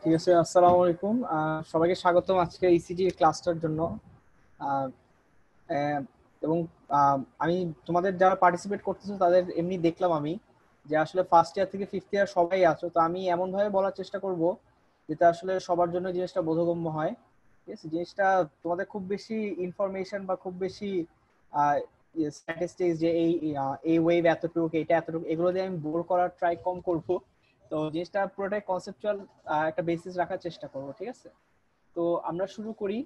ঠিক আছে, আসসালামু আলাইকুম। সবাইকে স্বাগতম আজকে ইসিজি ক্লাসটার জন্য। আহ, আহ, এবং আমি তোমাদের যারা পার্টিসিপেট করতেছো তাদের এমনি দেখলাম আমি যে আসলে ফার্স্ট ইয়ার থেকে ফিফথ ইয়ার সবাই আছো, তো আমি এমন ভাবে বলার চেষ্টা করব যেটা আসলে সবার জন্য জিনিসটা বোধগম্য হয়। ঠিক আছে, জিনিসটা তোমাদের খুব বেশি ইনফরমেশন বা খুব বেশি স্ট্যাটিস্টিক্স যে এই ওয়েভ এতটুকু এটা এতটুকু এগুলো দিয়ে আমি বোর করার ট্রাই কম করব। তো জিনিসটা পুরোটাই কনসেপচুয়াল একটা বেসিস রাখার চেষ্টা করব। ঠিক আছে, তো আমরা শুরু করি।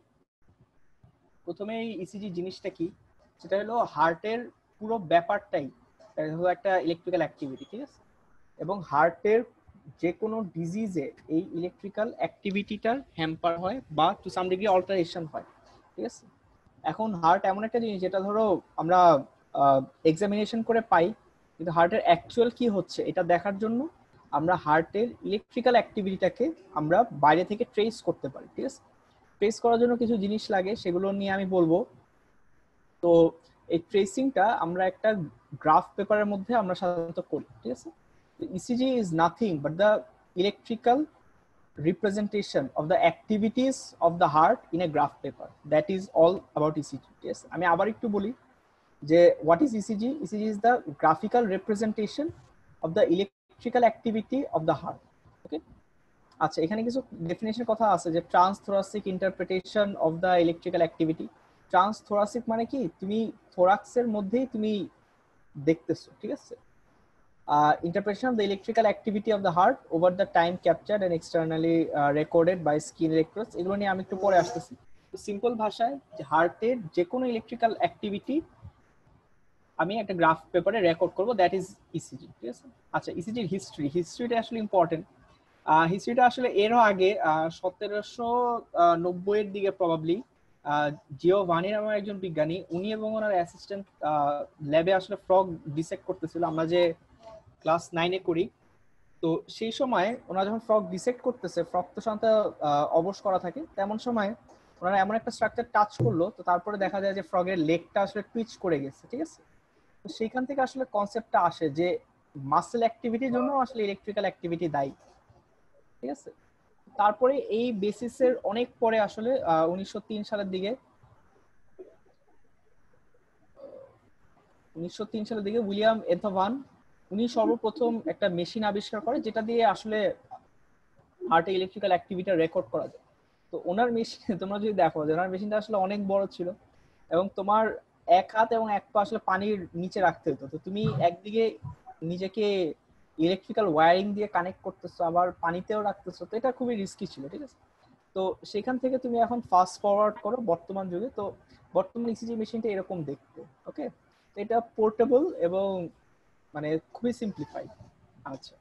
প্রথমে এই ইসিজি জিনিসটা কি, সেটা হলো হার্টের পুরো ব্যাপারটাই হলো একটা ইলেকট্রিক্যাল অ্যাক্টিভিটি। ঠিক আছে, এবং হার্টের যে কোনো ডিজিজে এই ইলেকট্রিক্যাল অ্যাক্টিভিটিটার হ্যাম্পার হয় বা টু সাম ডিগ্রি অল্টারেশন হয়। ঠিক আছে, এখন হার্ট এমন একটা জিনিস যেটা ধরো আমরা এক্সামিনেশন করে পাই, কিন্তু হার্টের অ্যাকচুয়াল কি হচ্ছে এটা দেখার জন্য আমরা হার্টের ইলেকট্রিক্যাল অ্যাক্টিভিটিটাকে আমরা বাইরে থেকে ট্রেস করতে পারি। ঠিক আছে, ট্রেস করার জন্য কিছু জিনিস লাগে, সেগুলো নিয়ে আমি বলবো। তো এই ট্রেসিংটা আমরা একটা গ্রাফ পেপারের মধ্যে আমরা সাধারণত করি। ঠিক আছে, ECG is nothing but the electrical representation of the activities of the heart in a graph paper. That is all about ECG. Yes, আমি আবার একটু বলি যে what is ECG? ECG is the graphical representation of the electrical activity of the heart. Okay, আচ্ছা, এখানে কিছু definition কথা আছে যে transthoracic interpretation of the electrical activity. Transthoracic মানে কি, তুমি থোরাক্সের মধ্যেই তুমি দেখতেছো। ঠিক আছে, interpretation of the electrical activity of the heart over the time captured and externally recorded by skin electrodes, এগুলো নিয়ে আমি একটু পরে আসতেছি। তো সিম্পল ভাষায় যে হার্টের যে কোনো ইলেকট্রিক্যাল অ্যাক্টিভিটি আমি একটা গ্রাফ পেপারে রেকর্ড করব, দ্যাট ইজ ইসিজি। ঠিক আছে, আচ্ছা, ইসিজির হিস্ট্রিটা আসলে ইম্পর্টেন্ট। হিস্ট্রিটা আসলে এরও আগে 1790 এর দিকে প্রবাবলি জিওভানি নামে একজন বিজ্ঞানী, উনি এবং ওনার অ্যাসিস্ট্যান্ট ল্যাবে আসলে ফ্রগ ডিসেক্ট করতেছিল, আমরা যে ক্লাস 9-এ করি। তো সেই সময় ওনারা যখন ফ্রগ ডিসেক্ট করতেছে, ফ্রগ তো সাধারণত অবশ করা থাকে, তেমন সময় ওনারা এমন একটা স্ট্রাকচার টাচ করলো, তো তারপরে দেখা যায় যে ফ্রগের লেগটা আসলে টুইচ করে গেছে। ঠিক আছে, তো সেইখান থেকে আসলে কনসেপ্টটা আসে যে মাসেল অ্যাক্টিভিটির জন্য আসলে ইলেকট্রিক্যাল অ্যাক্টিভিটি দায়ী। ঠিক আছে, তারপরে এই বেসিসের অনেক পরে আসলে 1903 সালের দিকে 1903 সালের দিকে উইলিয়াম এথভান উনি সর্বপ্রথম একটা মেশিন আবিষ্কার করে যেটা দিয়ে আসলে হার্টে ইলেকট্রিক্যাল অ্যাক্টিভিটি রেকর্ড করা যায়। তো ওনার মেশিন তোমরা যদি দেখো যে ওনার মেশিনটা আসলে অনেক বড় ছিল, এবং তোমার এক হাত এবং এক পা আসলে পানির নিচে রাখতে হতো। তো তুমি একদিকে নিজেকে ইলেকট্রিক্যাল ওয়্যারিং দিয়ে কানেক্ট করতেছো, আবার পানিতেও রাখতেছো, তো এটা খুবই রিস্কি ছিল। ঠিক আছে, তো সেখান থেকে তুমি এখন ফাস্ট ফরওয়ার্ড করো বর্তমান যুগে, তো বর্তমান ইসিজি মেশিনটা এরকম দেখতে। ওকে, এটা পোর্টেবল এবং মানে খুবই সিম্পলিফাইড। আচ্ছা,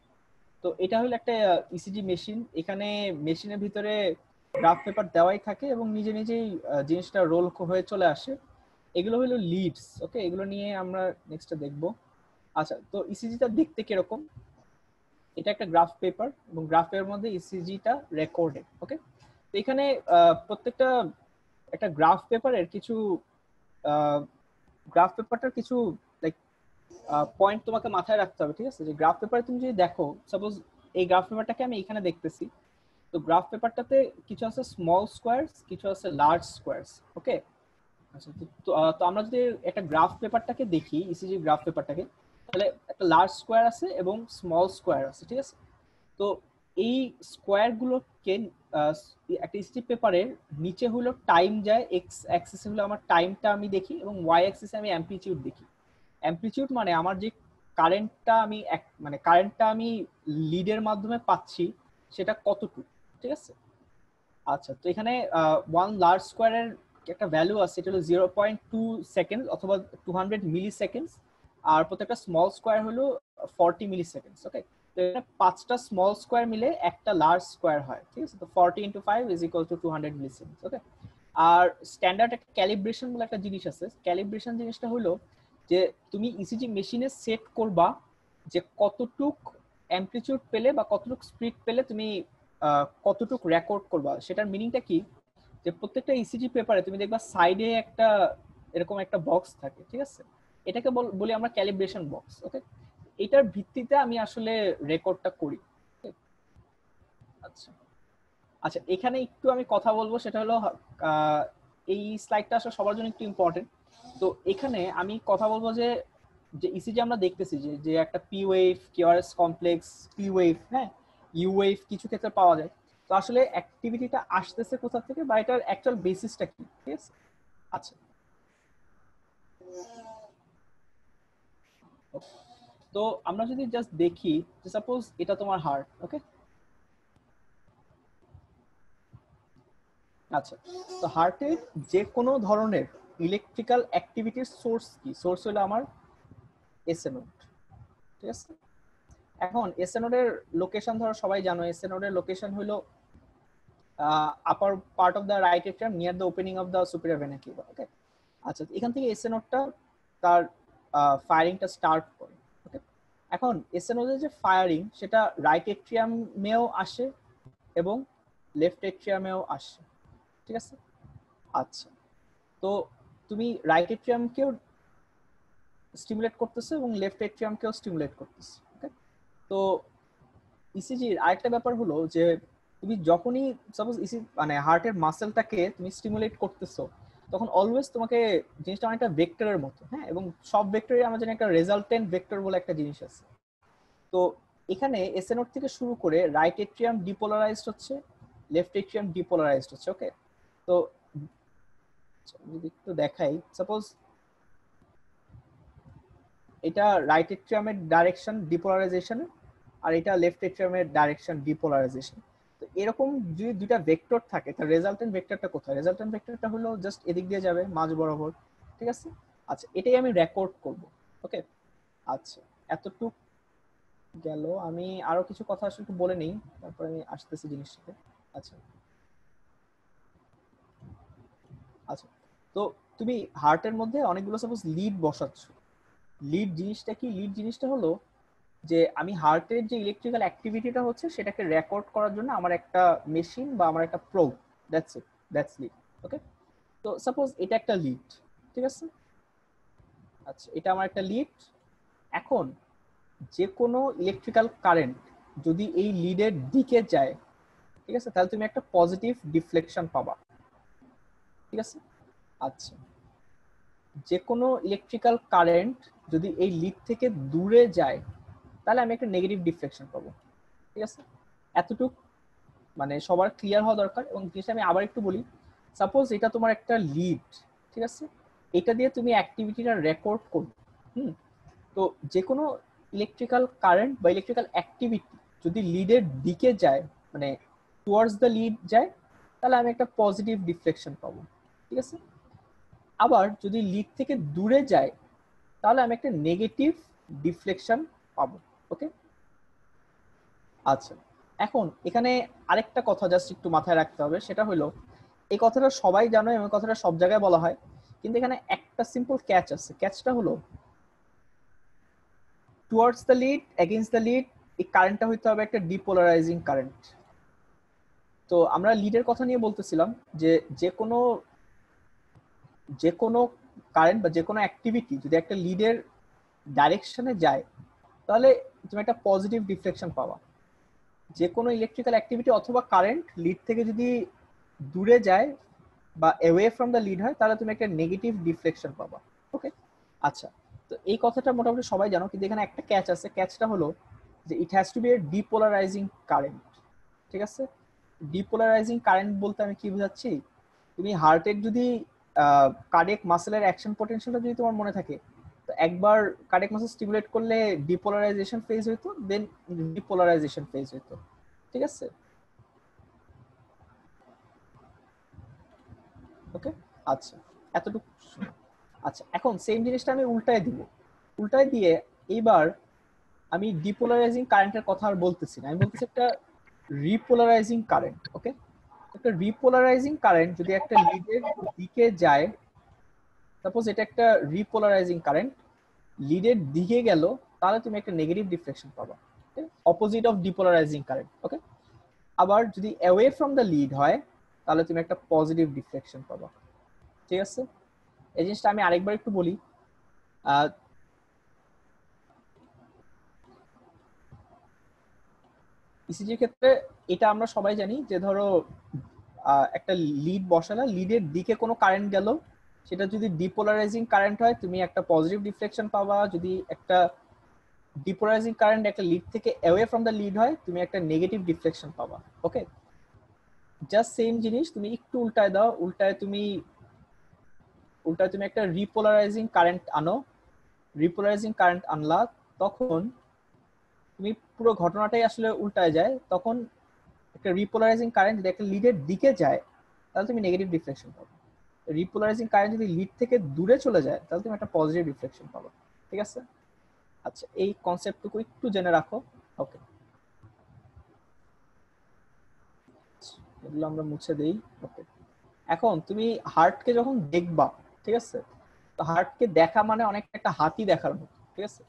তো এটা হলো একটা ইসিজি মেশিন। এখানে মেশিনের ভিতরে গ্রাফ পেপার দেওয়াই থাকে এবং নিজে নিজেই জিনিসটা রোল হয়ে চলে আসে। এগুলো হলো লিডস। ওকে, এগুলো নিয়ে আমরা নেক্সটে দেখবো। আচ্ছা, তো ইসিজিটা দেখতে কিরকম, এটা একটা গ্রাফ পেপার এবং গ্রাফ পেপারের মধ্যে ইসিজিটা রেকর্ডেড। ওকে, তো এখানে প্রত্যেকটা একটা গ্রাফ পেপারের কিছু গ্রাফ পেপারটার কিছু লাইক পয়েন্ট তোমাকে মাথায় রাখতে হবে। ঠিক আছে, যে গ্রাফ পেপারে তুমি যদি দেখো, সাপোজ এই গ্রাফ পেপারটাকে আমি এখানে দেখতেছি, তো গ্রাফ পেপারটাতে কিছু আছে স্মল স্কোয়ারস, কিছু আছে লার্জ স্কোয়ারস। ওকে, আচ্ছা, তো আমরা যদি একটা গ্রাফ পেপারটাকে দেখি, ইসিজি গ্রাফ পেপারটাকে, তাহলে একটা লার্জ স্কোয়ার আছে এবং স্মল স্কোয়ার আছে। ঠিক আছে, তো এই স্কোয়ার গুলোকে একটা ইসিজি পেপারের নিচে হলো টাইম যায়, এক্স অ্যাক্সিসে হলো আমার টাইমটা আমি দেখি, এবং ওয়াই অ্যাক্সিসে আমি অ্যাম্পলিটিউড দেখি। অ্যাম্পলিটিউড মানে আমার যে কারেন্টটা আমি লিডের মাধ্যমে পাচ্ছি সেটা কতটুকু। ঠিক আছে, আচ্ছা, তো এখানে ওয়ান লার্জ স্কোয়ারের একটা ভ্যালু আছে, এটা হলো 0.2 সেকেন্ড অথবা 200 মিলি সেকেন্ড। আর প্রত্যেকটা স্মল স্কোয়ার হলো 40 মিলি সেকেন্ড। ওকে, তো এটা 5টা স্মল স্কোয়ার মিলে একটা লার্জ স্কোয়ার হয়। ঠিক আছে, তো 40 × 5 = 200 মিলি সেকেন্ড। ওকে, আর স্ট্যান্ডার্ড একটা ক্যালিব্রেশন বলে একটা জিনিস আছে। ক্যালিব্রেশন জিনিসটা হলো যে তুমি ইসিজি মেশিনে সেট করবা যে কতটুক অ্যাম্পলিটিউড পেলে বা কতটুক স্পিড পেলে তুমি কতটুক রেকর্ড করবা। সেটার মিনিংটা কি, যে প্রত্যেকটা ইসিজি পেপারে তুমি দেখবা সাইডে একটা এরকম একটা বক্স থাকে। ঠিক আছে, এটাকে বলি আমরা ক্যালিব্রেশন বক্স। ওকে, এটার ভিত্তিতে আমি আসলে রেকর্ডটা করি। আচ্ছা, আচ্ছা, এখানে একটু আমি কথা বলবো, সেটা হলো এই স্লাইডটা আসলে সবার জন্য একটু ইম্পর্টেন্ট। তো এখানে আমি কথা বলবো যে যে ইসিজি আমরা দেখতেছি যে যে একটা P wave, QRS complex, P wave, হ্যাঁ, ইউ ওয়েভ কিছু ক্ষেত্রে পাওয়া যায়। তো আসলে অ্যাক্টিভিটিটা আসতেছে কোথা থেকে বা এটার অ্যাকচুয়াল বেসিসটা কি, ঠিক আছে? আচ্ছা, তো আমরা যদি জাস্ট দেখি যে সাপোজ এটা তোমার হার্ট, ওকে? আচ্ছা, তো হার্টের যে কোনো ধরনের ইলেকট্রিক্যাল অ্যাক্টিভিটির সোর্স কি? সোর্স হলো আমার এসএ নোড, ঠিক আছে? এখন এসএ নোডের লোকেশন ধরো সবাই জানো, এসএ নোডের লোকেশন হলো upper part of the right atrium near the opening of the superior vena cava, okay? আচ্ছা, এখান থেকে এসএ নোডটা তার ফায়ারিংটা স্টার্ট করে, ওকে? এখন এসএ নোডের যে ফায়ারিং সেটা রাইট এট্রিয়ামেও আসে এবং লেফট এট্রিয়ামেও আসে, ঠিক আছে? আচ্ছা, তো তুমি রাইট এট্রিয়ামকেও স্টিমুলেট করতেছে এবং লেফট এট্রিয়ামকেও স্টিমুলেট করতেছে, ওকে? তো ইসিজির আরেকটা ব্যাপার হলো যে তুমি যখনই সাপোজ ইসি মানে হার্টের মাসেলটাকে তুমি স্টিমুলেট করতেছো, তখন অলওয়েজ তোমাকে জিনিসটা অনেকটা ভেক্টরের মতো, হ্যাঁ, এবং সব ভেক্টরে আমরা জানি একটা রেজাল্টেন্ট ভেক্টর বলে একটা জিনিস আছে। তো এখানে এসএ নোড থেকে শুরু করে রাইট এট্রিয়াম ডিপোলারাইজড হচ্ছে, লেফট এট্রিয়াম ডিপোলারাইজড হচ্ছে, ওকে? তো যদি একটু দেখাই, সাপোজ এটা রাইট এট্রিয়ামের ডাইরেকশন ডিপোলারাইজেশন আর এটা লেফট এট্রিয়ামের ডাইরেকশন ডিপোলারাইজেশন। তো এরকম যদি দুইটা ভেক্টর থাকে তাহলে রেজাল্টেন্ট ভেক্টরটা কোথায়? রেজাল্টেন্ট ভেক্টরটা হলো জাস্ট এদিক দিয়ে যাবে মাঝ বরাবর, ঠিক আছে? আচ্ছা, এটাই আমি রেকর্ড করব, ওকে? আচ্ছা, এতটুক গেল। আমি আরো কিছু কথা আসলে একটু বলে নেই, তারপর আমি আসতেছি জিনিসটাতে। আচ্ছা আচ্ছা, তো তুমি হার্টের মধ্যে অনেকগুলো সাপোজ লিড বসাচ্ছ। লিড জিনিসটা কি? লিড জিনিসটা হলো যে আমি হার্টের যে ইলেকট্রিক্যাল অ্যাক্টিভিটিটা হচ্ছে সেটাকে রেকর্ড করার জন্য আমার একটা মেশিন বা আমার একটা probe, that's it, that's lead, okay? তো সাপোজ এটা একটা লিড, ঠিক আছে? আচ্ছা, এটা আমার একটা লিড। এখন যে কোনো ইলেকট্রিক্যাল কারেন্ট যদি এই লিডের দিকে যায়, ঠিক আছে, তাহলে তুমি একটা পজিটিভ ডিফ্লেকশন পাবা, ঠিক আছে? আচ্ছা, যে কোনো ইলেকট্রিক্যাল কারেন্ট যদি এই লিড থেকে দূরে যায় তাহলে আমি একটা নেগেটিভ ডিফ্লেকশন পাবো, ঠিক আছে? এতটুক মানে সবার ক্লিয়ার হওয়া দরকার। এবং জিনিসটা আমি আবার একটু বলি, সাপোজ এটা তোমার একটা লিড, ঠিক আছে? এটা দিয়ে তুমি অ্যাক্টিভিটিটা রেকর্ড করবে, হুম? তো যে কোনো ইলেকট্রিক্যাল কারেন্ট বা ইলেকট্রিক্যাল অ্যাক্টিভিটি যদি লিডের দিকে যায়, মানে টুয়ার্ডস দ্য লিড যায়, তাহলে আমি একটা পজিটিভ ডিফ্লেকশন পাবো, ঠিক আছে? আবার যদি লিড থেকে দূরে যায় তাহলে আমি একটা নেগেটিভ ডিফ্লেকশন পাবো, ওকে? আচ্ছা, এখন এখানে আরেকটা কথা জাস্ট একটু মাথায় রাখতে হবে, সেটা হলো এই কথাটা সবাই জানো এবং কথাটা সব জায়গায় বলা হয়, কিন্তু এখানে একটা সিম্পল ক্যাচ আছে। ক্যাচটা হলো towards the lead, against the lead, এই কারেন্টটা হইতে হবে একটা ডিপোলারাইজিং কারেন্ট। তো আমরা লিডের কথা নিয়ে বলতেছিলাম যে যে কোনো যে কোনো কারেন্ট বা যে কোনো অ্যাক্টিভিটি যদি একটা লিডের ডাইরেকশনে যায় তাহলে তুমি একটা পজিটিভ ডিফ্লেকশন পাবা। যে কোনো ইলেকট্রিক্যাল অ্যাক্টিভিটি অথবা কারেন্ট লিড থেকে যদি দূরে যায় বা অ্যাওয়ে ফ্রম দ্য লিড হয় তাহলে তুমি একটা নেগেটিভ ডিফ্লেকশন পাবা, ওকে? আচ্ছা, তো এই কথাটা মোটামুটি সবাই জানো, কিন্তু এখানে একটা ক্যাচ আছে। ক্যাচটা হলো যে it has to be a depolarising current, ঠিক আছে? ডিপোলারাইজিং কারেন্ট বলতে আমি কি বোঝাচ্ছি, তুমি হার্টের যদি কার্ডিয়াক মাসেলের অ্যাকশন পটেনশিয়ালটা যদি তোমার মনে থাকে, তো একবার কার্ডিয়াক মাসেল স্টিমুলেট করলে ডিপোলারাইজেশন ফেজ হইতো, দেন ডিপোলারাইজেশন ফেজ হইতো, ঠিক আছে? ওকে, আচ্ছা, এতটুকু। আচ্ছা, এখন সেম জিনিসটা আমি উল্টায় দিব। উল্টায় দিয়ে এইবার আমি ডিপোলারাইজিং কারেন্টের কথা আর বলতেছি না, আমি বলতেছি একটা রিপোলারাইজিং কারেন্ট, ওকে? একটা রিপোলারাইজিং কারেন্ট যদি একটা লিডের দিকে যায়, সাপোজ এটা একটা রিপোলারাইজিং কারেন্ট লিডের দিকে গেল, তাহলে তুমি একটা নেগেটিভ ডিফ্লেকশন পাবা, অপোজিট অফ ডিপোলারাইজিং কারেন্ট, ওকে? আবার যদি অ্যাওয়ে ফ্রম দ্য লিড হয় তাহলে তুমি একটা পজিটিভ ডিফ্লেকশন পাবা, ঠিক আছে? এই জিনিসটা আমি আরেকবার একটু বলি। ইসিজির ক্ষেত্রে এটা আমরা সবাই জানি যে ধরো একটা লিড বসালা, লিডের দিকে কোনো কারেন্ট গেল, সেটা যদি ডিপোলারাইজিং কারেন্ট হয় তুমি একটা পজিটিভ ডিফ্লেকশন পাবা, যদি একটা ডিপোলারাইজিং কারেন্ট একটা লিড থেকে অ্যাওয়ে ফ্রম দ্য লিড হয় তুমি একটা নেগেটিভ ডিফ্লেকশন পাবা। ওকে, জাস্ট সেম জিনিস তুমি একটু উল্টায় দাও, উল্টায় তুমি একটা রিপোলারাইজিং কারেন্ট আনো, রিপোলারাইজিং কারেন্ট আনলা, তখন তুমি পুরো ঘটনাটাই আসলে উল্টায় যায়। তখন একটা রিপোলারাইজিং কারেন্ট যদি একটা লিডের দিকে যায় তাহলে তুমি নেগেটিভ ডিফ্লেকশন পাবে, রিপোলারাইজিং কারেন্ট যদি লিড থেকে দূরে চলে যায় তাহলে তুমি একটা পজিটিভ ডিফ্লেকশন পাবে। ঠিক আছে, আচ্ছা এই কনসেপ্টটুকু একটু জেনে রাখো। ওকে, এগুলো আমরা মুছে দেই। ওকে, এখন তুমি হার্টকে যখন দেখবা, ঠিক আছে, তো হার্টকে দেখা মানে অনেকটা একটা হাতি দেখার মতো। ঠিক আছে,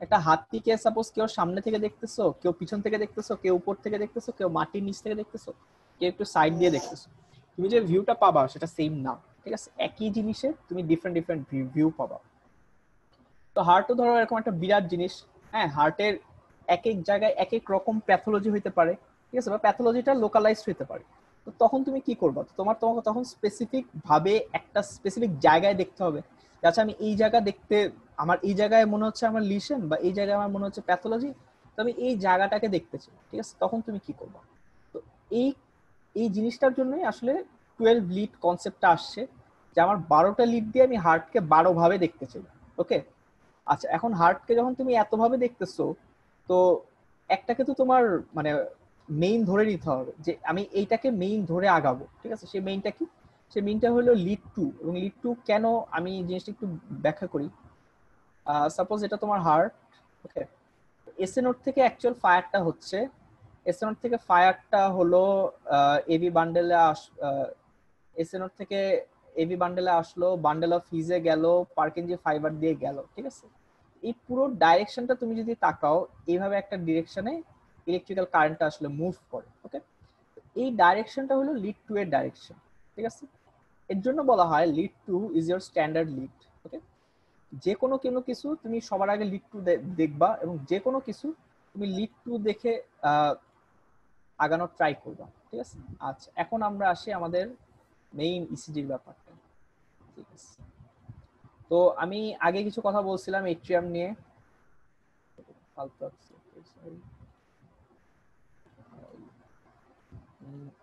একটা হাতিকে সাপোজ কেউ সামনে থেকে দেখতেছো, কেউ পিছন থেকে দেখতেছো, কেউ উপর থেকে দেখতেছো, কেউ মাটির নিচ থেকে দেখতেছো, কেউ একটু সাইড দিয়ে দেখতেছো, তুমি যে ভিউটা পাবা সেটা সেম না। ঠিক আছে, একই জিনিসের তুমি ডিফারেন্ট ডিফারেন্ট ভিউ পাবা। তো হার্টও ধরো এরকম একটা বিরাট জিনিস। হ্যাঁ, হার্টের এক এক জায়গায় এক এক রকম প্যাথোলজি হইতে পারে। ঠিক আছে, বা প্যাথোলজিটা লোকালাইজড হইতে পারে। তো তখন তুমি কি করবা, তোমাকে তখন স্পেসিফিক ভাবে একটা স্পেসিফিক জায়গায় দেখতে হবে। আচ্ছা আমি এই জায়গা দেখতে, আমার এই জায়গায় মনে হচ্ছে আমার লিশন, বা এই জায়গায় আমার মনে হচ্ছে প্যাথোলজি, তো আমি এই জায়গাটাকে দেখতেছি। ঠিক আছে, তখন তুমি কি করবা। তো এই এই জিনিসটার জন্যই আসলে 12 লিড কনসেপ্টটা আসছে, যে আমার 12টা লিড দিয়ে আমি হার্টকে 12 ভাবে দেখতে চাই। ওকে, আচ্ছা এখন হার্টকে যখন তুমি এত ভাবে দেখতেছো, তো একটাকে তো তোমার মানে মেইন ধরে নিতে হবে, যে আমি এইটাকে মেইন ধরে আগাবো। ঠিক আছে, সেই মেইনটা কি, সেই মেইনটা হলো লিড টু। এবং লিড টু কেন, আমি জিনিসটা একটু ব্যাখ্যা করি। সাপোজ এটা তোমার হার্ট। ওকে, এসএ নোড থেকে অ্যাকচুয়াল ফায়ারটা হচ্ছে, এসএ নোড থেকে ফায়ারটা হলো এবি বান্ডেলে এসএ নোড থেকে এবি বান্ডেলে আসলো, বান্ডেল অফ হিজে গেল, পার্কিনজি ফাইবার দিয়ে গেল। ঠিক আছে, এই পুরো ডাইরেকশনটা তুমি যদি তাকাও, এইভাবে একটা ডিরেকশনে ইলেকট্রিক্যাল কারেন্টটা আসলে মুভ করে। ওকে, এই ডাইরেকশনটা হলো লিড টু এর ডাইরেকশন। ঠিক আছে, এর জন্য বলা হয় lead two is your standard lead. Okay, যে কোনো কোনো কিছু তুমি সবার আগে লিড টু দেখবা, এবং যে কোনো কিছু তুমি লিড টু দেখে আগানোর ট্রাই করবা। ঠিক আছে, আচ্ছা এখন আমরা আসি আমাদের মেইন ইসিজির ব্যাপারটা। ঠিক আছে, তো আমি আগে কিছু কথা বলছিলাম এট্রিয়াম নিয়ে।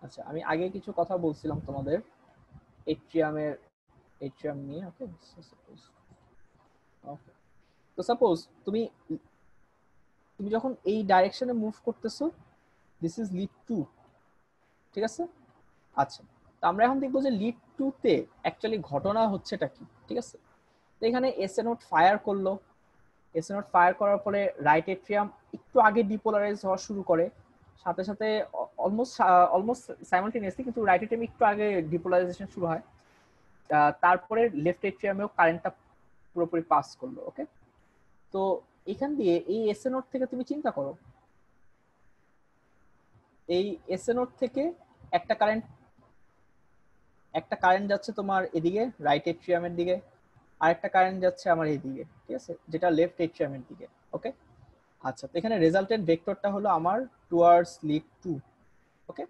আচ্ছা আমি আগে কিছু কথা বলছিলাম তোমাদের এট্রিয়াম নিয়ে। ওকে, তো সাপোজ তুমি তুমি যখন এই ডাইরেকশনে মুভ করতেছো, দিস ইজ লিড টু। ঠিক আছে, আচ্ছা তো আমরা এখন দেখবো যে লিড টু তে অ্যাকচুয়ালি ঘটনা হচ্ছেটা কি। ঠিক আছে, তো এখানে এসএ নোট ফায়ার করলো, এসএ নোট ফায়ার করার পরে রাইট এট্রিয়াম একটু আগে ডিপোলারাইজ হওয়া শুরু করে, সাথে সাথে অলমোস্ট সাইমালটেনিয়াসলি, কিন্তু রাইট এট্রিয়াম একটু আগে ডিপোলারাইজেশন শুরু হয়। তারপরে লেফট এট্রিয়ামেও কারেন্টটা পুরোপুরি পাস করলো। ওকে, তো এখান দিয়ে এই এসএ নোট থেকে তুমি চিন্তা করো, এই এসএ নোট থেকে একটা কারেন্ট যাচ্ছে তোমার এদিকে রাইট এট্রিয়ামের দিকে, আর একটা কারেন্ট যাচ্ছে আমার এইদিকে। ঠিক আছে, যেটা লেফট এট্রিয়ামের দিকে। ওকে, আচ্ছা তো এখানে রেজাল্টেন্ট ভেক্টরটা হলো আমার towards lead two. Okay,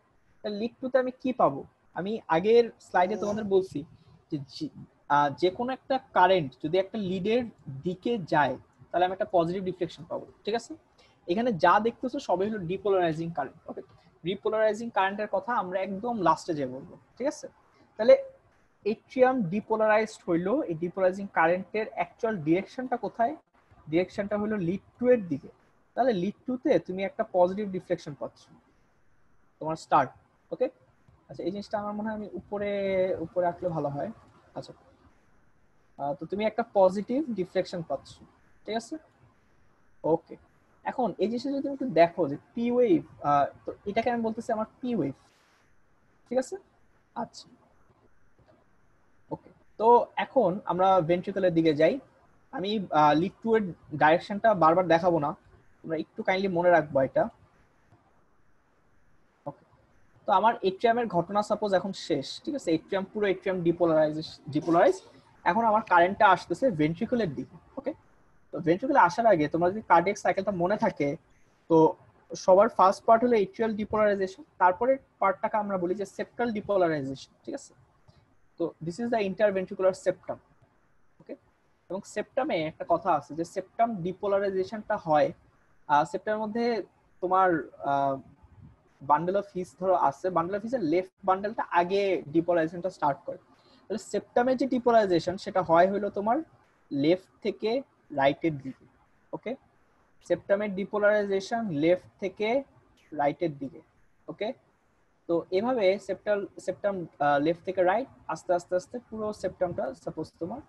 lead to তে আমি কি পাবো, আমি আগের স্লাইডে তোমাদের বলছি যে যে কোনো একটা কারেন্ট যদি একটা লিডের দিকে যায় তাহলে আমি একটা পজিটিভ ডিফ্লেকশন পাবো। ঠিক আছে, এখানে যা দেখতেছো সবই হলো ডিপোলারাইজিং কারেন্ট। ওকে, রিপোলারাইজিং কারেন্টের কথা আমরা একদম লাস্টে যে বলবো। ঠিক আছে, তাহলে এট্রিয়াম ডিপোলারাইজড হইলো, এই ডিপোলারাইজিং কারেন্টের অ্যাকচুয়াল ডিরেকশনটা কোথায়, ডিরেকশনটা হলো লিড টু এর দিকে। তাহলে লিড টু তে তুমি একটা পজিটিভ ডিফ্লেকশন পাচ্ছ তোমার স্টার্ট। ওকে, আচ্ছা এই জিনিসটা আমার মনে হয় আমি উপরে উপরে রাখলে ভালো হয়। আচ্ছা তো তুমি একটা পজিটিভ ডিফ্লেকশন পাচ্ছ। ঠিক আছে, ওকে, এখন এই জিনিসটা যদি তুমি একটু দেখো যে পি ওয়েভ, তো এটাকে আমি বলতেছি আমার পি ওয়েভ। ঠিক আছে, আচ্ছা ওকে, তো এখন আমরা ভেন্ট্রিকলের দিকে যাই। আমি লিড টু এর ডাইরেকশনটা বারবার দেখাবো না, তোমরা একটু কাইন্ডলি মনে রাখবো এটা। ওকে, তো আমার এট্রিয়ামের ঘটনা সাপোজ এখন শেষ। ঠিক আছে, এট্রিয়াম পুরো এট্রিয়াম ডিপোলারাইজ। এখন আমার কারেন্টটা আসতেছে ভেন্ট্রিকলের দিকে। ওকে, তো ভেন্ট্রিকলে আসার আগে তোমরা যদি কার্ডিয়াক সাইকেলটা মনে থাকে, তো সবার ফার্স্ট পার্ট হলো এট্রিয়াল ডিপোলারাইজেশন, তারপরে পার্টটাকে আমরা বলি যে সেপ্টাল ডিপোলারাইজেশন, ঠিক আছে। তো this is the interventricular septum, okay. এবং সেপ্টামে একটা কথা আছে যে সেপ্টাম ডিপোলারাইজেশনটা হয় সেপ্টামের মধ্যে তোমার বান্ডেল অফ হিস ধরো আছে, বান্ডেল অফ হিসের লেফট বান্ডেলটা আগে ডিপোলারাইজেশনটা স্টার্ট করে। তাহলে সেপ্টামের যে ডিপোলারাইজেশন সেটা হয় হলো তোমার লেফট থেকে রাইটের দিকে, ওকে। সেপ্টামের ডিপোলারাইজেশন লেফট থেকে রাইটের দিকে, ওকে। তো এভাবে সেপ্টাম লেফট থেকে রাইট আস্তে আস্তে আস্তে পুরো সেপ্টামটা সাপোজ তোমার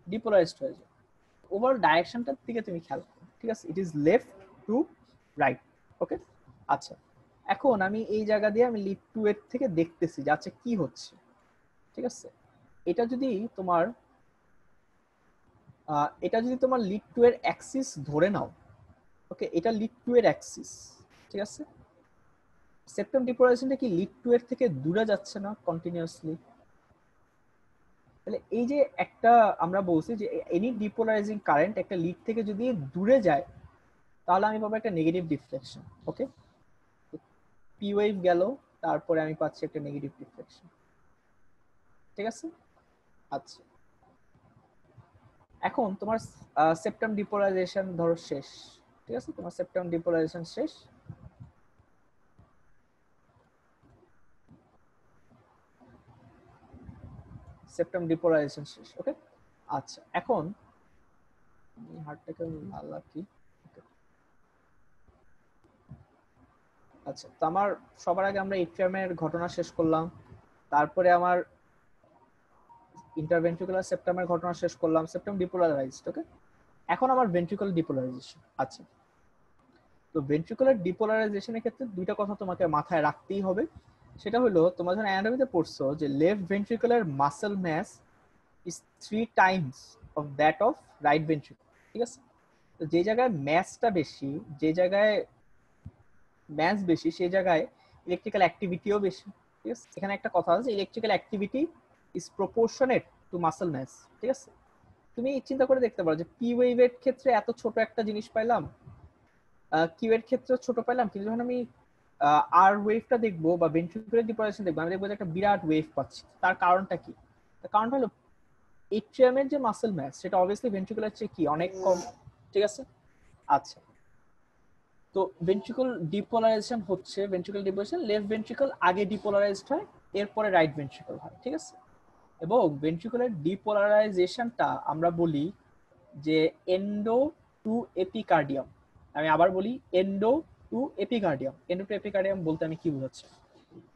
ডিপোলারাইজড হয়ে যায়। ওভারঅল ডাইরেকশনটার দিকে তুমি খেয়াল করো, ঠিক আছে। It is left to right, okay. আচ্ছা, এখন আমি এই জায়গা দিয়ে আমি লিড টু এর থেকে দেখতেছি যে আচ্ছা কি হচ্ছে, ঠিক আছে। এটা যদি তোমার লিড টু এর অ্যাক্সিস ধরে নাও, ওকে, এটা লিড টু এর অ্যাক্সিস, ঠিক আছে। সেপ্টাম ডিপোলারাইজেশনটা কি লিড টু এর থেকে দূরে যাচ্ছে না কন্টিনিউয়াসলি? তাহলে এই যে একটা আমরা বলছি যে এনি ডিপোলারাইজিং কারেন্ট একটা লিড থেকে যদি দূরে যায় তাহলে আমি পাবো একটা নেগেটিভ ডিফ্লেকশন, ওকে। পি ওয়েভ গেল, তারপরে আমি পাচ্ছি একটা নেগেটিভ ডিফ্লেকশন, ঠিক আছে। আচ্ছা, এখন তোমার সেপ্টাম ডিপোলারাইজেশন ধরো শেষ, ঠিক আছে, তোমার সেপ্টাম ডিপোলারাইজেশন শেষ। সেপ্টাম ডিপোলারাইজেশন শেষ, ওকে। আচ্ছা, এখন হার্টটাকে লাল রাখি। আচ্ছা, তো আমার সবার আগে আমরা এট্রিয়ামের ঘটনা শেষ করলাম, তারপরে আমার ইন্টারভেন্ট্রিকুলার সেপ্টামের ঘটনা শেষ করলাম, সেপ্টাম ডিপোলারাইজড, ওকে। এখন আমার ভেন্ট্রিকুলার ডিপোলারাইজেশন। আচ্ছা, তো ভেন্ট্রিকুলার ডিপোলারাইজেশনের ক্ষেত্রে দুইটা কথা তোমাকে মাথায় রাখতেই হবে। সেটা হলো তোমরা যখন অ্যানাটমিতে পড়ছো যে left ventricular muscle mass is 3 times of that of right ventricular, ঠিক আছে। তো যে জায়গায় ম্যাসটা বেশি, যে জায়গায় ম্যাস বেশি সেই জায়গায় ইলেকট্রিক্যাল অ্যাক্টিভিটিও বেশি, ঠিক আছে। এখানে একটা কথা আছে, electrical activity is proportionate to muscle mass, ঠিক আছে। তুমি চিন্তা করে দেখতে পারো যে পি ওয়েভের ক্ষেত্রে এত ছোট একটা জিনিস পাইলাম, কিউ এর ক্ষেত্রে ছোট পাইলাম, কিন্তু যখন আমি আর ওয়েভটা দেখবো বা ভেন্ট্রিকুলার ডিপোলারাইজেশন দেখবো আমি দেখবো যে একটা বিরাট ওয়েভ পাচ্ছি। তার কারণটা কি? তার কারণটা হলো এট্রিয়ামের যে মাসল ম্যাস সেটা অবভিয়াসলি ভেন্ট্রিকুলার চেয়ে কি অনেক কম, ঠিক আছে। আচ্ছা, তো ভেন্ট্রিকল ডিপোলারাইজেশন হচ্ছে ভেন্ট্রিকল ডিপোলারাইজেশন লেফট ভেন্ট্রিকল আগে ডিপোলারাইজড হয়, এরপরে রাইট ভেন্ট্রিকল হয়, ঠিক আছে। এবং ভেন্ট্রিকুলার ডিপোলারাইজেশনটা আমরা বলি যে এন্ডো টু এপিকার্ডিয়াম। আমি আবার বলি endo to epicardium. Endo to epicardium বলতে আমি কি বোঝাচ্ছি?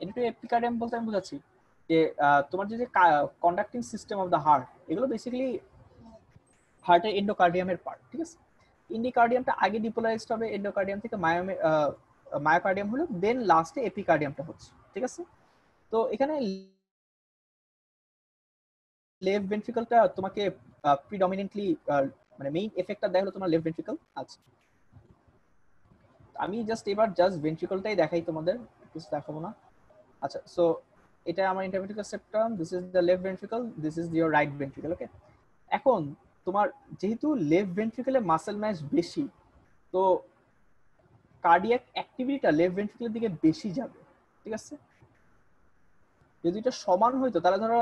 এন্ডো টু এপিকার্ডিয়াম বলতে আমি বোঝাচ্ছি যে তোমার যে conducting system of the heart, এগুলো বেসিক্যালি হার্টের এন্ডোকার্ডিয়ামের পার্ট, ঠিক আছে। ইন্ডিকার্ডিয়ামটা আগে ডিপোলারাইজড হবে এন্ডোকার্ডিয়াম থেকে, মায়োকার্ডিয়াম হলো, দেন লাস্টে এপিকার্ডিয়ামটা হচ্ছে, ঠিক আছে। তো এখানে লেফট ভেন্ট্রিকলটা তোমাকে প্রিডমিনেন্টলি মানে মেইন এফেক্টটা দেয় হলো তোমার লেফট ভেন্ট্রিকল। আচ্ছা, আমি জাস্ট ভেন্ট্রিকলটাই দেখাই তোমাদের, কিছু দেখাবো না। আচ্ছা, সো এটা আমার interventricular septum, this is the left ventricle, this is your right ventricle, okay. এখন তোমার যেহেতু লেফট ভেন্ট্রিকলে মাসেল ম্যাস বেশি, তো কার্ডিয়াক অ্যাক্টিভিটিটা লেফট ভেন্ট্রিকলের দিকে বেশি যাবে, ঠিক আছে। যদি এটা সমান হইতো তাহলে ধরো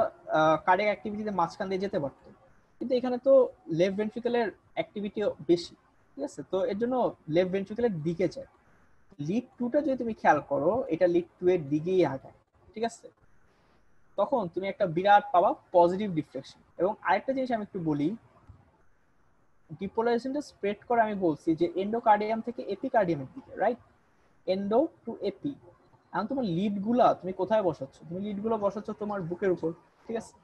কার্ডিয়াক অ্যাক্টিভিটিতে মাঝখান দিয়ে যেতে পারতো, কিন্তু এখানে তো লেফট ভেন্ট্রিকলের অ্যাক্টিভিটিও বেশি, ঠিক আছে। তো এর জন্য লেফট ভেন্ট্রিকলের দিকে যায়। লিড টুটা যদি তুমি খেয়াল করো এটা লিড টু এর দিকেই আগায়, ঠিক আছে। তখন তুমি একটা বিরাট পাবা পজিটিভ ডিফ্লেকশন। এবং আরেকটা জিনিস আমি একটু বলি, ডিপোলারাইজেশনটা স্প্রেড করে আমি বলছি যে এন্ডোকার্ডিয়াম থেকে এপিকার্ডিয়ামের দিকে, রাইট, এন্ডো টু এপি। এখন তোমার লিড গুলা তুমি কোথায় বসাচ্ছ? তুমি লিড গুলো বসাচ্ছ তোমার বুকের উপর, ঠিক আছে।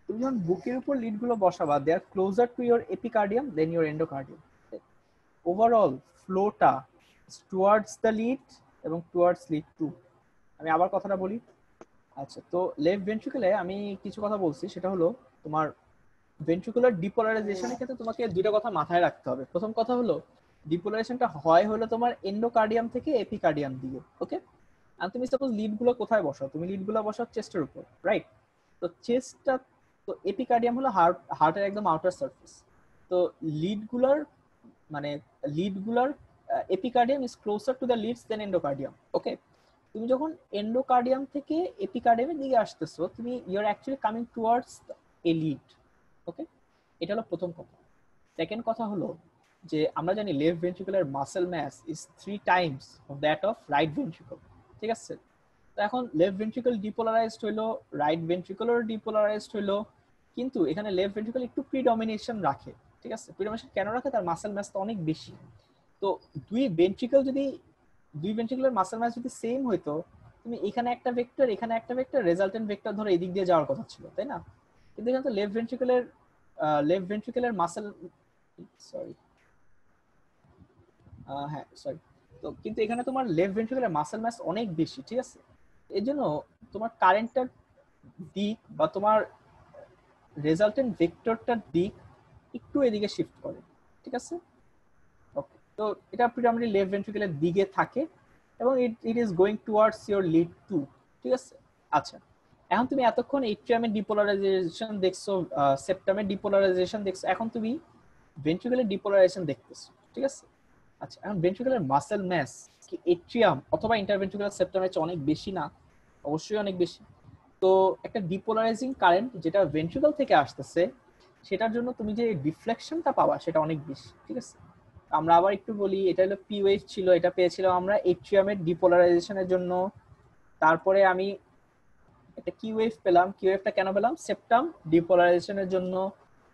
তুমি যখন বুকের উপর লিড গুলো বসাবা they are closer to your epicardium than your endocardium. Overall ফ্লোটা টুয়ার্ডস দ্য লিড এবং টুয়ার্ডস লিড টু। আমি আবার কথাটা বলি। আচ্ছা, তো লেফট ভেন্ট্রিকলে আমি কিছু কথা বলছি, সেটা হলো তোমার ভেন্ট্রিকুলার ডিপোলারাইজেশনের ক্ষেত্রে তোমাকে দুটো কথা মাথায় রাখতে হবে। প্রথম কথা হলো ডিপোলারাইজেশনটা হয় হলো তোমার এন্ডোকার্ডিয়াম থেকে এপিকার্ডিয়াম দিকে, ওকে। আর তুমি সাপোজ লিড গুলো কোথায় বসাও? তুমি লিড গুলো বসাও চেস্টের উপর, রাইট। তো চেস্টটা, তো এপিকার্ডিয়াম হলো হার্টের একদম আউটার সারফেস। তো লিড গুলার মানে লিড গুলার epicardium is closer to the leads than endocardium. Okay, তুমি যখন এন্ডোকার্ডিয়াম থেকে এপিকার্ডিয়ামের দিকে আসতেছো, তুমি you are actually coming towards a lead. Okay, এটা হলো প্রথম কথা। সেকেন্ড কথা হলো যে আমরা জানি left ventricular muscle mass is 3 times of that of right ventricle. ঠিক আছে, তো এখন লেফট ভেন্ট্রিকল ডিপোলারাইজড হইলো, রাইট ভেন্ট্রিকুলার ডিপোলারাইজড হইলো, কিন্তু এখানে লেফট ভেন্ট্রিকল একটু প্রিডমিনেশন রাখে। ঠিক আছে, প্রিডমিনেশন কেন রাখে? তার মাসেল ম্যাস তো অনেক বেশি। তো দুই ভেন্ট্রিকুলার মাসেল ম্যাস যদি সেম হইতো, তুমি এখানে একটা ভেক্টর এখানে একটা ভেক্টর রেজাল্টেন্ট ভেক্টর ধরে এদিক দিয়ে যাওয়ার কথা ছিল, তাই না? কিন্তু এখানে তো লেফট ভেন্ট্রিকুলার মাসেল, সরি, হ্যাঁ সরি, তো কিন্তু এখানে তোমার লেফট ভেন্ট্রিকুলার মাসেল ম্যাস অনেক বেশি। ঠিক আছে, এর জন্য তোমার কারেন্টটার দিক বা তোমার রেজাল্টেন্ট ভেক্টরটার দিক একটু এদিকে শিফট করে। ঠিক আছে, ওকে, তো এটা প্রিডমিনেন্টলি লেফট ভেন্ট্রিকুলার দিকে থাকে এবং it is going towards your lead 2। ঠিক আছে, আচ্ছা, এখন তুমি এতক্ষণ এট্রিয়ামের ডিপোলারাইজেশন দেখছো, সেপ্টামের ডিপোলারাইজেশন দেখছো, এখন তুমি ভেন্ট্রিকুলার ডিপোলারাইজেশন দেখতেছো। ঠিক আছে, আচ্ছা, এখন ভেন্ট্রিকুলার মাসেল ম্যাস কি এট্রিয়াম অথবা ইন্টারভেন্ট্রিকুলার সেপ্টামের চেয়ে অনেক বেশি না? অবশ্যই অনেক বেশি। তো একটা ডিপোলারাইজিং কারেন্ট যেটা ভেন্ট্রিকল থেকে আসতেছে, সেটার জন্য তুমি যে ডিফ্লেকশনটা পাবা সেটা অনেক বেশি। ঠিক আছে, আমরা আবার একটু বলি, এটা হলো পি ওয়েভ ছিল, এটা পেয়েছিলাম আমরা এট্রিয়ামের ডিপোলারাইজেশনের জন্য। তারপরে আমি একটা কিউ ওয়েভ পেলাম, কিউ ওয়েভটা কেন পেলাম? সেপ্টাম ডিপোলারাইজেশনের জন্য।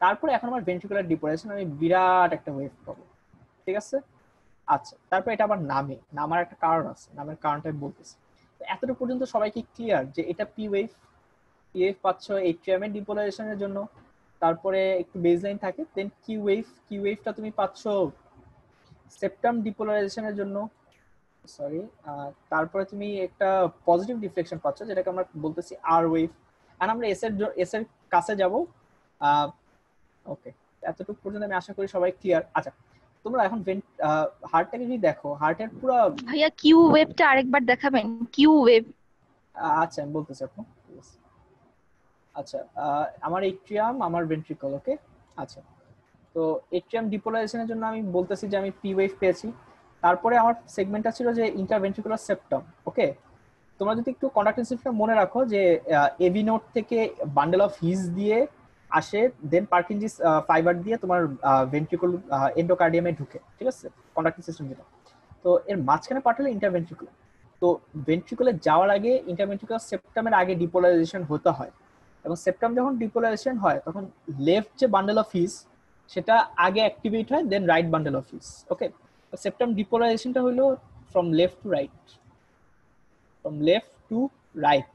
তারপরে এখন আমার ভেন্ট্রিকুলার ডিপোলারাইজেশন, আমি বিরাট একটা ওয়েভ পাবো। ঠিক আছে, আচ্ছা, তারপর এটা আবার নামার একটা কারণ আছে, নামের কারণটা আমি বলতেছি। এতটুকু পর্যন্ত সবাই কি ক্লিয়ার যে এটা পি ওয়েভ? পি ওয়েভ পাচ্ছ এট্রিয়ামের ডিপোলারাইজেশনের জন্য, তারপরে একটু বেসলাইন থাকে, দেন কিউ ওয়েভটা তুমি পাচ্ছ সেপ্টাম ডিপোলারাইজেশনের জন্য, সরি, তারপরে তুমি একটা পজিটিভ ডিফ্লেকশন পাচ্ছ যেটাকে আমরা বলতেছি আর ওয়েভ। আর আমরা এস এর কাছে যাব। ওকে, এতটুকু পর্যন্ত আমি আশা করি সবাই ক্লিয়ার। আচ্ছা, তোমরা এখন হার্টটাকে যদি দেখো, হার্টের পুরো, ভাইয়া কিউ ওয়েভটা আরেকবার দেখাবেন, কিউ ওয়েভ। আচ্ছা আমি বলতেছি আপু, ঠিক আছে। আচ্ছা, আমার এট্রিয়াম, আমার ভেন্ট্রিকল, ওকে। আচ্ছা, তো এট্রিয়াম ডিপোলারাইজেশনের জন্য আমি বলতেছি যে আমি পি ওয়েভ পেয়েছি। তারপরে আমার সেগমেন্টটা ছিল যে ইন্টারভেন্ট্রিকুলার সেপ্টাম। ওকে, তোমরা যদি একটু কন্ডাক্টিং সিস্টেম মনে রাখো যে এভি নোড থেকে বান্ডেল অফ হিজ দিয়ে আসে, দেন পার্কিনজিস ফাইবার দিয়ে তোমার ভেন্ট্রিকুল এন্ডোকার্ডিয়ামে ঢুকে। ঠিক আছে, কন্ডাক্টিং সিস্টেম যেটা, তো এর মাঝখানে পাঠালে ইন্টারভেন্ট্রিকুলার। তো ভেন্ট্রিকুলে যাওয়ার আগে ইন্টারভেন্ট্রিকুলার সেপ্টামের আগে ডিপোলারাইজেশন হতে হয়, এবং সেপ্টাম যখন ডিপোলারাইজেশন হয় তখন লেফট যে বান্ডেল অফ হিজ সেটা আগে অ্যাক্টিভেট হয়, then right bundle of His. Okay, septum ডিপোলারাইজেশনটা হলো from left to right, from left to right.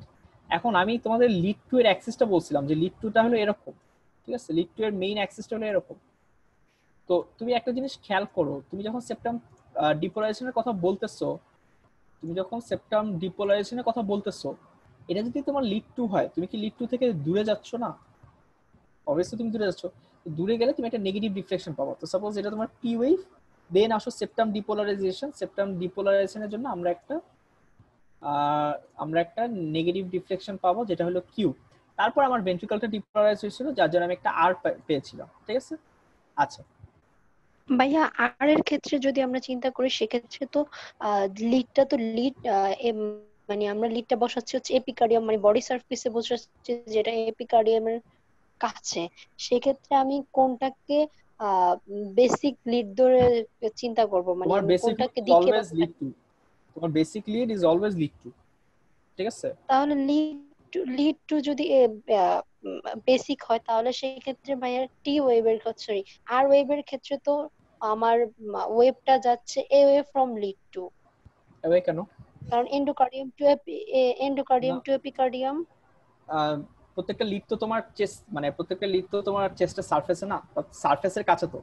এখন আমি তোমাদের লিড টু এর অ্যাক্সিসটা বলছিলাম যে লিড টুটা হলো এরকম। ঠিক আছে, লিড টু এর মেইন অ্যাক্সিসটা হলো এরকম। তো তুমি একটা জিনিস খেয়াল করো, তুমি যখন সেপ্টাম ডিপোলারাইজেশনের কথা বলতেছো, এটা যদি তোমার লিড টু হয়, তুমি কি লিড টু থেকে দূরে যাচ্ছ না? অবভিয়াসলি তুমি দূরে যাচ্ছ। দূরে গেলে তুমি একটা নেগেটিভ রিফ্লেকশন পাবো। তো সাপোজ এটা তোমার পি ওয়েভ, দেন আসো সেপ্টাম ডিপোলারাইজেশনের জন্য আমরা একটা নেগেটিভ ডিফ্লেকশন পাবো যেটা হলো কিউ। তারপর আমার ভেন্ট্রিকলটা ডিপোলারাইজ হয়েছিল, যার জন্য আমি একটা আর পেয়েছিলাম। ঠিক আছে, আচ্ছা, ভাইয়া আর এর ক্ষেত্রে যদি আমরা চিন্তা করি, সেক্ষেত্রে তো লিডটা তো লিড, মানে আমরা লিডটা বসাচ্ছি হচ্ছে এপিকার্ডিয়াম, মানে বডি সারফেসে বসাচ্ছি যেটা এপিকার্ডিয়ামের কাছে। সেক্ষেত্রে আমি কোনটাকে বেসিক লিড ধরে চিন্তা করব, মানে তোমার আমি বেসিক লিড কোনটাকে ইজ দিকে অলওয়েজ লিড টু। তোমার basic lead is always lead two. ঠিক আছে, তাহলে লিড টু যদি বেসিক হয়, তাহলে সেই ক্ষেত্রে ভাইয়া টি ওয়েভের, সরি, আর ওয়েভের ক্ষেত্রে তো আমার ওয়েভটা যাচ্ছে a way from lead to, এভাবে কেন? কারণ না, এন্ডোকার্ডিয়াম টু এপিকার্ডিয়াম। আহ, প্রত্যেকটা লিড তো তোমার চেস্টের সারফেসে না, সারফেসের কাছে। তো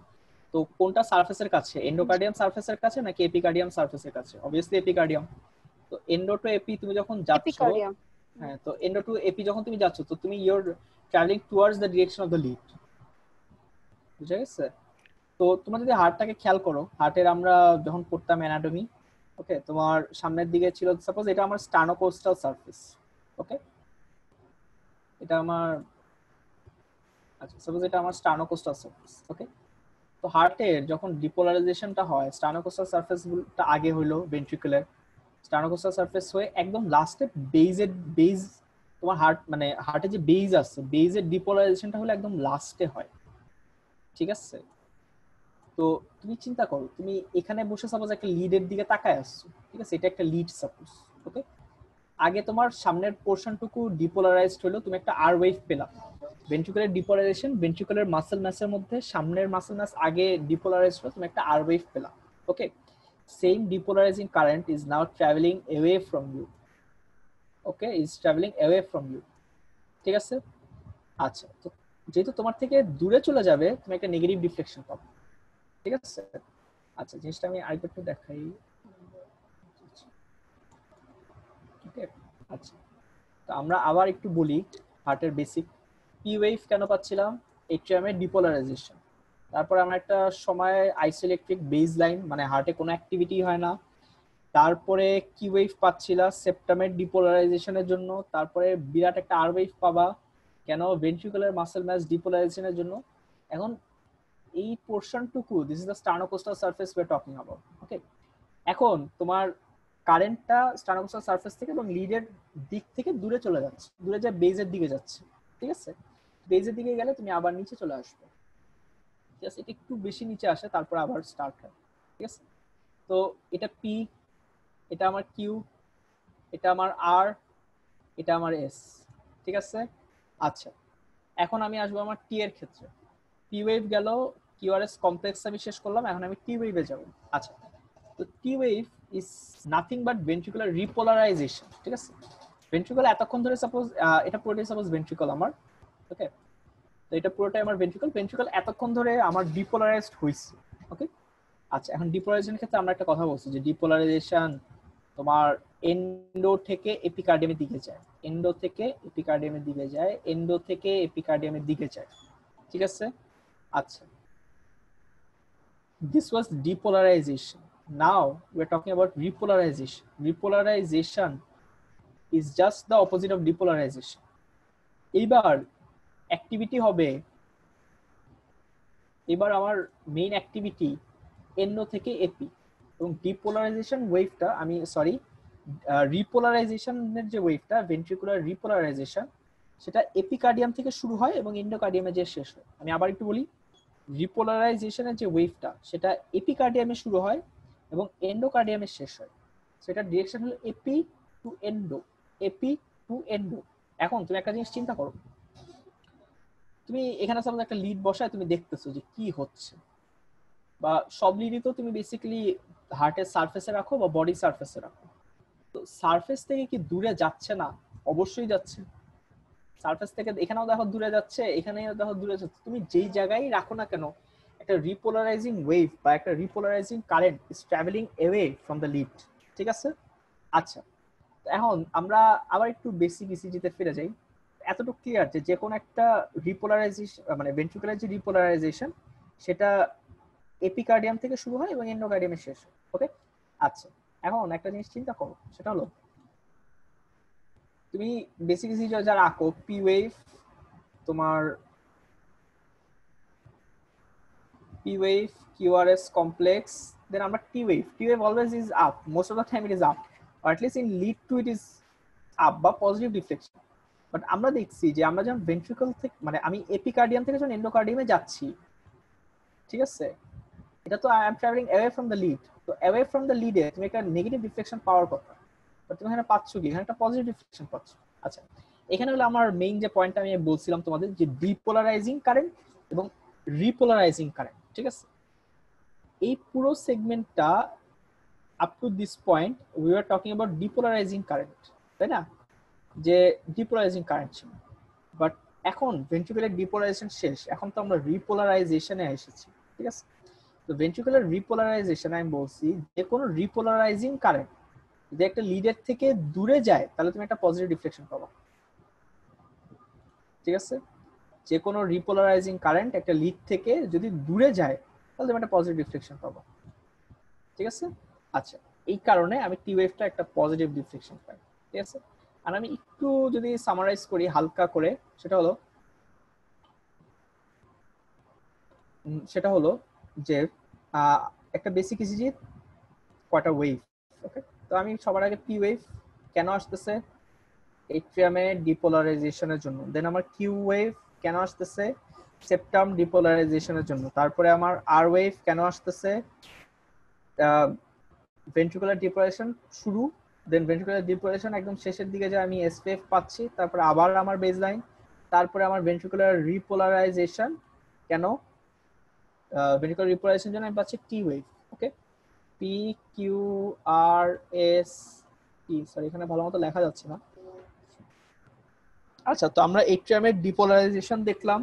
তো কোনটা সারফেসের কাছে, এন্ডোকার্ডিয়াম সারফেসের কাছে নাকি এপিকার্ডিয়াম সারফেসের কাছে? Obviously epicardium. তো এন্ডো টু এপি তুমি যখন যাচ্ছ, এপিকার্ডিয়াম। হ্যাঁ, তো এন্ডো টু এপি যখন তুমি যাচ্ছ, তো তুমি your travelling towards the direction of the lead. বুঝা গেছে? তো তোমরা যদি হার্টটাকে খেয়াল করো, হার্টের আমরা যখন পড়তাম অ্যানাটমি, ওকে, তোমার সামনের দিকে ছিল, সাপোজ এটা আমার স্টার্নোকোস্টাল সারফেস। ওকে, এটা আমার, আচ্ছা সাপোজ এটা আমার স্টার্নোকোস্টাল সারফেস। ওকে, তো হার্টের যখন ডিপোলারাইজেশনটা হয়, স্টার্নোকোস্টাল সারফেসটা আগে হইলো ভেন্ট্রিকুলার, স্টার্নোকোস্টাল সারফেস হয়ে একদম লাস্টে বেজ, তোমার হার্টে যে বেজ আছে, বেজের ডিপোলারাইজেশনটা হলো একদম লাস্টে হয়, ঠিক আছে? তো তুমি চিন্তা করো, তুমি এখানে বসে সাপোজ একটা লিডের দিকে তাকায় আসছো, ঠিক আছে? এটা একটা লিড সাপোজ, ওকে? আগে তোমার সামনের পোর্শনটুকু ডিপোলারাইজড হলো, তুমি একটা আর ওয়েভ পেলা। ভেন্ট্রিকুলার ডিপোলারাইজেশন, ভেন্ট্রিকুলার মাসল ম্যাসের মধ্যে সামনের মাসল ম্যাস আগে ডিপোলারাইজড হলো, তুমি একটা আর ওয়েভ পেলা, okay? Same depolarising current is now travelling away from you, okay, is travelling away from you, ঠিক আছে? আচ্ছা, তো যেহেতু তোমার থেকে দূরে চলে যাবে, তুমি একটা নেগেটিভ ডিফ্লেকশন পাবে, ঠিক আছে? আচ্ছা, জিনিসটা আমি আরেকটু দেখাই, ওকে? আচ্ছা, তো আমরা আবার একটু বলি হার্টের বেসিক। পি ওয়েভ কেন পাচ্ছিলাম? এট্রিয়ামের ডিপোলারাইজেশন। তারপর আমরা একটা সময় আইসোইলেকট্রিক বেজ লাইন, মানে হার্টে কোনো অ্যাক্টিভিটি হয় না। তারপরে কি ওয়েভ পাচ্ছিলা সেপ্টামের ডিপোলারাইজেশনের জন্য। তারপরে বিরাট একটা আর ওয়েভ পাবা কেন? ভেন্ট্রিকুলার মাসল ম্যাস ডিপোলারাইজেশনের জন্য। এখন এই পোর্শনটুকু, this is the sternocostal surface we are talking about, okay? এখন তোমার কারেন্টটা স্টার্নোকোস্টাল সারফেস থেকে এবং লিডের দিক থেকে দূরে চলে যাচ্ছে, দূরে যায় বেজের দিকে যাচ্ছে, ঠিক আছে? বেজের দিকে গেলে তুমি আবার নিচে চলে আসবে, ঠিক আছে? এটা একটু বেশি নিচে আসে, তারপর আবার স্টার্ট হয়, ঠিক আছে? তো এটা পি, এটা আমার কিউ, এটা আমার আর, এটা আমার এস, ঠিক আছে? আচ্ছা, এখন আমি আসবো আমার টি এর ক্ষেত্রে। পি ওয়েভ গেল, কিউআরএস কমপ্লেক্স আমি শেষ করলাম, এখন আমি টি ওয়েভে যাব। আচ্ছা, তো T wave is nothing but ventricular repolarisation, ঠিক আছে? ভেন্ট্রিকল এতক্ষণ ধরে সাপোজ এটা পুরোটাই সাপোজ ভেন্ট্রিকল আমার, ওকে? তো এটা পুরোটাই আমার ভেন্ট্রিকল, ভেন্ট্রিকল এতক্ষণ ধরে আমার ডিপোলারাইজড হইছে, ওকে? আচ্ছা, এখন ডিপোলারাইজেশনের ক্ষেত্রে আমরা একটা কথা বলছি যে ডিপোলারাইজেশন তোমার এন্ডো থেকে এপিকার্ডিয়ামের দিকে যায়, এন্ডো থেকে এপিকার্ডিয়ামের দিকে যায়, এন্ডো থেকে এপিকার্ডিয়ামের দিকে যায়, ঠিক আছে? আচ্ছা, this was depolarization. Now we're talking about repolarization. Repolarization is just the opposite of depolarization. এইবার অ্যাক্টিভিটি হবে, এবার আমার মেইন অ্যাক্টিভিটি এন্ডো থেকে এপি, এবং ডিপোলারাইজেশন ওয়েভটা আমি রিপোলারাইজেশনের যে ওয়েভটা, ভেন্ট্রিকুলার রিপোলারাইজেশন, সেটা এপিকার্ডিয়াম থেকে শুরু হয় এবং এন্ডোকার্ডিয়ামে যে শেষ হয়। আমি আবার একটু বলি, রিপোলারাইজেশনের যে ওয়েভটা সেটা এপিকার্ডিয়ামে শুরু হয় এবং এন্ডোকার্ডিয়ামে শেষ হয়। সেটা ডিরেকশন হলো epi to endo, epi to endo. এখন তুমি একটা জিনিস চিন্তা করো, তুমি এখানে সাপোজ একটা লিড বসায় তুমি দেখতেছো যে কি হচ্ছে, বা সব লিডই তো তুমি বেসিক্যালি হার্টের সারফেসে রাখো বা বডি সারফেসে রাখো। তো সারফেস থেকে কি দূরে যাচ্ছে না? অবশ্যই যাচ্ছে। সারফেস থেকে এখানেও দেখো দূরে যাচ্ছে, এখানেও দেখো দূরে যাচ্ছে। তুমি যেই জায়গায় রাখো না কেন, একটা রিপোলারাইজিং ওয়েভ বা একটা repolarising current is travelling away from the lead, ঠিক আছে? আচ্ছা, এখন আমরা আবার একটু বেসিক ইসিজিতে ফিরে যাই। এতটুকু ক্লিয়ার যে কোনো একটা রিপোলারাইজেশন, মানে ভেন্ট্রিকুলার যে রিপোলারাইজেশন, সেটা এপিকার্ডিয়াম থেকে শুরু হয় এবং এন্ডোকার্ডিয়ামে শেষ হয়, ওকে? আচ্ছা, এখন একটা জিনিস চিন্তা করো, সেটা হলো তুমি বেসিক ইসিজি যারা আঁকো, পি ওয়েভ, তোমার P wave, QRS complex, then আমরা T wave. T wave always is up. Most of the time it is up. Or at least in lead to it is up বা positive deflection. But আমরা দেখছি যে আমরা যখন ventricle থেকে, মানে আমি এপিকার্ডিয়াম থেকে যখন এন্ডোকার্ডিয়ামে যাচ্ছি, ঠিক আছে, এটা তো I am travelling away from the lead. তো অ্যাওয়ে ফ্রম দ্য লিডে তুমি একটা নেগেটিভ ডিফ্লেকশন পাওয়ার কথা, বাট তুমি এখানে পাচ্ছ কি? এখানে একটা পজিটিভ ডিফ্লেকশন পাচ্ছ। আচ্ছা, এখানে হলো আমার মেইন যে পয়েন্টটা আমি বলছিলাম তোমাদের, যে ডিপোলারাইজিং কারেন্ট এবং রিপোলারাইজিং কারেন্ট, ঠিক আছে? এই পুরো সেগমেন্টটা up to this point we are talking about depolarising current, তাই না? যে ডিপোলারাইজিং কারেন্ট ছিল। বাট এখন ভেন্ট্রিকুলার ডিপোলারাইজেশন শেষ, এখন তো আমরা রিপোলারাইজেশনে এসেছি, ঠিক আছে? তো ভেন্ট্রিকুলার রিপোলারাইজেশন আমি বলছি যে কোনো রিপোলারাইজিং কারেন্ট যদি একটা লিডের থেকে দূরে যায়, তাহলে তুমি একটা পজিটিভ ডিফ্লেকশন পাবা, ঠিক আছে? যে কোনো রিপোলারাইজিং কারেন্ট একটা লিড থেকে যদি দূরে যায়, তাহলে তুমি একটা পজিটিভ ডিফ্লেকশন পাবা, ঠিক আছে? আচ্ছা, এই কারণে আমি টি ওয়েভটা একটা পজিটিভ ডিফ্লেকশন পাই, ঠিক আছে? আর আমি একটু যদি সামারাইজ করি হালকা করে, সেটা হলো যে একটা বেসিক ইসিজি কয়টা ওয়েভ। ওকে, তো আমি সবার আগে পি ওয়েভ কেন আসতেছে এট্রিয়ামে ডিপোলারাইজেশনের জন্য, দেন আমার কিউ ওয়েভ কেন আসতেছে সেপ্টাম ডিপোলারাইজেশনের জন্য, তারপরে আমার আর ওয়েভ কেন আসতেছে ভেন্ট্রিকুলার ডিপোলারাইজেশন শুরু, দেন ভেন্ট্রিকুলার ডিপোলারাইজেশন একদম শেষের দিকে যে আমি এসপিএফ পাচ্ছি, তারপরে আবার আমার বেসলাইন, তারপরে আমার ভেন্ট্রিকুলার রিপোলারাইজেশন কেন ভেন্ট্রিকুলার রিপোলারাইজেশন জন্য আমি পাচ্ছি টি ওয়েভ। ওকে, P Q R S T, sorry এখানে ভালো মতো লেখা যাচ্ছে না। আচ্ছা, তো আমরা এট্রিয়ামের ডিপোলারাইজেশন দেখলাম,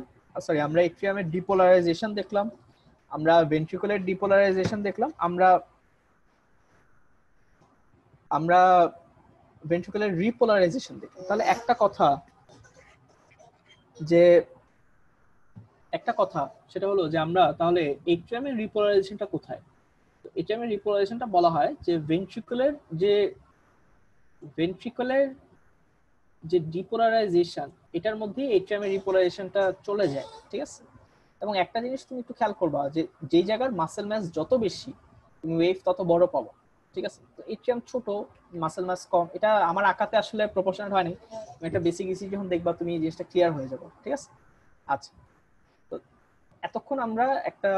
সরি আমরা এট্রিয়ামের ডিপোলারাইজেশন দেখলাম, আমরা ভেন্ট্রিকুলার ডিপোলারাইজেশন দেখলাম, আমরা ভেন্ট্রিকুলার রিপোলারাইজেশন দেখলাম। তাহলে একটা কথা সেটা হলো যে আমরা তাহলে এট্রিয়ামের রিপোলারাইজেশনটা কোথায়? তো এট্রিয়ামের রিপোলারাইজেশনটা বলা হয় যে ভেন্ট্রিকুলার যে ডিপোলারাইজেশন এটার মধ্যে এট্রিয়ামের রিপোলারাইজেশনটা চলে যায়, ঠিক আছে? এবং একটা জিনিস তুমি একটু খেয়াল করবা যে যেই জায়গার মাসেল ম্যাস যত বেশি তুমি ওয়েভ তত বড় পাবো, ঠিক আছে? তো এট্রিয়াম ছোট, মাসেল ম্যাস কম, এটা আমার আঁকাতে আসলে প্রপোর্শনাল হয়নি, তুমি একটা বেসিক ইসিজি যখন দেখবা তুমি এই জিনিসটা ক্লিয়ার হয়ে যাবে, ঠিক আছে? আচ্ছা, তো এতক্ষণ আমরা একটা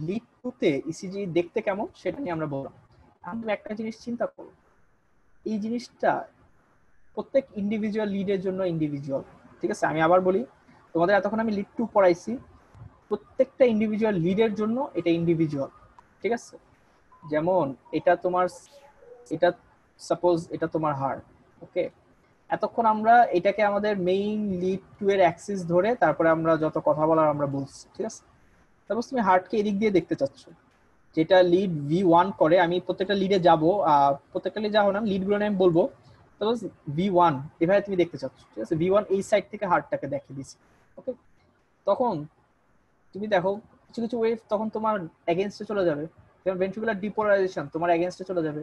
লিড টুতে ইসিজি দেখতে কেমন সেটা নিয়ে আমরা বললাম। আমি একটা জিনিস চিন্তা করো, এই জিনিসটা প্রত্যেক ইন্ডিভিজুয়াল লিডের জন্য ইন্ডিভিজুয়াল, ঠিক আছে? আমি আবার বলি, তোমাদের এতক্ষণ আমি লিড টু পড়াইছি, প্রত্যেকটা ইন্ডিভিজুয়াল লিডের জন্য এটা ইন্ডিভিজুয়াল, ঠিক আছে? যেমন এটা সাপোজ এটা তোমার হার্ট, ওকে, এতক্ষণ আমরা এটাকে আমাদের মেইন লিড টু এর অ্যাক্সিস ধরে তারপরে আমরা যত কথা বলার আমরা বলছি, ঠিক আছে? সাপোজ তুমি হার্টকে এদিক দিয়ে দেখতে চাচ্ছ, যেটা লিড V1 করে, আমি প্রত্যেকটা লিডে যাব, প্রত্যেকটা লিডে যাবো না, লিডগুলো আমি বলবো। সাপোজ V1 এভাবে তুমি দেখতে চাচ্ছ, ঠিক আছে? V1 এই সাইড থেকে হার্টটাকে দেখে দিছি, ওকে। তখন তুমি দেখো কিছু কিছু ওয়েভ তখন তোমার এগেইনস্টে চলে যাবে, যেমন ভেন্ট্রিকুলার ডিপোলারাইজেশন তোমার এগেইনস্টে চলে যাবে,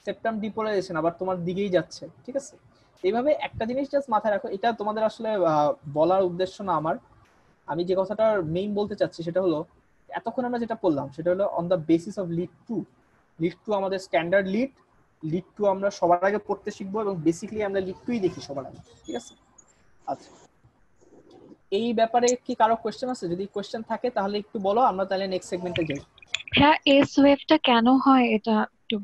সেপ্টাম ডিপোলারাইজেশন আবার তোমার দিকেই যাচ্ছে, ঠিক আছে? এইভাবে একটা জিনিস জাস্ট মাথায় রাখো, এটা তোমাদের আসলে বলার উদ্দেশ্য না আমার, আমি যে কথাটা মেইন বলতে চাচ্ছি সেটা হলো এতক্ষণ আমরা যেটা বললাম সেটা হলো on the basis of lead to আমাদের স্ট্যান্ডার্ড লিড টু আমরা সবার আগে পড়তে শিখবো এবং বেসিক্যালি আমরা লিড টুই দেখি সবার আগে, ঠিক আছে? আচ্ছা, এই ব্যাপারে কি কারো কোশ্চেন আছে? যদি কোশ্চেন থাকে তাহলে একটু বলো, আমরা তাহলে নেক্সট সেগমেন্টে যাই। হ্যাঁ, এস ওয়েভটা কেন হয় এটা একটু।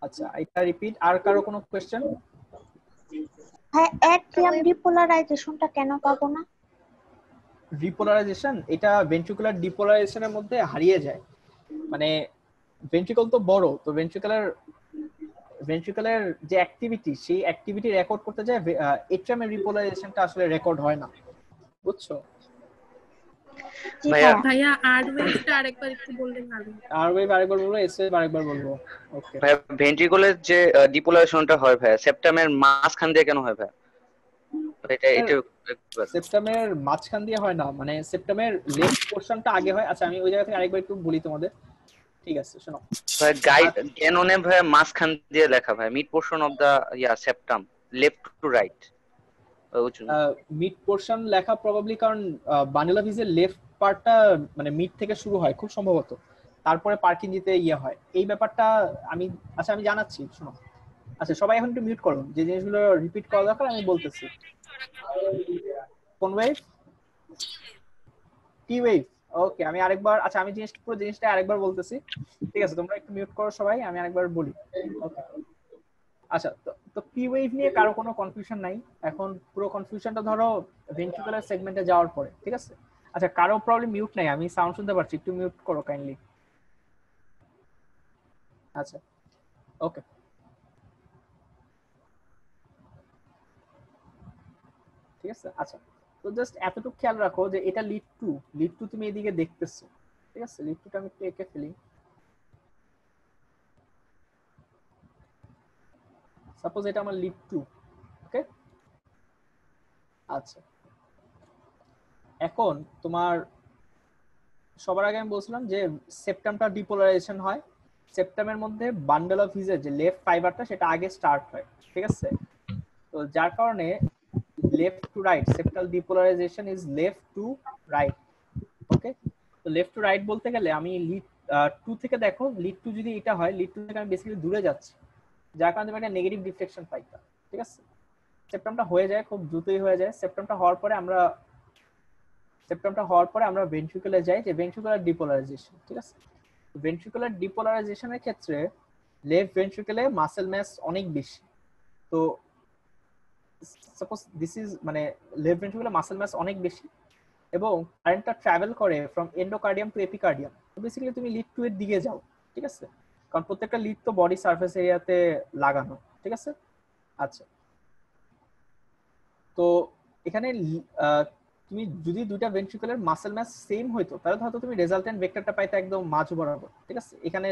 আচ্ছা, এটা রিপিট, আর কারো কোনো কোশ্চেন? হ্যাঁ, অ্যাট্রিয়াম ডিপোলারাইজেশনটা কেন পাবো না? রিপোলারাইজেশন এটা ভেন্ট্রিকুলার ডিপোলারাইজেশনের মধ্যে হারিয়ে যায়, মানে ভেন্ট্রিকল তো বড়, তো ভেন্ট্রিকুলার যে অ্যাক্টিভিটি সেই অ্যাক্টিভিটি রেকর্ড করতে যায়, এট্রিয়ামের রিপোলারাইজেশনটা আসলে রেকর্ড হয় না, বুঝছো? ভাইয়া আর ওয়েভটা আরেকবার একটু বললে ভালো। আর ওয়েভ আরেকবার বলবো, এস ওয়েভ আরেকবার বলবো। ওকে ভাই, ভেন্ট্রিকুলার যে ডিপোলারেশনটা হয় ভাই সেপ্টামের মাঝখান দিয়ে কেন হয় ভাই? এটা সেপ্টামের মাঝখান দিয়ে হয় না, মানে সেপ্টামের লেফট পোরশনটা আগে হয়। আচ্ছা, আমি ওই জায়গা থেকে আরেকবার একটু বলি তোমাদের, ঠিক আছে? শোনো ভাই, গাইড গ্যানোনে ভাই মাঝখান দিয়ে লেখা ভাই mid portion of the septum left to right. Mid portion লেখা প্রবাবলি কারণ বান্ডেল অফ হিজের লেফট পার্টটা মানে মিড থেকে শুরু হয় খুব সম্ভবত, তারপরে পার্কিনজিতে ইয়ে হয়, এই ব্যাপারটা আমি আচ্ছা আমি জানাচ্ছি, শোনো। আচ্ছা, সবাই এখন একটু মিউট করো, যে জিনিসগুলো রিপিট করা দরকার আমি বলতেছি। কোন ওয়েভ? T wave. ওকে, আমি আরেকবার, আচ্ছা আমি পুরো জিনিসটা আরেকবার বলতেছি, ঠিক আছে? তোমরা একটু মিউট করো সবাই, আমি আরেকবার বলি। ওকে, আচ্ছা, তো পি ওয়েভ নিয়ে কারো কোনো কনফিউশন নাই? এখন পুরো কনফিউশনটা ধরো ভেন্ট্রিকুলার সেগমেন্টে যাওয়ার পরে, ঠিক আছে? আচ্ছা, কারো প্রবলেম মিউট নাই, আমি সাউন্ড শুনতে পাচ্ছি, একটু মিউট করো কাইন্ডলি। আচ্ছা, ওকে, ঠিক আছে। আচ্ছা, তো জাস্ট এতটুকু খেয়াল রাখো যে এটা লিড টু তুমি এদিকে দেখতেছো, ঠিক আছে? লিড টুটা আমি একটু এঁকে ফেলি, সাপোজ এটা আমার লিড টু, ওকে। আচ্ছা, এখন তোমার সবার আগে আমি বলছিলাম যে সেপ্টামটা ডিপোলারাইজেশন হয়, সেপ্টামের মধ্যে বান্ডেল অফ হিজের যে লেফট ফাইবারটা সেটা আগে স্টার্ট হয়, ঠিক আছে? তো যার কারণে left to right septal depolarisation is left to right, okay. তো লেফট টু রাইট বলতে গেলে আমি লিড 2 থেকে দেখো, লিড 2 যদি এটা হয়, লিড 2 থেকে আমি বেসিক্যালি দূরে যাচ্ছি, যার কারণে তুমি একটা নেগেটিভ ডিফ্লেকশন পাইতা। ঠিক আছে, সেপ্টামটা হয়ে যায়, খুব দ্রুতই হয়ে যায়। সেপ্টামটা হওয়ার পরে আমরা ভেন্ট্রিকুলে যাই, যে ভেন্ট্রিকুলার ডিপোলারাইজেশন। ঠিক আছে, ভেন্ট্রিকুলার ডিপোলারাইজেশনের ক্ষেত্রে লেফট ভেন্ট্রিকুলে মাসেল ম্যাস অনেক বেশি। তো সাপোজ দিস ইজ মানে লেফট ভেন্ট্রিকুলে মাসেল ম্যাস অনেক বেশি এবং কারেন্টটা ট্রাভেল করে ফ্রম এন্ডোকার্ডিয়াম টু এপিকার্ডিয়াম। তো বেসিক্যালি তুমি লিড 2 এর দিকে যাও। ঠিক আছে, কারণ প্রত্যেকটা লিড তো বডি সারফেস এরিয়াতে লাগানো। ঠিক আছে, আচ্ছা, তো এখানে তুমি যদি দুইটা ভেন্ট্রিকুলার মাসেল ম্যাস সেম হইতো তাহলে হয়তো তুমি রেজাল্টেন্ট ভেক্টরটা পাইতে একদম মাঝ বরাবর। ঠিক আছে, এখানে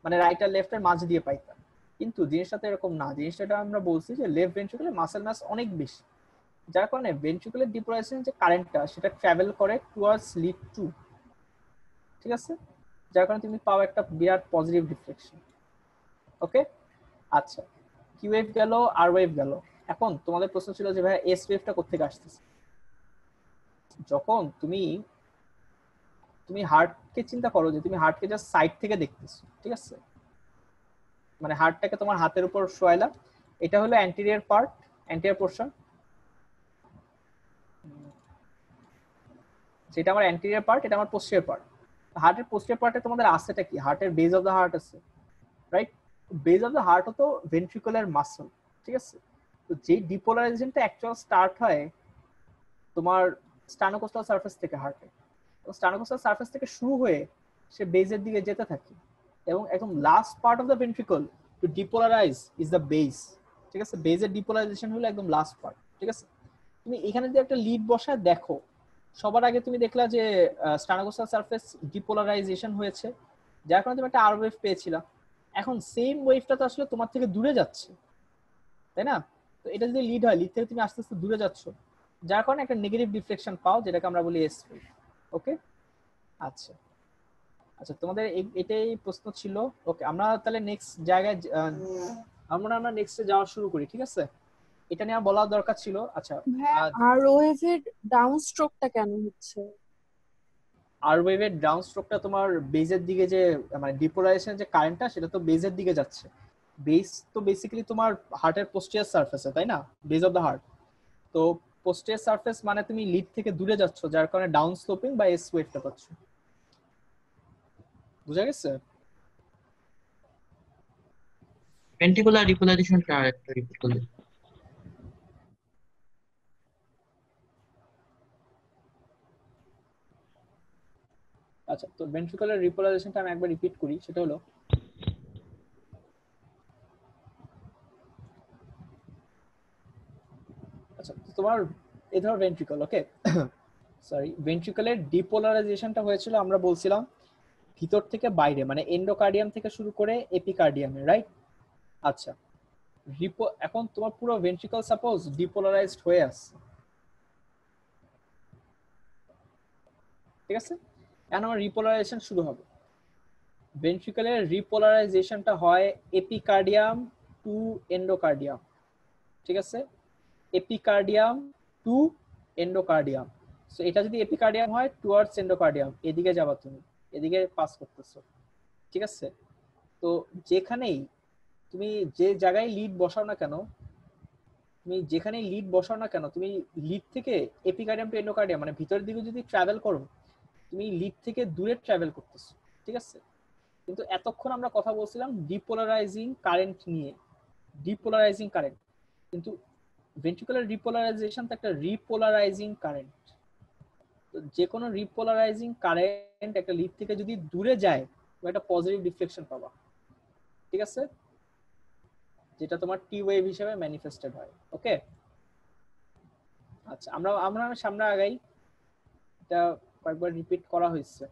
মানে রাইট আর লেফট এর মাঝ দিয়ে পাইতা, কিন্তু জিনিসটা তো এরকম না। জিনিসটা আমরা বলছি যে লেফট ভেন্ট্রিকুলার মাসেল ম্যাস অনেক বেশি, যার কারণে ভেন্ট্রিকুলার ডিপোলারাইজেশন যে কারেন্টটা সেটা ট্রাভেল করে টুয়ার্ডস লিড 2। ঠিক আছে, যার কারণে তুমি পাও একটা বিরাট পজিটিভ ডিফ্লেকশন। ওকে, আচ্ছা, কিউ ওয়েভ গেল, আর ওয়েভ গেল। এখন তোমাদের প্রশ্ন ছিল যে ভাই এস ওয়েভটা কোত্থেকে আসতেছে। যখন তুমি হার্টকে চিন্তা করো, যে তুমি হার্টকে জাস্ট সাইড থেকে দেখতেছো। ঠিক আছে, মানে হার্টটাকে তোমার হাতের উপর শোয়াইলা, এটা হলো অ্যান্টেরিয়র পার্ট, অ্যান্টেরিয়র পোরশন, যেটা আমার অ্যান্টেরিয়র পার্ট, এটা আমার পোস্টেরিয়র পার্ট। হার্টের পোস্টেরিয়র পার্টে তোমাদের আছেটা কি? হার্টের বেজ অফ দ্য হার্ট আছে, right? Base of the heart তো ভেন্ট্রিকুলার মাসল। ঠিক আছে, তো যে ডিপোলারাইজেশনটা অ্যাকচুয়াল স্টার্ট হয় তোমার স্টার্নোকোস্টাল সারফেস থেকে হার্টে, এবং স্টার্নোকোস্টাল সারফেস থেকে শুরু হয়ে সে বেজের দিকে যেতে থাকে, এবং একদম last part of the ventricle to depolarise is the base. ঠিক আছে, বেজের ডিপোলারাইজেশন হলো একদম লাস্ট পার্ট। ঠিক আছে, তুমি এখানে যদি একটা লিড বসায় দেখো, সবার আগে তুমি দেখলা যে স্টার্নোকোস্টাল সারফেস ডিপোলারাইজেশন হয়েছে, যার কারণে তুমি একটা আর ওয়েভ পেয়েছিলা। এখন সেম ওয়েভটা তো আসলে তোমার থেকে দূরে যাচ্ছে, তাই না? তো এটা যদি লিড হয়, লিড থেকে তুমি আস্তে আস্তে দূরে যাচ্ছ, যার কারণে একটা নেগেটিভ ডিফ্লেকশন পাও, যেটাকে আমরা বলি এস ওয়েভ। ওকে, আচ্ছা আচ্ছা, তোমাদের এটাই প্রশ্ন ছিল। ওকে, আমরা তাহলে নেক্সট জায়গায় আমরা নেক্সটে যাওয়া শুরু করি। ঠিক আছে, এটা নিয়ে বলা দরকার ছিল। আচ্ছা, আর ওয়েভের ডাউন স্ট্রোকটা কেন হচ্ছে? আর ওয়েভের ডাউন স্ট্রোকটা তোমার বেজের দিকে, যে মানে ডিপোলারাইজেশন যে কারেন্টটা সেটা তো বেজের দিকে যাচ্ছে। বেস তো বেসিক্যালি তোমার হার্টের পোস্টেরিয়র সারফেসে, তাই না? Base of the heart. তো পোস্টেরিয়র সারফেস মানে তুমি লিড থেকে দূরে যাচ্ছ, যার কারণে ডাউন স্লোপিং বা এস ওয়েভটা পাচ্ছ। বুঝা গেছে? ভেন্ট্রিকুলার রিপোলারাইজেশনটা আরেকটু রিপিট করলে। আচ্ছা, তো ভেন্ট্রিকুলার রিপোলারাইজেশনটা আমি একবার রিপিট করি। সেটা হলো, আচ্ছা, তোমার এই ধরো ভেন্ট্রিকল, ওকে, সরি, ভেন্ট্রিকলের ডিপোলারাইজেশনটা হয়েছিল আমরা বলছিলাম ভিতর থেকে বাইরে, মানে এন্ডোকার্ডিয়াম থেকে শুরু করে এপিকার্ডিয়ামে, রাইট? আচ্ছা, এখন তোমার পুরো ভেন্ট্রিকল সাপোজ ডিপোলারাইজড হয়ে আছে। ঠিক আছে, এখন আমার রিপোলারাইজেশন শুরু হবে। ভেন্ট্রিকলের রিপোলারাইজেশনটা হয় এপিকার্ডিয়াম টু এন্ডোকার্ডিয়াম। ঠিক আছে, এপিকার্ডিয়াম টু এন্ডোকার্ডিয়াম। সো এটা যদি এপিকার্ডিয়াম হয়, টুয়ার্ডস এন্ডোকার্ডিয়াম, এদিকে যাবা তুমি, এদিকে পাস করতেছো। ঠিক আছে, তো যেখানেই তুমি যে জায়গায় লিড বসাও না কেন, তুমি যেখানেই লিড বসাও না কেন, তুমি লিড থেকে এপিকার্ডিয়াম টু এন্ডোকার্ডিয়াম মানে ভিতরের দিকে যদি ট্রাভেল করো, তুমি লিড থেকে দূরে ট্রাভেল করতেছো। ঠিক আছে, কিন্তু এতক্ষণ আমরা কথা বলছিলাম ডিপোলারাইজিং কারেন্ট নিয়ে, ডিপোলারাইজিং কারেন্ট, কিন্তু ভেন্ট্রিকুলার রিপোলারাইজেশন তো একটা রিপোলারাইজিং কারেন্ট। তো যে কোনো রিপোলারাইজিং কারেন্ট একটা লিড থেকে যদি দূরে যায়, তুমি একটা পজিটিভ ডিফ্লেকশন পাবা। ঠিক আছে, যেটা তোমার টি ওয়েভ হিসেবে ম্যানিফেস্টেড হয়। ওকে, আচ্ছা, আমরা সামনে আগাই। এটা কয়েকবার রিপিট করা হয়েছে।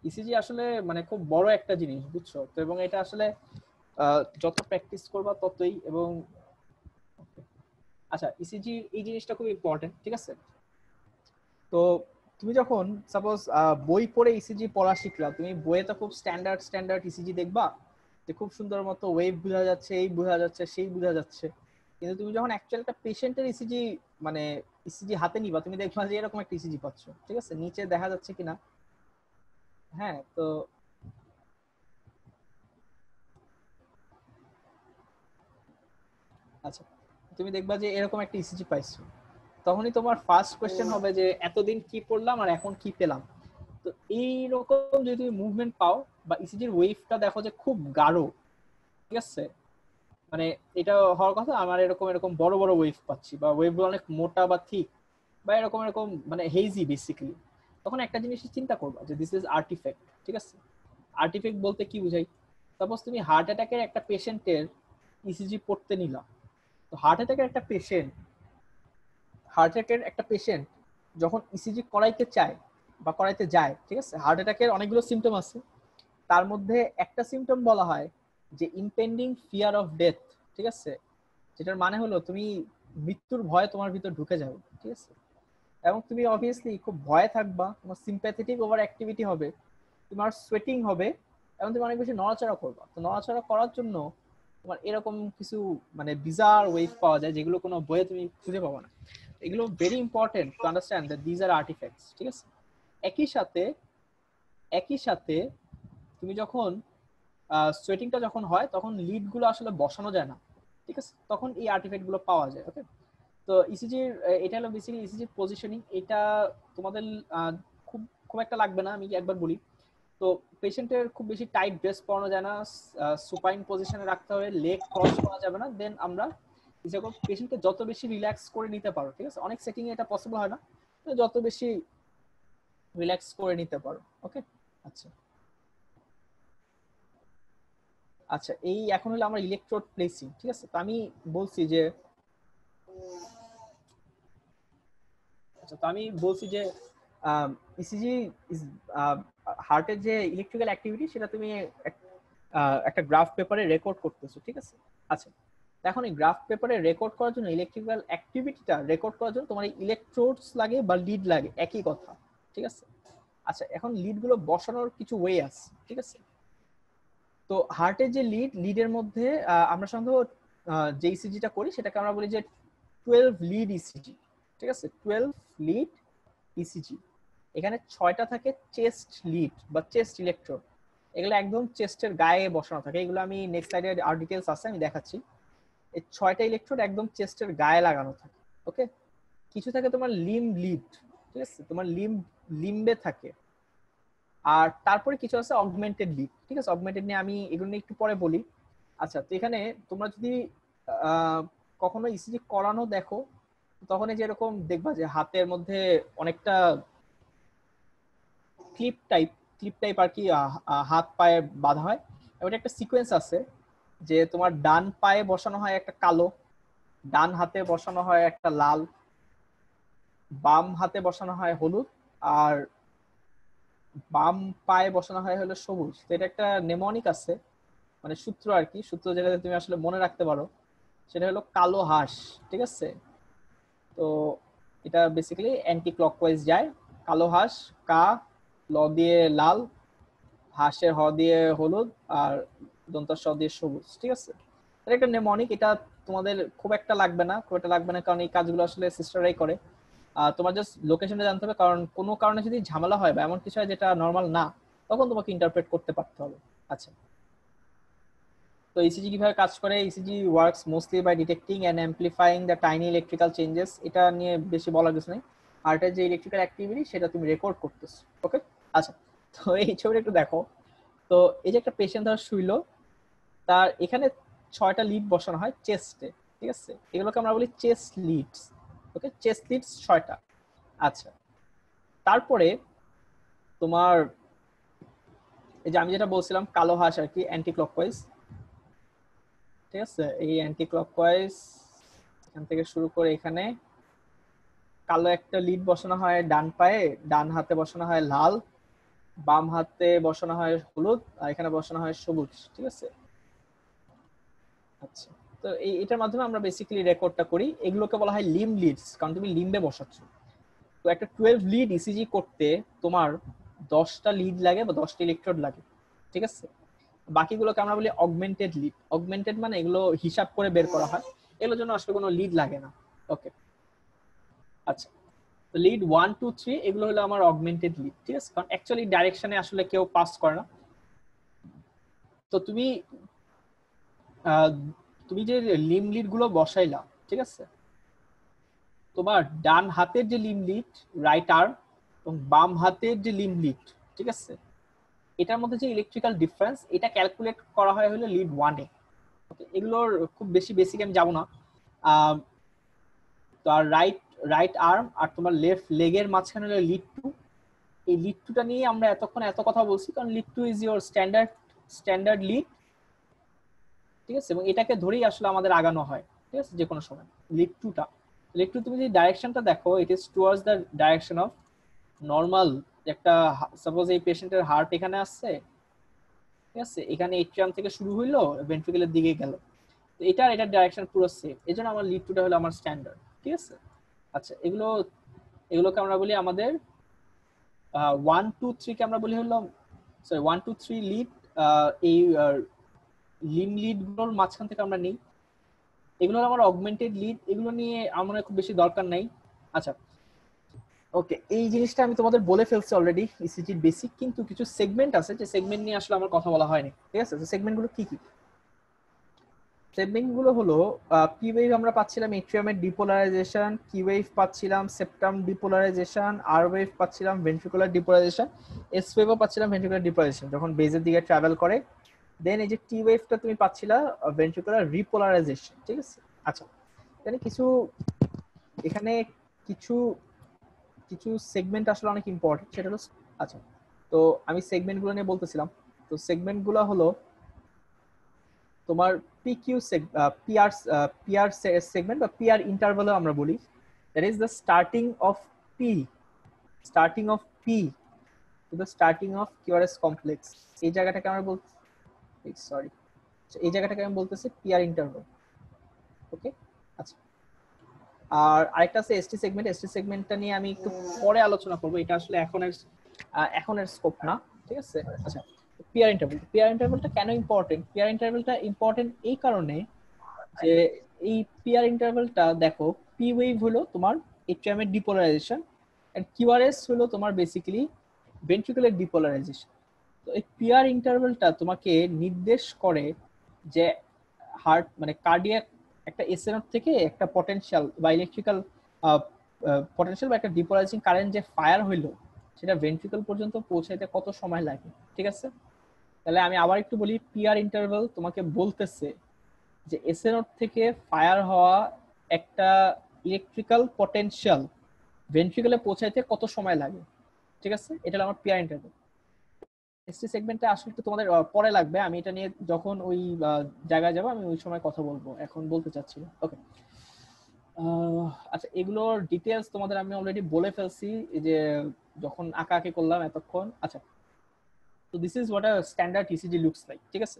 ইসিজি আসলে মানে খুব বড় একটা জিনিস, বুঝছো তো, এবং এটা আসলে যত প্র্যাকটিস করবা ততই। এবং আচ্ছা, ইসিজি এই জিনিসটা খুব ইম্পর্টেন্ট। ঠিক আছে, তো তুমি যখন সাপোজ বই পড়ে ইসিজি পড়া শিখলা, তুমি বইয়ে তো খুব স্ট্যান্ডার্ড ইসিজি দেখবা, যে খুব সুন্দর মতো ওয়েভ বোঝা যাচ্ছে, এই বোঝা যাচ্ছে, সেই বোঝা যাচ্ছে। কিন্তু তুমি যখন অ্যাকচুয়ালি একটা পেশেন্টের ইসিজি মানে ইসিজি হাতে নিবা তুমি দেখবা যে এরকম একটা ইসিজি পাচ্ছ, ঠিক আছে? নিচে দেখা যাচ্ছে কিনা? হ্যাঁ, তো আচ্ছা, তুমি দেখবা যে এরকম একটা ইসিজি পাইছো। তখনই তোমার ফার্স্ট কোশ্চেন হবে যে এতদিন কি করলাম আর এখন কি পেলাম। তো এইরকম যদি তুমি মুভমেন্ট পাও বা ইসিজির ওয়েভটা দেখো যে খুব গাঢ়, ঠিক আছে, মানে এটা হওয়ার কথা আমার এরকম এরকম বড় বড় ওয়েভ পাচ্ছি বা ওয়েভগুলো অনেক মোটা বা থিক বা এরকম এরকম মানে হেজি বেসিক্যালি, তখন একটা জিনিস চিন্তা করবা যে দিস ইজ আর্টিফ্যাক্ট, ঠিক আছে? আর্টিফ্যাক্ট বলতে কি বুঝাই? সাপোজ তুমি হার্ট অ্যাটাকের একটা পেশেন্টের ইসিজি পড়তে নিলা। তো হার্ট অ্যাটাকের একটা পেশেন্ট যখন ইসিজি করাইতে চায় বা করাইতে যায়, ঠিক আছে, হার্ট অ্যাটাকের অনেকগুলো সিমটম আছে, তার মধ্যে একটা সিমটম বলা হয় যে ইমপেন্ডিং ফিয়ার অফ ডেথ, ঠিক আছে, যেটার মানে হলো তুমি মৃত্যুর ভয় তোমার ভিতর ঢুকে যাবে, ঠিক আছে, এবং তুমি অবভিয়াসলি খুব ভয়ে থাকবা, তোমার সিম্প্যাথেটিক ওভার অ্যাক্টিভিটি হবে, তোমার সোয়েটিং হবে, এবং তুমি অনেক বেশি নড়াচড়া করবা। তো নড়াচড়া করার জন্য তোমার এরকম কিছু মানে বিজার ওয়েভ পাওয়া যায় যেগুলো কোনো বইয়ে তুমি খুঁজে পাবো না। এগুলো very important to understand that these are artefacts, ঠিক আছে? একই সাথে তুমি যখন সোয়েটিংটা যখন হয় তখন লিড গুলো আসলে বসানো যায় না, ঠিক আছে, তখন এই আর্টিফ্যাক্ট গুলো পাওয়া যায়। ওকে, তো ইসিজির এটা হলো বেসিক্যালি ইসিজির পজিশনিং। এটা তোমাদের খুব খুব একটা লাগবে না, আমি একবার বলি। তো পেশেন্টের খুব বেশি টাইট ড্রেস পরানো যায় না, সুপাইন পজিশনে রাখতে হবে, লেগ ক্রস করা যাবে না। দেন আমরা পেশেন্টকে যত বেশি রিল্যাক্স করে নিতে পারো, ঠিক আছে, অনেক সেটিং এ এটা পসিবল হয় না, যত বেশি রিল্যাক্স করে নিতে পারো। ওকে, আচ্ছা আচ্ছা, এই এখন হলো আমরা ইলেকট্রোড প্লেসিং, ঠিক আছে? তো আমি বলছি যে যে ইসিজি হার্টের যে ইলেকট্রিক্যাল অ্যাক্টিভিটি সেটা তুমি একটা গ্রাফ পেপারে রেকর্ড করতেছো, ঠিক আছে? আচ্ছা, এখন এই গ্রাফ পেপারে রেকর্ড করার জন্য ইলেকট্রিক্যাল অ্যাক্টিভিটিটা রেকর্ড করার জন্য তোমার ইলেকট্রোডস লাগে বা লিড লাগে, একই কথা, ঠিক আছে? আচ্ছা, এখন লিড গুলো বসানোর কিছু ওয়ে আছে, ঠিক আছে? তো হার্টের যে লিডের মধ্যে আমরা সাধারণত যে ইসিজিটা করি সেটাকে আমরা বলি যে 12 লিড ইসিজি, ঠিক আছে? 12 লিড ইসিজি। এখানে 6টা থাকে চেস্ট লিড বা চেস্ট ইলেকট্রোড, এগুলো একদম চেস্টের গায়ে বসানো থাকে। এগুলো আমি নেক্সট স্লাইডে আর ডিটেইলস আছে, আমি দেখাচ্ছি। এই 6টা ইলেকট্রোড একদম চেস্টের গায়ে লাগানো থাকে। ওকে, কিছু থাকে তোমার লিড, ঠিক আছে, তোমার লিম্বে থাকে। আর তারপরে কিছু আছে অগমেন্টেড লিড, ঠিক আছে? অগমেন্টেড নিয়ে আমি এগুলো নিয়ে একটু পরে বলি। আচ্ছা, তো এখানে তোমরা যদি কখনো ইসিজি করানো দেখো, তখন যেরকম দেখবা যে হাতের মধ্যে অনেকটা ক্লিপ টাইপ আর কি হাত পায়ে বাঁধা হয়। ওটা একটা সিকোয়েন্স আছে যে তোমার ডান পায়ে বসানো হয় একটা কালো, ডান হাতে বসানো হয় একটা লাল, বাম হাতে বসানো হয় হলুদ, আর বাম পায়ে বসানো হয় হলো সবুজ। তো এটা একটা নেমোনিক আছে, মানে সূত্র আর কি, সূত্র যেটা তুমি আসলে মনে রাখতে পারো সেটা হলো কালো হাঁস, ঠিক আছে? তো এটা বেসিক্যালি অ্যান্টি ক্লকওয়াইজ যায়। কালো হাঁস, কা, ল দিয়ে লাল, হাঁসের হ দিয়ে হলুদ, আর দন্ত স দিয়ে সবুজ, ঠিক আছে? এটা একটা নেমোনিক, এটা তোমাদের খুব একটা লাগবে না কারণ এই কাজগুলো আসলে সিস্টাররাই করে। তোমার জাস্ট লোকেশনটা জানতে হবে, কারণ কোনো কারণে যদি ঝামেলা হয় বা এমন কিছু হয় যেটা নর্মাল না, তখন তোমাকে ইন্টারপ্রেট করতে পারতে হবে। আচ্ছা, তো ইসিজি কিভাবে কাজ করে? ECG works mostly by detecting and amplifying the tiny electrical changes. এটা নিয়ে বেশি বলার কিছু নেই, হার্টের যে ইলেকট্রিক্যাল অ্যাক্টিভিটি সেটা তুমি রেকর্ড করতেছো। ওকে, আচ্ছা, তো এই ছবিটা একটু দেখো। তো এই যে একটা পেশেন্ট ধর শুইলো, তার এখানে 6টা লিড বসানো হয় চেস্টে, ঠিক আছে? এগুলোকে আমরা বলি চেস্ট লিডস। ওকে, চেস্ট লিডস 6টা। আচ্ছা, তারপরে তোমার এই যে আমি যেটা বলছিলাম কালো হাঁস আর কি, অ্যান্টি ক্লকওয়াইজ, ঠিক আছে? এই অ্যান্টি ক্লকওয়াইজ এখান থেকে শুরু করে এখানে কালো একটা লিড বসানো হয় ডান পায়ে, ডান হাতে বসানো হয় লাল, বাম হাতে বসানো হয় হলুদ, আর এখানে বসানো হয় সবুজ, ঠিক আছে? আচ্ছা, তো এটার মাধ্যমে আমরা বেসিক্যালি রেকর্ডটা করি। এগুলোকে বলা হয় লিম্ব লিডস, কারণ তুমি লিম্বে বসাচ্ছ। তো একটা 12 লিড ইসিজি করতে তোমার 10টা লিড লাগে বা 10টা ইলেকট্রোড লাগে, ঠিক আছে? বাকিগুলোকে আমরা বলি অগমেন্টেড লিড। অগমেন্টেড মানে এগুলো হিসাব করে বের করা হয়, এগুলোর জন্য আসলে কোনো লিড লাগে না। ওকে, আচ্ছা, তো লিড 1 2 3 এগুলো হলো আমার অগমেন্টেড লিড, ঠিক আছে? কারণ অ্যাকচুয়ালি ডাইরেকশনে আসলে কেউ পাস করে না। তো তুমি তুমি যে লিম লিড গুলো বসাইলা, ঠিক আছে, তোমার ডান হাতের যে লিম লিড রাইট আর্ম এবং বাম হাতের যে লিম লিড, ঠিক আছে, এটার মধ্যে যে ইলেকট্রিক্যাল ডিফারেন্স এটা ক্যালকুলেট করা হয় হলো লিড 1 এ। ওকে, এগুলোর খুব বেশি বেসিক আমি যাব না। তো আর রাইট আর্ম আর তোমার লেফট লেগের মাঝখানে হলো লিড 2। এই লিড 2টা নিয়ে আমরা এতক্ষণ এত কথা বলছি কারণ lead 2 is your standard lead, ঠিক আছে, এবং এটাকে ধরেই আসলে আমাদের আগানো হয়, ঠিক আছে, যে কোনো সময়। লিড 2 তুমি যদি ডাইরেকশনটা দেখো, it is towards the direction of normal. একটা সাপোজ এই পেশেন্টের হার্ট এখানে আসছে, ঠিক আছে, এখানে এট্রিয়াম থেকে শুরু হইলো ভেন্ট্রিকেলের দিকে গেল, তো এটার ডাইরেকশন পুরো সেম। এজন্য আমার লিড 2টা হলো আমার স্ট্যান্ডার্ড, ঠিক আছে। আচ্ছা, এগুলোকে আমরা বলি আমাদের 1 2 3 কে আমরা বলি হলো, সরি 1 2 3 লিড। এই লিম লিড গুলোর মাঝখান থেকে আমরা নিই, এগুলো আমার অগমেন্টেড লিড, এগুলো নিয়ে আমার খুব বেশি দরকার নাই। আচ্ছা, ওকে, এই জিনিসটা আমি তোমাদের বলে ফেলছি অলরেডি, ইসিজির বেসিক, কিন্তু কিছু সেগমেন্ট আছে যে সেগমেন্ট নিয়ে আসলে আমার কথা বলা হয়নি, ঠিক আছে। তো সেগমেন্ট গুলো কি কি? সেগমেন্ট গুলো হলো পি ওয়েভ আমরা পাচ্ছিলাম এট্রিয়ামের ডিপোলারাইজেশন, কি ওয়েভ পাচ্ছিলাম সেপ্টাম ডিপোলারাইজেশন, আর ওয়েভ পাচ্ছিলাম ভেন্ট্রিকুলার ডিপোলারাইজেশন, এস ওয়েভও পাচ্ছিলাম ভেন্ট্রিকুলার ডিপোলারাইজেশন যখন বেজের দিকে ট্রাভেল করে। দেন এই যে টি ওয়েভটা তুমি পাচ্ছিলা ভেন্ট্রিকুলার রিপোলারাইজেশন, ঠিক আছে। আচ্ছা, এখানে কিছু সেগমেন্ট আসলে অনেক ইম্পর্টেন্ট, সেটা হলো, আচ্ছা, তো আমি সেগমেন্ট গুলো নিয়ে বলতেছিলাম। তো সেগমেন্ট গুলো হলো তোমার পিআর সেগমেন্ট বা পিআর ইন্টারভাল আমরা বলি। That is the starting of P to the starting of QRS complex. এই জায়গাটাকে আমরা বলছি, সরি, এই জায়গাটাকে আমি বলতেছি পিআর ইন্টারভাল। ওকে, আচ্ছা, আর আরেকটা আছে এসটি সেগমেন্ট। এসটি সেগমেন্টটা নিয়ে আমি একটু পরে আলোচনা করব, এটা আসলে এখনের স্কোপ না, ঠিক আছে। আচ্ছা, পিআর ইন্টারভ্যালটা কেন ইম্পর্টেন্ট? পিআর ইন্টারভ্যালটা ইম্পর্টেন্ট এই কারণে যে এই পিআর ইন্টারভ্যালটা দেখো, পি ওয়েভ হলো তোমার এট্রিয়ামের ডিপোলারাইজেশন এন্ড কিউআরএস হলো তোমার বেসিক্যালি ভেন্ট্রিকুলার ডিপোলারাইজেশন। তো এই পিআর ইন্টারভ্যালটা তোমাকে নির্দেশ করে যে হার্ট মানে কার্ডিয়াক একটা এসএনও থেকে একটা পটেনশিয়াল বা ইলেকট্রিক্যাল পটেনশিয়াল বা একটা ডিপোলারাইজিং কারেন্ট যে ফায়ার হইলো সেটা ভেন্ট্রিকল পর্যন্ত পৌঁছাইতে কত সময় লাগে, ঠিক আছে। তাহলে আমি আবার একটু বলি, পিআর ইন্টারভাল তোমাকে বলতেছে যে এসএনও থেকে ফায়ার হওয়া একটা ইলেকট্রিক্যাল পটেনশিয়াল ভেন্ট্রিকলে পৌঁছাইতে কত সময় লাগে, ঠিক আছে। এটা হলো আমার পিআর ইন্টারভাল। এসটি সেগমেন্টটা আসলে একটু তোমাদের পরে লাগবে, আমি এটা নিয়ে যখন ওই জায়গায় যাব আমি ওই সময় কথা বলবো, এখন বলতে চাচ্ছি না। ওকে, আচ্ছা, এগুলোর ডিটেইলস তোমাদের আমি অলরেডি বলে ফেলছি যে যখন আঁকাআঁকি করলাম এতক্ষণ। আচ্ছা, তো this is what a standard ECG looks like, ঠিক আছে।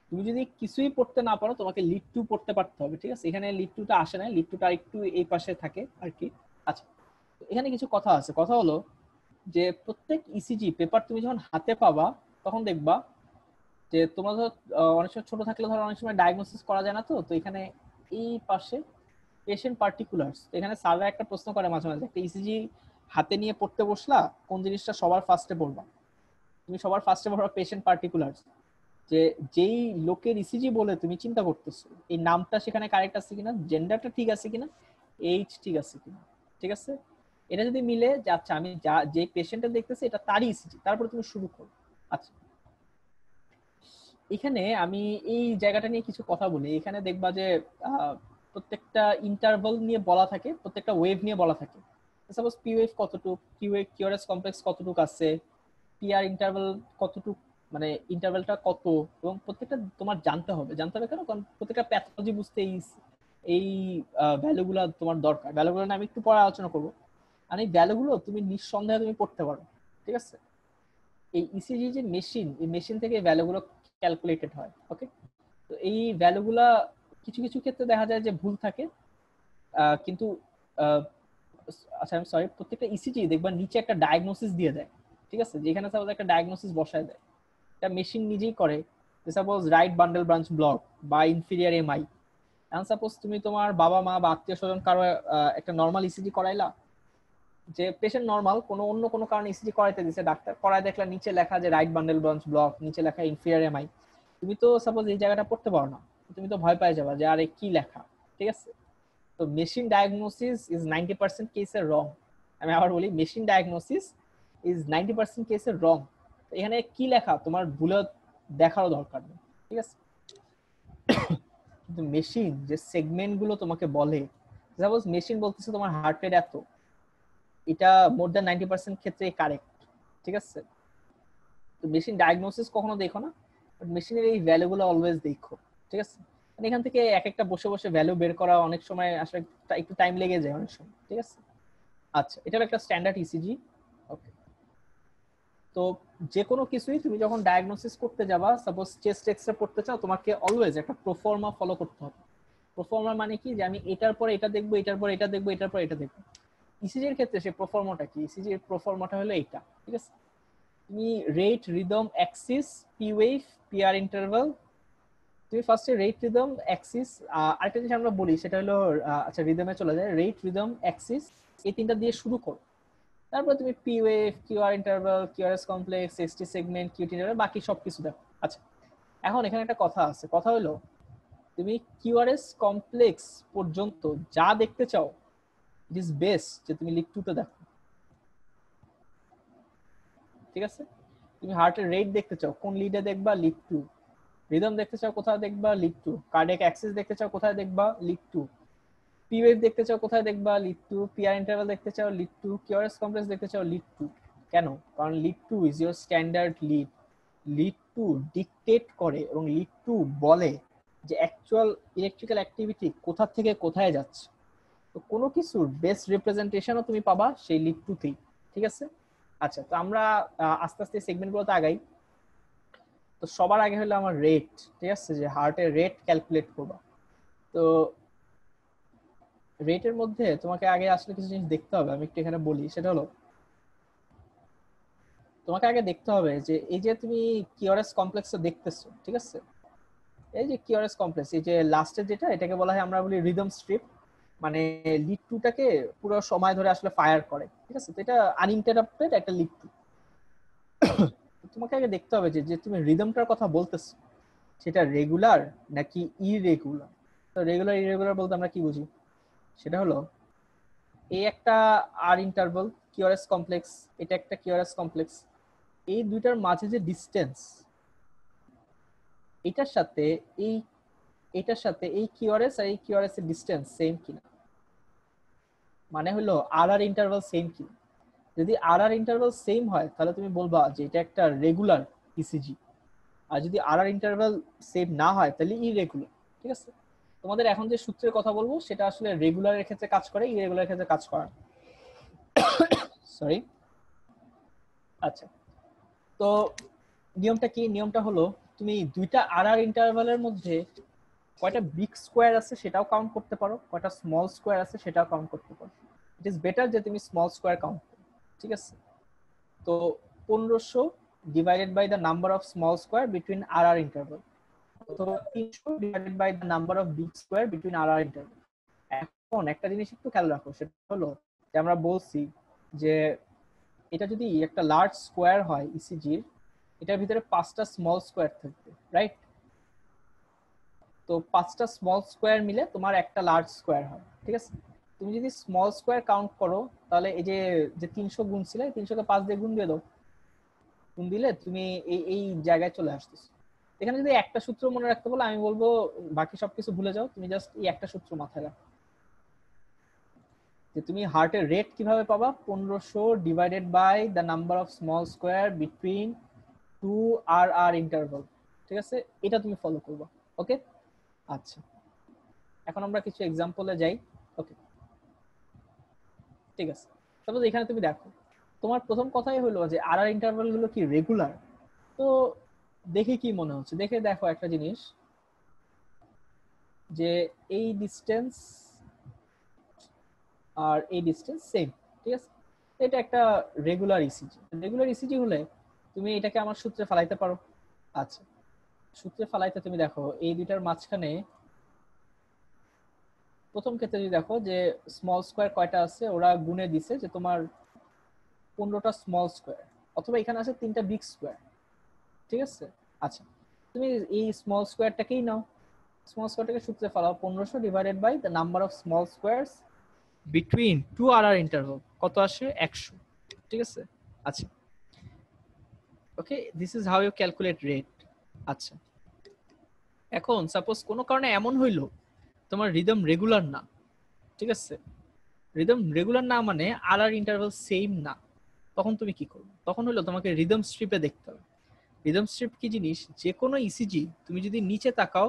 তুমি যদি কিছুই পড়তে না পারো তোমাকে লিড 2 পড়তে পারতে হবে, ঠিক আছে। এখানে লিড 2টা আসে না, লিড 2টা একটু এই পাশে থাকে আর কি। আচ্ছা, এখানে কিছু কথা আছে। কথা হলো যে প্রত্যেক ইসিজি পেপার তুমি যখন হাতে পাবা তখন দেখবা যে তোমরা ধর অনেক সময় ছোট থাকলে ধরো অনেক সময় ডায়াগনোসিস করা যায় না, তো এখানে এই পাশে পেশেন্ট পার্টিকুলার্স, এখানে স্যাররা একটা প্রশ্ন করে মাঝে মাঝে, একটা ইসিজি হাতে নিয়ে পড়তে বসলা, কোন জিনিসটা সবার ফার্স্টে পড়বা? তুমি সবার ফার্স্টে পড়বা পেশেন্ট পার্টিকুলার্স, যে যেই লোকের ইসিজি বলে তুমি চিন্তা করতেছো এই নামটা সেখানে কারেক্ট আছে কিনা, জেন্ডারটা ঠিক আছে কিনা, এইজ ঠিক আছে কিনা, ঠিক আছে। এটা যদি মিলে যে আচ্ছা আমি যে পেশেন্টটা দেখতেছি এটা তারই ইসিজি, তারপরে তুমি শুরু করো। আচ্ছা, এখানে আমি এই জায়গাটা নিয়ে কিছু কথা বলি। এখানে দেখবা যে প্রত্যেকটা ইন্টারভাল নিয়ে বলা থাকে, প্রত্যেকটা ওয়েভ নিয়ে বলা থাকে। সাপোজ পি ওয়েভ কতটুক, কিউ ওয়েভ কিউআরএস কমপ্লেক্স কতটুক আছে, পিআর ইন্টারভাল কতটুক, মানে ইন্টারভালটা কত, এবং প্রত্যেকটা তোমার জানতে হবে কেন? কারণ প্রত্যেকটা প্যাথোলজি বুঝতে এই ভ্যালুগুলো তোমার দরকার। ভ্যালুগুলো আমি একটু পরে আলোচনা করবো, আর এই ভ্যালুগুলো তুমি নিঃসন্দেহে তুমি পড়তে পারো, ঠিক আছে। এই ইসিজি যে মেশিন, এই মেশিন থেকে এই ভ্যালুগুলো ক্যালকুলেটেড হয়। ওকে, তো এই ভ্যালুগুলা কিছু কিছু ক্ষেত্রে দেখা যায় যে ভুল থাকে, কিন্তু আচ্ছা আমি সরি, প্রত্যেকটা ইসিজি দেখবা নিচে একটা ডায়াগনোসিস দিয়ে দেয়, ঠিক আছে। যেখানে সাপোজ একটা ডায়াগনোসিস বসায় দেয়, এটা মেশিন নিজেই করে, যে suppose right bundle branch block বা ইনফিরিয়ার এমআই। এখন সাপোজ তুমি তোমার বাবা মা বা আত্মীয় স্বজন কারো একটা নর্মাল ইসিজি করাইলা, যে পেশেন্ট নরমাল কোনো অন্য কোনো কারণে ইসিজি করাইতে দিছে ডাক্তার, করায় দেখলা নিচে লেখা যে রাইট বান্ডেল ব্রাঞ্চ ব্লক, নিচে লেখা ইনফিরিয়র এমআই, তুমি তো সাপোজ এই জায়গাটা পড়তে পারো না, তুমি তো ভয় পাই যাবা যে আরে কি লেখা, ঠিক আছে? তো মেশিন ডায়াগনোসিস ইজ 90% কেসে রং। আমি আবার বলি, মেশিন ডায়াগনোসিস ইজ 90% কেসে রং। এখানে কি লেখা তোমার ভুলে দেখারও দরকার নেই, ঠিক আছে? কিন্তু মেশিন যে সেগমেন্ট গুলো তোমাকে বলে, সাপোজ মেশিন বলতেছে তোমার হার্ট রেট এত, এটা মোর দ্যান 90% ক্ষেত্রে কারেক্ট, ঠিক আছে? তো মেশিন ডায়াগনোসিস কখনো দেখো না, বাট মেশিনের এই ভ্যালুগুলো অলওয়েজ দেখো, ঠিক আছে? মানে এখান থেকে এক একটা বসে বসে ভ্যালু বের করা অনেক সময় আসলে একটু টাইম লেগে যায় অনেক সময়, ঠিক আছে? আচ্ছা, এটা একটা স্ট্যান্ডার্ড ইসিজি। ওকে, তো যে কোনো কিছুই তুমি যখন ডায়াগনোসিস করতে যাবা, সাপোজ চেস্ট এক্সরে পড়তে চাও, তোমাকে অলওয়েজ একটা প্রোফর্মা ফলো করতে হবে। প্রোফর্মা মানে কি, যে আমি এটার পরে এটা দেখবো, এটার পরে এটা দেখবো, এটার পরে এটা দেখবো। ইসিজির ক্ষেত্রে সেই প্রোফর্মাটা কি? ইসিজির প্রোফর্মাটা হলো এইটা, ঠিক আছে? তুমি rate, rhythm, Axis, P wave, PR interval, তুমি ফার্স্টে রেট, রিদম, অ্যাক্সিস, আরেকটা জিনিস আমরা বলি সেটা হলো, আচ্ছা রিদমে চলে যায়, রেট, রিদম, অ্যাক্সিস, এই তিনটা দিয়ে শুরু করো। তারপর তুমি P wave, QR interval, QRS complex, ST segment, cutie interval, বাকি সবকিছু দেখো। আচ্ছা, এখন এখানে একটা কথা আছে, কথা হলো তুমি কিউআরএস কমপ্লেক্স পর্যন্ত যা দেখতে চাও, ইট ইজ বেস্ট যে তুমি লিড 2 তে দেখো, ঠিক আছে? তুমি হার্টের রেট দেখতে চাও, কোন লিডে দেখবা? লিড 2। রিদম দেখতে চাও, কোথায় দেখবা? লিড 2। কার্ডিয়াক অ্যাক্সিস দেখতে চাও, কোথায় দেখবা? লিড 2। পি ওয়েভ দেখতে চাও, কোথায় দেখবা? লিড 2। পিআর ইন্টারভাল দেখতে চাও, লিড 2। কিউআরএস কমপ্লেক্স দেখতে চাও, লিড 2। কেন? কারণ lead 2 is your standard lead. Lead 2 dictate করে এবং লিড 2 বলে যে অ্যাকচুয়াল ইলেকট্রিক্যাল অ্যাক্টিভিটি কোথা থেকে কোথায় যাচ্ছে। তো কোনো কিছুর বেস্ট রিপ্রেজেন্টেশনও তুমি পাবা সেই লিড 2 তেই, ঠিক আছে? আচ্ছা, তো আমরা আস্তে আস্তে সেগমেন্টগুলোতে আগাই। তো সবার আগে হলো আমার রেট, ঠিক আছে? যে হার্টের রেট ক্যালকুলেট করবা। তো রেটের মধ্যে তোমাকে আগে আসলে কিছু জিনিস দেখতে হবে, আমি একটু এখানে বলি। সেটা হলো, তোমাকে আগে দেখতে হবে যে এই যে তুমি কিউআরএস কমপ্লেক্সটা দেখতেছো, ঠিক আছে? এই যে কিউআরএস কমপ্লেক্স, এই যে লাস্টের যেটা, এটাকে বলা হয় আমরা বলি রিদম স্ট্রিপ, মানে লিড 2 টাকে পুরো সময় ধরে আসলে ফায়ার করে, ঠিক আছে? তো এটা আনইন্টারাপ্টেড একটা লিড 2। তোমাকে আগে দেখতে হবে যে যে তুমি রিদমটার কথা বলতেছো সেটা রেগুলার নাকি ইরেগুলার। তো রেগুলার ইরেগুলার বলতে আমরা কি বুঝি? সেটা হলো, এই একটা আর ইন্টারভাল কিউআরএস কমপ্লেক্স, এটা একটা কিউআরএস কমপ্লেক্স, এই দুইটার মাঝে যে ডিসটেন্স, এটার সাথে এই এটার সাথে এই কিউআরএস আর এই কিউআরএস এর ডিসটেন্স সেম কিনা, মানে হলো আর আর ইন্টারভাল সেম কিনা। যদি আর আর ইন্টারভাল সেম হয় তাহলে তুমি বলবা যে এটা একটা রেগুলার ইসিজি, আর যদি আর আর ইন্টারভাল সেম না হয় তাহলে ইরেগুলার, ঠিক আছে? তোমাদের এখন যে সূত্রের কথা বলবো সেটা আসলে রেগুলারের ক্ষেত্রে কাজ করে, ইরেগুলার ক্ষেত্রে কাজ করে না। সরি। আচ্ছা, তো নিয়মটা কি? নিয়মটা হলো, তুমি দুইটা আর আর ইন্টারভালের মধ্যে কয়টা বিগ স্কোয়ার আছে সেটাও কাউন্ট করতে পারো, কয়টা স্মল স্কোয়ার আছে সেটাও কাউন্ট করতে পারো। ইট ইজ বেটার যে তুমি স্মল স্কোয়ার কাউন্ট করো, ঠিক আছে? তো 1500 divided by the number of small square between R R interval, অথবা 300 divided by the number of big square between R R interval. এখন একটা জিনিস একটু খেয়াল রাখো, সেটা হলো যে আমরা বলছি যে এটা যদি একটা লার্জ স্কোয়ার হয় ইসিজির, এটার ভিতরে 5টা স্মল স্কোয়ার থাকবে, রাইট? তো 5টা স্মল স্কোয়ার মিলে তোমার একটা লার্জ স্কোয়ার হয়, ঠিক আছে? তুমি যদি স্মল স্কোয়ার কাউন্ট করো তাহলে এই যে যে 300 গুণ ছিল, 300কে 5 দিয়ে গুণ দিয়ে দাও, গুণ দিলে তুমি এই এই জায়গায় চলে আসতেছো। এখানে যদি একটা সূত্র মনে রাখতে বলো, আমি বলবো বাকি সবকিছু ভুলে যাও, তুমি জাস্ট এই একটা সূত্র মাথায় রাখো, যে তুমি হার্টের রেট কিভাবে পাবা? 1500 divided by the number of small square between 2 R R interval, ঠিক আছে? এটা তুমি ফলো করবা, ওকে? আচ্ছা, এখন আমরা কিছু এক্সাম্পলে যাই। ওকে, ঠিক আছে। সাপোজ এখানে তুমি দেখো, তোমার প্রথম কথাই হলো যে আর আর ইন্টারভাল গুলো কি রেগুলার? তো দেখে কি মনে হচ্ছে? দেখে দেখো একটা জিনিস, যে এই ডিসটেন্স আর এই ডিসটেন্স সেম, ঠিক আছে? এটা একটা রেগুলার ইসিজি। রেগুলার ইসিজি হলে তুমি এটাকে আমার সূত্রে ফেলাইতে পারো। আচ্ছা, সূত্রে ফেলাইতে তুমি দেখো এই দুইটার মাঝখানে প্রথম ক্ষেত্রে যদি দেখো যে স্মল স্কোয়ার কয়টা আছে, ওরা গুণে দিছে যে তোমার 15টা স্মল স্কোয়ার, অথবা এখানে আছে 3টা বিগ স্কোয়ার, ঠিক আছে। আচ্ছা, তুমি এই স্মল স্কোয়ারটাকেই নাও, স্মল স্কোয়ারটাকে সূত্রে ফেলাও, 1500 divided by the number of small squares between two R interval, কত আসে 100, ঠিক আছে। আচ্ছা, okay, this is how you calculate rate. আচ্ছা, এখন সাপোজ কোনো কারণে এমন হইলো তোমার রিদম রেগুলার না, ঠিক আছে, রিদম রেগুলার না মানে আর ইন্টারভাল সেম না, তখন তুমি কি করবে? তখন হলো তোমাকে রিদম স্ট্রিপে দেখতে হবে। রিদম স্ট্রিপ কি জিনিস? যে কোনো ইসিজি তুমি যদি নিচে তাকাও,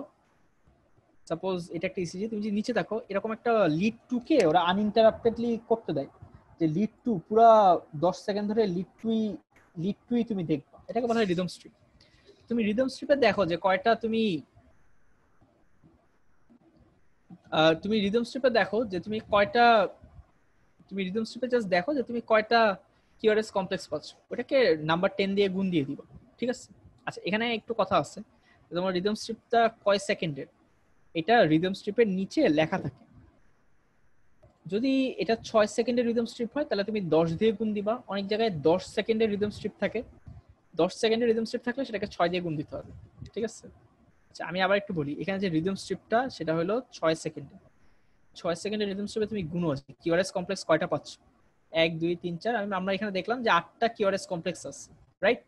সাপোজ এটা একটা ইসিজি, তুমি যদি নিচে তাকাও, এরকম একটা লিড 2 কে ওরা আনইন্টারাপ্টেডলি করতে দেয়, যে লিড 2 পুরো 10 সেকেন্ড ধরে লিড 2ই তুমি দেখবা, এটাকে বলা হয় রিদম স্ট্রিপ। তুমি রিদম স্ট্রিপে দেখো যে কয়টা তুমি রিদম স্ট্রিপে দেখো যে তুমি কয়টা, তুমি রিদম স্ট্রিপে জাস্ট দেখো যে তুমি কয়টা কিউআরএস কমপ্লেক্স পাচ্ছ, ওটাকে নাম্বার 10 দিয়ে গুণ দিয়ে দিবা, ঠিক আছে। আচ্ছা, এখানে একটু কথা আছে, তোমার রিদম স্ট্রিপটা কয় সেকেন্ডের, এটা রিদম স্ট্রিপের নিচে লেখা থাকে। যদি এটা 6 সেকেন্ডের রিদম স্ট্রিপ হয় তাহলে তুমি 10 দিয়ে গুণ দিবা। অনেক জায়গায় 10 সেকেন্ডের রিদম স্ট্রিপ থাকে, 10 সেকেন্ডের রিদম স্ট্রিপ থাকলে সেটাকে 6 দিয়ে গুণ দিতে হবে, ঠিক আছে। আচ্ছা, আমি আবার একটু বলি, এখানে যে রিদম স্ট্রিপটা সেটা হলো 6 সেকেন্ডের, 6 সেকেন্ডের রিদম স্ট্রিপে তুমি গুণ আছে কিউআরএস কমপ্লেক্স কয়টা পাচ্ছ, 1 2 3 4, আমরা এখানে দেখলাম যে 8টা কিউআরএস কমপ্লেক্স আছে, রাইট।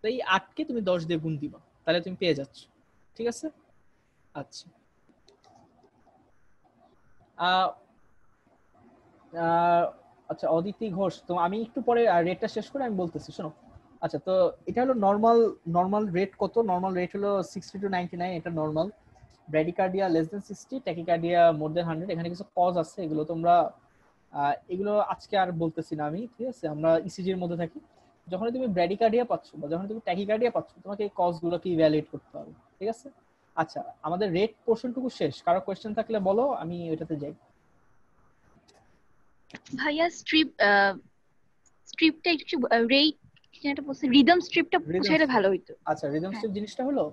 তো এই 8কে তুমি 10 দিয়ে গুণ দিবা, তাহলে তুমি পেয়ে যাচ্ছ, ঠিক আছে। আচ্ছা, আচ্ছা অদিতি ঘোষ, তো আমি একটু পরে রেটটা শেষ করে আমি বলতেছি, শোনো। আচ্ছা, তো এটা হলো নরমাল রেট কত, নরমাল রেট হলো 60 to 99, এটা normal. Bradycardia less than 60, tachycardia more than 100। এখানে কিছু কজ আছে, এগুলো তোমরা এগুলো আজকে আর বলতেছি না আমি, ঠিক আছে। আমরা ইসিজির মধ্যে থাকি। যখন তুমি ব্র্যাডিকার্ডিয়া পাচ্ছ বা যখন তুমি ট্যাকিকার্ডিয়া পাচ্ছ, তোমাকে এই কজগুলোকে ইভ্যালুয়েট করতে হবে, ঠিক আছে। আচ্ছা, আমাদের রেট পোর্শনটুকু শেষ, কারো কোশ্চেন থাকলে বলো, আমি ওইটাতে যাই। ভাইয়া স্ট্রিপটা একটু রেট যেটা বলছে রিদম স্ট্রিপটা বুঝাইলে ভালো হইতো। আচ্ছা, রিদম স্ট্রিপ জিনিসটা হলো,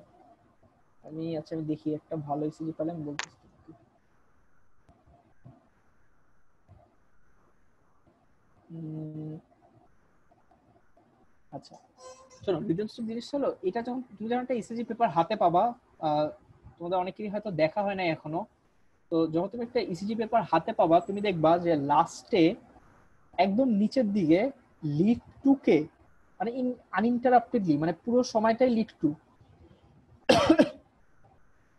আমি দেখি একটা ভালো ইসিজি পেলে আমি বলতেছি। আচ্ছা, শোনো, রিদম স্ট্রিপ জিনিসটা হলো, এটা যখন তুমি একটা ইসিজি পেপার হাতে পাবা, তোমাদের অনেকেরই হয়তো দেখা হয় না এখনো, তো যখন তুমি একটা ইসিজি পেপার হাতে পাবা, তুমি দেখবা যে লাস্টে একদম নিচের দিকে লিড 2 কে মানে আনইন্টারাপ্টেডলি, মানে পুরো সময়টাই লিড 2।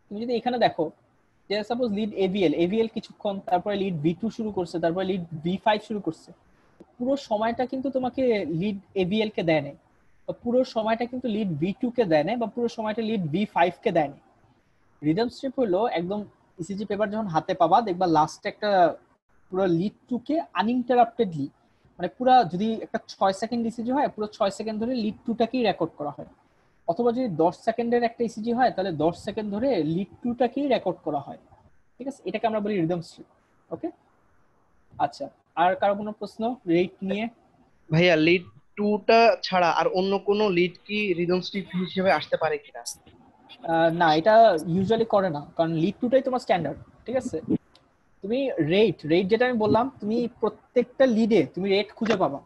তুমি যদি এখানে দেখো যে সাপোজ লিড এভিএল কিছুক্ষণ, তারপরে লিড V2 শুরু করছে, তারপরে লিড V5 শুরু করছে, পুরো সময়টা কিন্তু তোমাকে লিড এভিএল কে দেয় নাই, বা পুরো সময়টা কিন্তু লিড V2 কে দেয় নাই, বা পুরো সময়টা লিড V5 কে দেয় নাই। রিদম স্ট্রিপ হলো একদম ইসিজি পেপার যখন হাতে পাবা, দেখবা লাস্টে একটা পুরো লিড 2 কে আনইন্টারাপ্টেডলি, মানে পুরো, যদি একটা 6 সেকেন্ড ইসিজি হয়, পুরো 6 সেকেন্ড ধরে লিড 2টাকেই রেকর্ড করা হয়। অথবা যদি 10 সেকেন্ডের একটা ইসিজি হয়, তাহলে 10 সেকেন্ড ধরে লিড 2টাকেই রেকর্ড করা হয়, ঠিক আছে। এটাকে আমরা বলি রিদম স্ট্রিপ, ওকে। আচ্ছা, আর কারো কোনো প্রশ্ন রেট নিয়ে? ভাইয়া লিড 2টা ছাড়া আর অন্য কোনো লিড কি রিদম স্ট্রিপ হিসেবে আসতে পারে কিনা? না, এটা ইউজুয়ালি করে না, কারণ লিড 2টাই তোমার স্ট্যান্ডার্ড, ঠিক আছে। তুমি রেট যেটা আমি বললাম, তুমি প্রত্যেকটা লিডে তুমি রেট খুঁজে পাবা,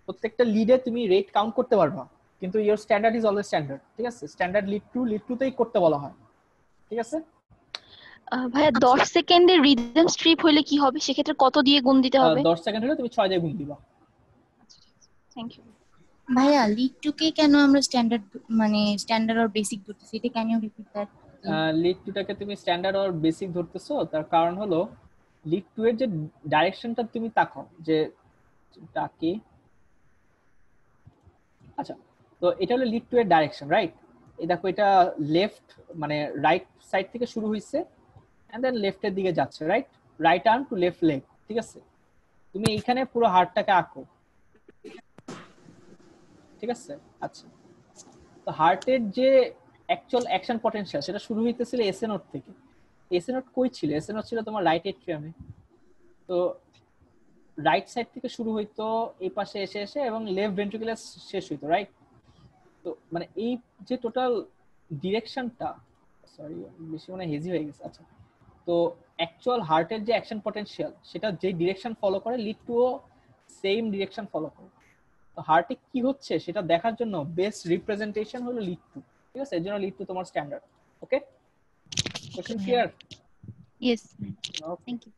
প্রত্যেকটা লিডে তুমি রেট কাউন্ট করতে পারবা, কিন্তু your standard is always standard, ঠিক আছে। স্ট্যান্ডার্ড লিড 2তেই করতে বলা হয়, ঠিক আছে। ভাইয়া 10 সেকেন্ডের রিদম স্ট্রিপ হইলে কি হবে, সেক্ষেত্রে কত দিয়ে গুণ দিতে হবে? 10 সেকেন্ড হলে তুমি 6 দিয়ে গুণ দিবা। থ্যাংক ইউ ভাইয়া। লিড 2 কে কেন আমরা স্ট্যান্ডার্ড আর বেসিক ধরতেছি, এটা can you repeat that? Lead 2টাকে তুমি স্ট্যান্ডার্ড আর বেসিক ধরতেছো, তার কারণ হলো লিড 2 এর যে ডাইরেকশনটা তুমি তাকাও, যে তাকে, আচ্ছা, তো এটা হলো লিড 2 এর ডাইরেকশন, রাইট। এই দেখো, এটা লেফট মানে রাইট সাইড থেকে শুরু হইছে এন্ড দেন লেফটের দিকে যাচ্ছে, right arm to left leg, ঠিক আছে। তুমি এইখানে পুরো হার্টটাকে আঁকো, ঠিক আছে। আচ্ছা, তো হার্টের যে অ্যাকচুয়াল অ্যাকশন পটেনশিয়াল সেটা শুরু হইতেছিল এসএ নোড থেকে। এসএ নোড কই ছিল? এসএ নোড ছিল তোমার রাইট এট্রিয়ামে। তো রাইট সাইড থেকে শুরু হইতো, এই পাশে এসে এসে এবং লেফট ভেন্ট্রিকুলার শেষ হইতো, রাইট। তো মানে এই যে টোটাল ডিরেকশনটা, সরি বেশি মনে হেজি হয়ে গেছে। আচ্ছা, তো তো অ্যাকচুয়াল হার্টের যে অ্যাকশন পটেনশিয়াল সেটা যে ডিরেকশন ফলো করে lead two same direction follow করে। তো হার্টে কি হচ্ছে সেটা দেখার জন্য বেস্ট রিপ্রেজেন্টেশন হলো লিড টু, ঠিক আছে? এর জন্য লিড টু তোমার standard. Okay, question clear? Yes, thank you.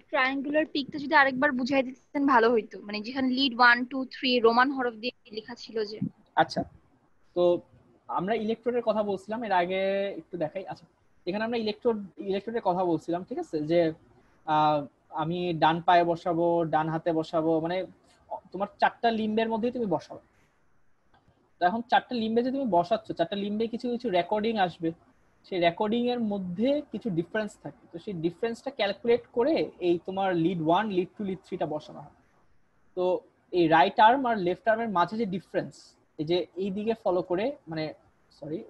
Triangular পিকটা যদি আরেকবার বুঝাই দিতেন ভালো হইতো, মানে যেখানে লিড 1 2 3 রোমান হরফ দিয়ে লেখা ছিল যে। আচ্ছা, তো আমরা ইলেকট্রোডের কথা বলছিলাম এর আগে, একটু দেখাই। আচ্ছা, এখানে আমরা ইলেকট্রোডের কথা বলছিলাম, ঠিক আছে? যে আমি ডান পায়ে বসাবো, ডান হাতে বসাবো, মানে তোমার 4টা লিম্বের মধ্যেই তুমি বসাবো। তো এখন 4টা লিম্বে যে তুমি বসাচ্ছ, 4টা লিম্বে কিছু কিছু রেকর্ডিং আসবে, সেই রেকর্ডিং এর মধ্যে কিছু ডিফারেন্স থাকে। তো সেই ডিফারেন্সটা ক্যালকুলেট করে এই তোমার লিড 1 লিড 2 লিড 3টা বসানো হয়। তো এই রাইট আর্ম আর লেফট আর্মের মাঝে যে ডিফারেন্স, এই যে এই দিকে ফলো করে, মানে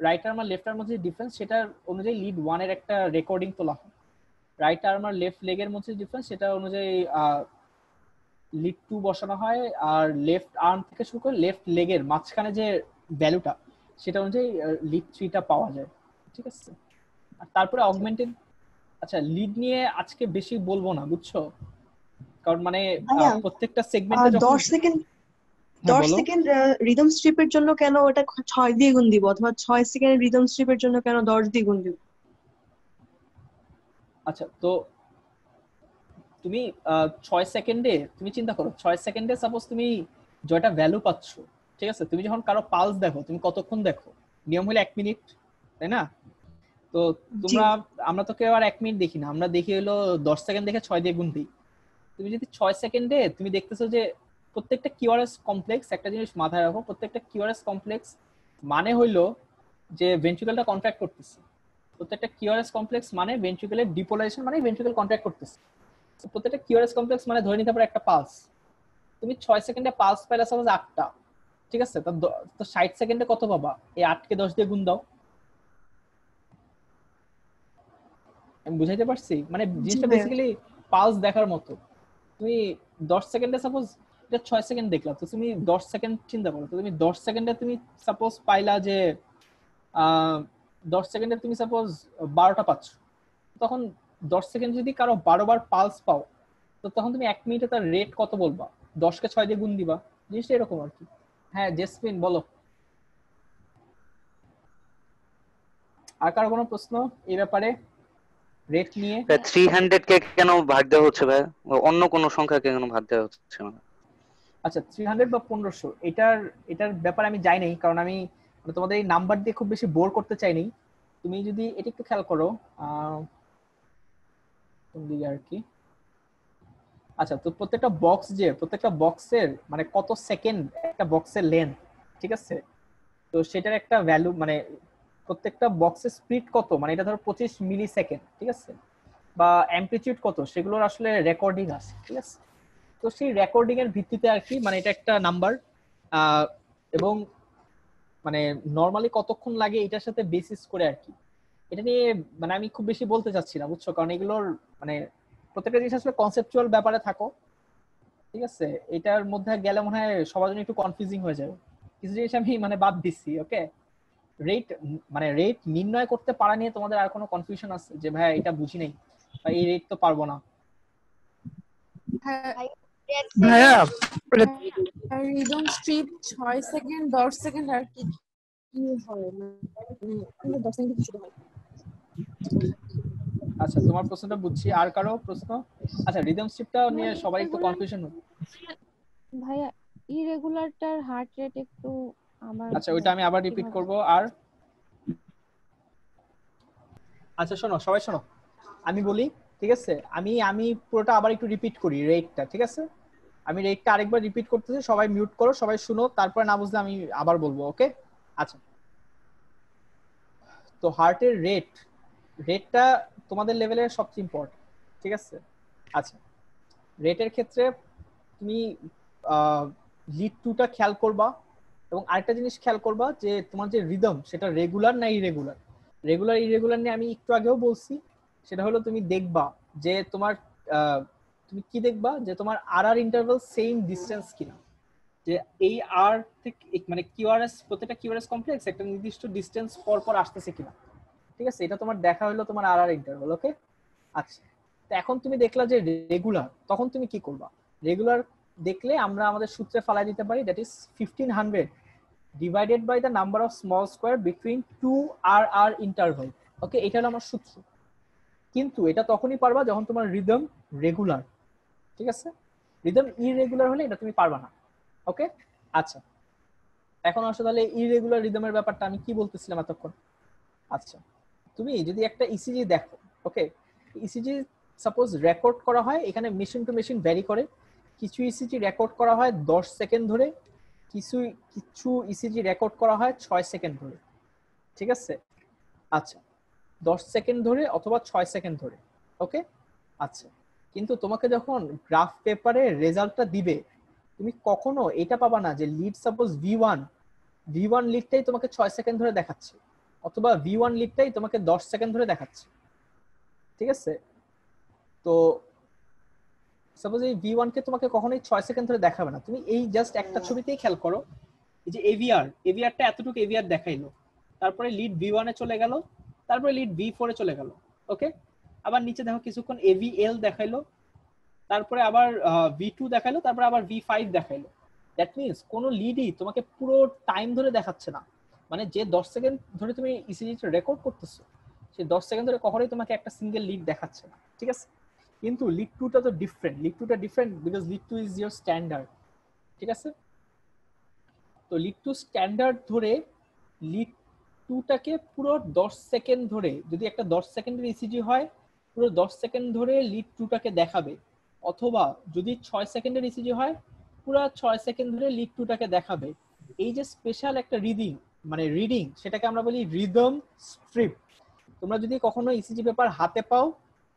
রাইট আর্ম আর লেফট আর্মের মধ্যে যে ডিফারেন্স সেটার অনুযায়ী লিড 1 এর একটা রেকর্ডিং তোলা হয়। রাইট আর্ম আর লেফট লেগের মধ্যে ডিফারেন্স সেটা অনুযায়ী লিড 2 বসানো হয়। আর লেফট আর্ম থেকে শুরু করে লেফট লেগের মাঝখানে যে ভ্যালুটা সেটা অনুযায়ী লিড 3টা পাওয়া যায়, ঠিক আছে? আর তারপরে অগমেন্টেড। আচ্ছা, লিড নিয়ে আজকে বেশি বলবো না, বুঝছো? কারণ মানে প্রত্যেকটা সেগমেন্টে যখন 10 সেকেন্ড 10 সেকেন্ড রিদম স্ট্রিপের জন্য কেন ওটা 6 দিয়ে গুণ দিব, অথবা 6 সেকেন্ড রিদম স্ট্রিপের জন্য কেন 10 দিয়ে গুণ দিব? আচ্ছা, তো তুমি 6 সেকেন্ডে তুমি চিন্তা করো, 6 সেকেন্ডে সাপোজ তুমি জয়টা ভ্যালু পাচ্ছ, ঠিক আছে? তুমি যখন কারো পালস দেখো, তুমি কতক্ষণ দেখো? নিয়ম হলো 1 মিনিট, তাই না? তো আমরা তো কেউ আর 1 মিনিট দেখি না, আমরা দেখি হলো 10 সেকেন্ড দেখে 6 দিয়ে গুণ দিই। তুমি যদি 6 সেকেন্ডে তুমি দেখতেছো যে প্রত্যেকটা কিউআরএস কমপ্লেক্স, একটা জিনিস মাথায় রাখো, প্রত্যেকটা কিউআরএস কমপ্লেক্স মানে হইলো যে ভেন্ট্রিকলটা কন্ট্রাক্ট করতেছে। প্রত্যেকটা কিউআরএস কমপ্লেক্স মানে ভেন্ট্রিকলের ডিপোলারাইজেশন, মানে ভেন্ট্রিকল কন্ট্রাক্ট করতেছে। প্রত্যেকটা কিউআরএস কমপ্লেক্স মানে ধরে নিতে পারো একটা পালস। তুমি 6 সেকেন্ডে পালস পাইলা সাপোজ 8টা, ঠিক আছে? তো 60 সেকেন্ডে কত পাবা? এই 8 কে 10 দিয়ে গুণ দাও। আমি বুঝাইতে পারছি? মানে জিনিসটা বেসিক্যালি পালস দেখার মতো। তুমি 10 সেকেন্ডে সাপোজ এটা 6 সেকেন্ড দেখলা, তো তুমি 10 সেকেন্ড চিন্তা করো, তো তুমি 10 সেকেন্ডে তুমি সাপোজ পাইলা যে 10 সেকেন্ডে তুমি সাপোজ 12টা পাচ্ছ। তখন 10 সেকেন্ড যদি কারো 12 বার পালস পাও, তো তখন তুমি 1 মিনিটে তার রেট কত বলবা? 10 কে 6 দিয়ে গুণ দিবা। জিনিসটা এরকম আর কি। হ্যাঁ জেসমিন বলো, আর কারো কোনো প্রশ্ন এই ব্যাপারে রেট নিয়ে? 300 কে কেন ভাগ দেওয়া হচ্ছে ভাই? অন্য কোন সংখ্যাকে কেন ভাগ দেওয়া হচ্ছে না? আচ্ছা, 300 বা 1500 এটার ব্যাপারে আমি যাই নাই, কারণ আমি তোমাদের এই নাম্বার দিয়ে খুব বেশি বোর করতে চাইনি। তুমি যদি এটা একটু খেয়াল করো কোন দিকে আর কি। আচ্ছা, তো প্রত্যেকটা বক্সের মানে কত সেকেন্ড একটা বক্সের লেন্থ, ঠিক আছে? তো সেটার একটা ভ্যালু, মানে প্রত্যেকটা বক্সের স্পিড কত, মানে এটা ধরো 25 মিলি সেকেন্ড, ঠিক আছে? বা অ্যামপ্লিটিউড কত, সেগুলোর আসলে রেকর্ডিং আছে, ঠিক আছে? তো সেই রেকর্ডিং এর ভিত্তিতে আর কি, মানে এটা একটা নাম্বার, এবং মানে নরমালি কতক্ষণ লাগে এটার সাথে বেসিস করে আর কি। এটা নিয়ে মানে আমি খুব বেশি বলতে চাচ্ছি না, বুঝছো? কারণ এগুলোর মানে প্রত্যেকটা জিনিস আসলে কনসেপচুয়াল ব্যাপারে থাকো, ঠিক আছে? এটার মধ্যে গেলে মনে হয় সবার জন্য একটু কনফিউজিং হয়ে যাবে। কিছু জিনিস আমি মানে বাদ দিচ্ছি, ওকে? রেট নির্ণয় করতে পারা নিয়ে তোমাদের আর কোনো কনফিউশন আছে যে ভাই এটা বুঝি নাই বা এই রেট তো পারবো না? ভাইয়া রিদম স্ট্রিপ 6 সেকেন্ড 10 সেকেন্ড আর কি কি হয়, মানে 10 সেকেন্ড কিছু হয়। আচ্ছা, তোমার প্রশ্নটা বুঝছি। আর কারো প্রশ্ন? আচ্ছা, রিদম স্ট্রিপটা নিয়ে সবাই একটু কনফিউশন হয় ভাইয়া। ইরেগুলারটার হার্ট রেট একটু আমার, আচ্ছা ওইটা আমি আবার রিপিট করব। আর আচ্ছা শোনো, সবাই শোনো, আমি বলি, ঠিক আছে? আমি পুরোটা আবার একটু রিপিট করি রেটটা, ঠিক আছে? আমি রেটটা আরেকবার রিপিট করতেছি, সবাই মিউট করো, সবাই শুনো, তারপরে না বুঝলে আমি আবার বলবো, ওকে? আচ্ছা, তো হার্টের রেটটা তোমাদের লেভেলে সবচেয়ে ইম্পর্টেন্ট, ঠিক আছে? আচ্ছা, রেটের ক্ষেত্রে তুমি লিড 2টা খেয়াল করবা, এবং আরেকটা জিনিস খেয়াল করবা যে তোমার যে রিদম সেটা রেগুলার না ইরেগুলার। ইরেগুলার নিয়ে আমি একটু আগেও বলছি, সেটা হলো তুমি দেখবা যে তুমি কি দেখবা যে তোমার আর ইন্টারভাল সেম ডিসটেন্স কিনা, যে এই আর থেকে মানে কিউআরএস, প্রত্যেকটা কিউআরএস কমপ্লেক্স একটা নির্দিষ্ট ডিসটেন্স পর পর আসতেছে কিনা, ঠিক আছে? এটা তোমার দেখা হলো তোমার আর ইন্টারভাল, ওকে? আচ্ছা, তো এখন তুমি দেখলা যে রেগুলার, তখন তুমি কি করবা? রেগুলার দেখলে আমরা আমাদের সূত্রে ফালাই দিতে পারি, that is 1500 divided by the number of small square between 2 R interval. Okay, এটা হলো আমার সূত্র। কিন্তু এটা তখনই পারবা যখন তোমার রিদম রেগুলার, ঠিক আছে? রিদম ইরেগুলার হলে এটা তুমি পারবা না। ওকে, আচ্ছা, এখন আসলে তাহলে ইরেগুলার রিদমের ব্যাপারটা আমি কি বলতেছিলাম এতক্ষণ। আচ্ছা, তুমি যদি একটা ইসিজি দেখো, ওকে, ইসিজি সাপোজ রেকর্ড করা হয়, এখানে মেশিন টু মেশিন ভ্যারি করে। কিছু ইসিজি রেকর্ড করা হয় 10 সেকেন্ড ধরে, কিছু ইসিজি রেকর্ড করা হয় 6 সেকেন্ড ধরে, ঠিক আছে? আচ্ছা, 10 সেকেন্ড ধরে অথবা 6 সেকেন্ড ধরে। ওকে, আচ্ছা, কিন্তু তোমাকে যখন গ্রাফ পেপারে রেজাল্টটা দিবে, তুমি কখনো এটা পাবা না যে লিড সাপোজ V1 লিডটাই তোমাকে 6 সেকেন্ড ধরে দেখাচ্ছে, অথবা V1 লিডটাই তোমাকে 10 সেকেন্ড ধরে দেখাচ্ছে, ঠিক আছে? তো সাপোজ এই V1 কে তোমাকে কখনোই 6 সেকেন্ড ধরে দেখাবে না। তুমি এই জাস্ট একটা ছবিতেই খেয়াল করো, এই যে এভিআরটা এতটুকু এভিআর দেখাইলো, তারপরে লিড V1 এ চলে গেল, তারপরে লিড V4 এ চলে গেল। ওকে, আবার নিচে দেখো কিছুক্ষণ AVL দেখাইলো, তারপরে আবার V2 দেখাইলো, তারপরে আবার V5 দেখাইলো। দ্যাট মিন্স কোন লিডই তোমাকে পুরো টাইম ধরে দেখাচ্ছে না। মানে যে 10 সেকেন্ড ধরে তুমি ইসিজিটা রেকর্ড করতেছো, সেই 10 সেকেন্ড ধরে কখনোই তোমাকে একটা সিঙ্গেল লিড দেখাচ্ছে না, ঠিক আছে? কিন্তু লিড 2টা তো different, because lead 2 is your standard, ঠিক আছে? তো লিড 2 স্ট্যান্ডার্ড ধরে লিড 2টাকে পুরো 10 সেকেন্ড ধরে, যদি একটা 10 সেকেন্ডের ইসিজি হয়, পুরো 10 সেকেন্ড ধরে লিড 2টাকে দেখাবে, অথবা যদি 6 সেকেন্ডের ইসিজি হয়, পুরো 6 সেকেন্ড ধরে লিড 2টাকে দেখাবে। এই যে স্পেশাল একটা রিডিং, সেটাকে আমরা বলি রিদম স্ট্রিপ। তোমরা যদি কখনো ইসিজি পেপার হাতে পাও,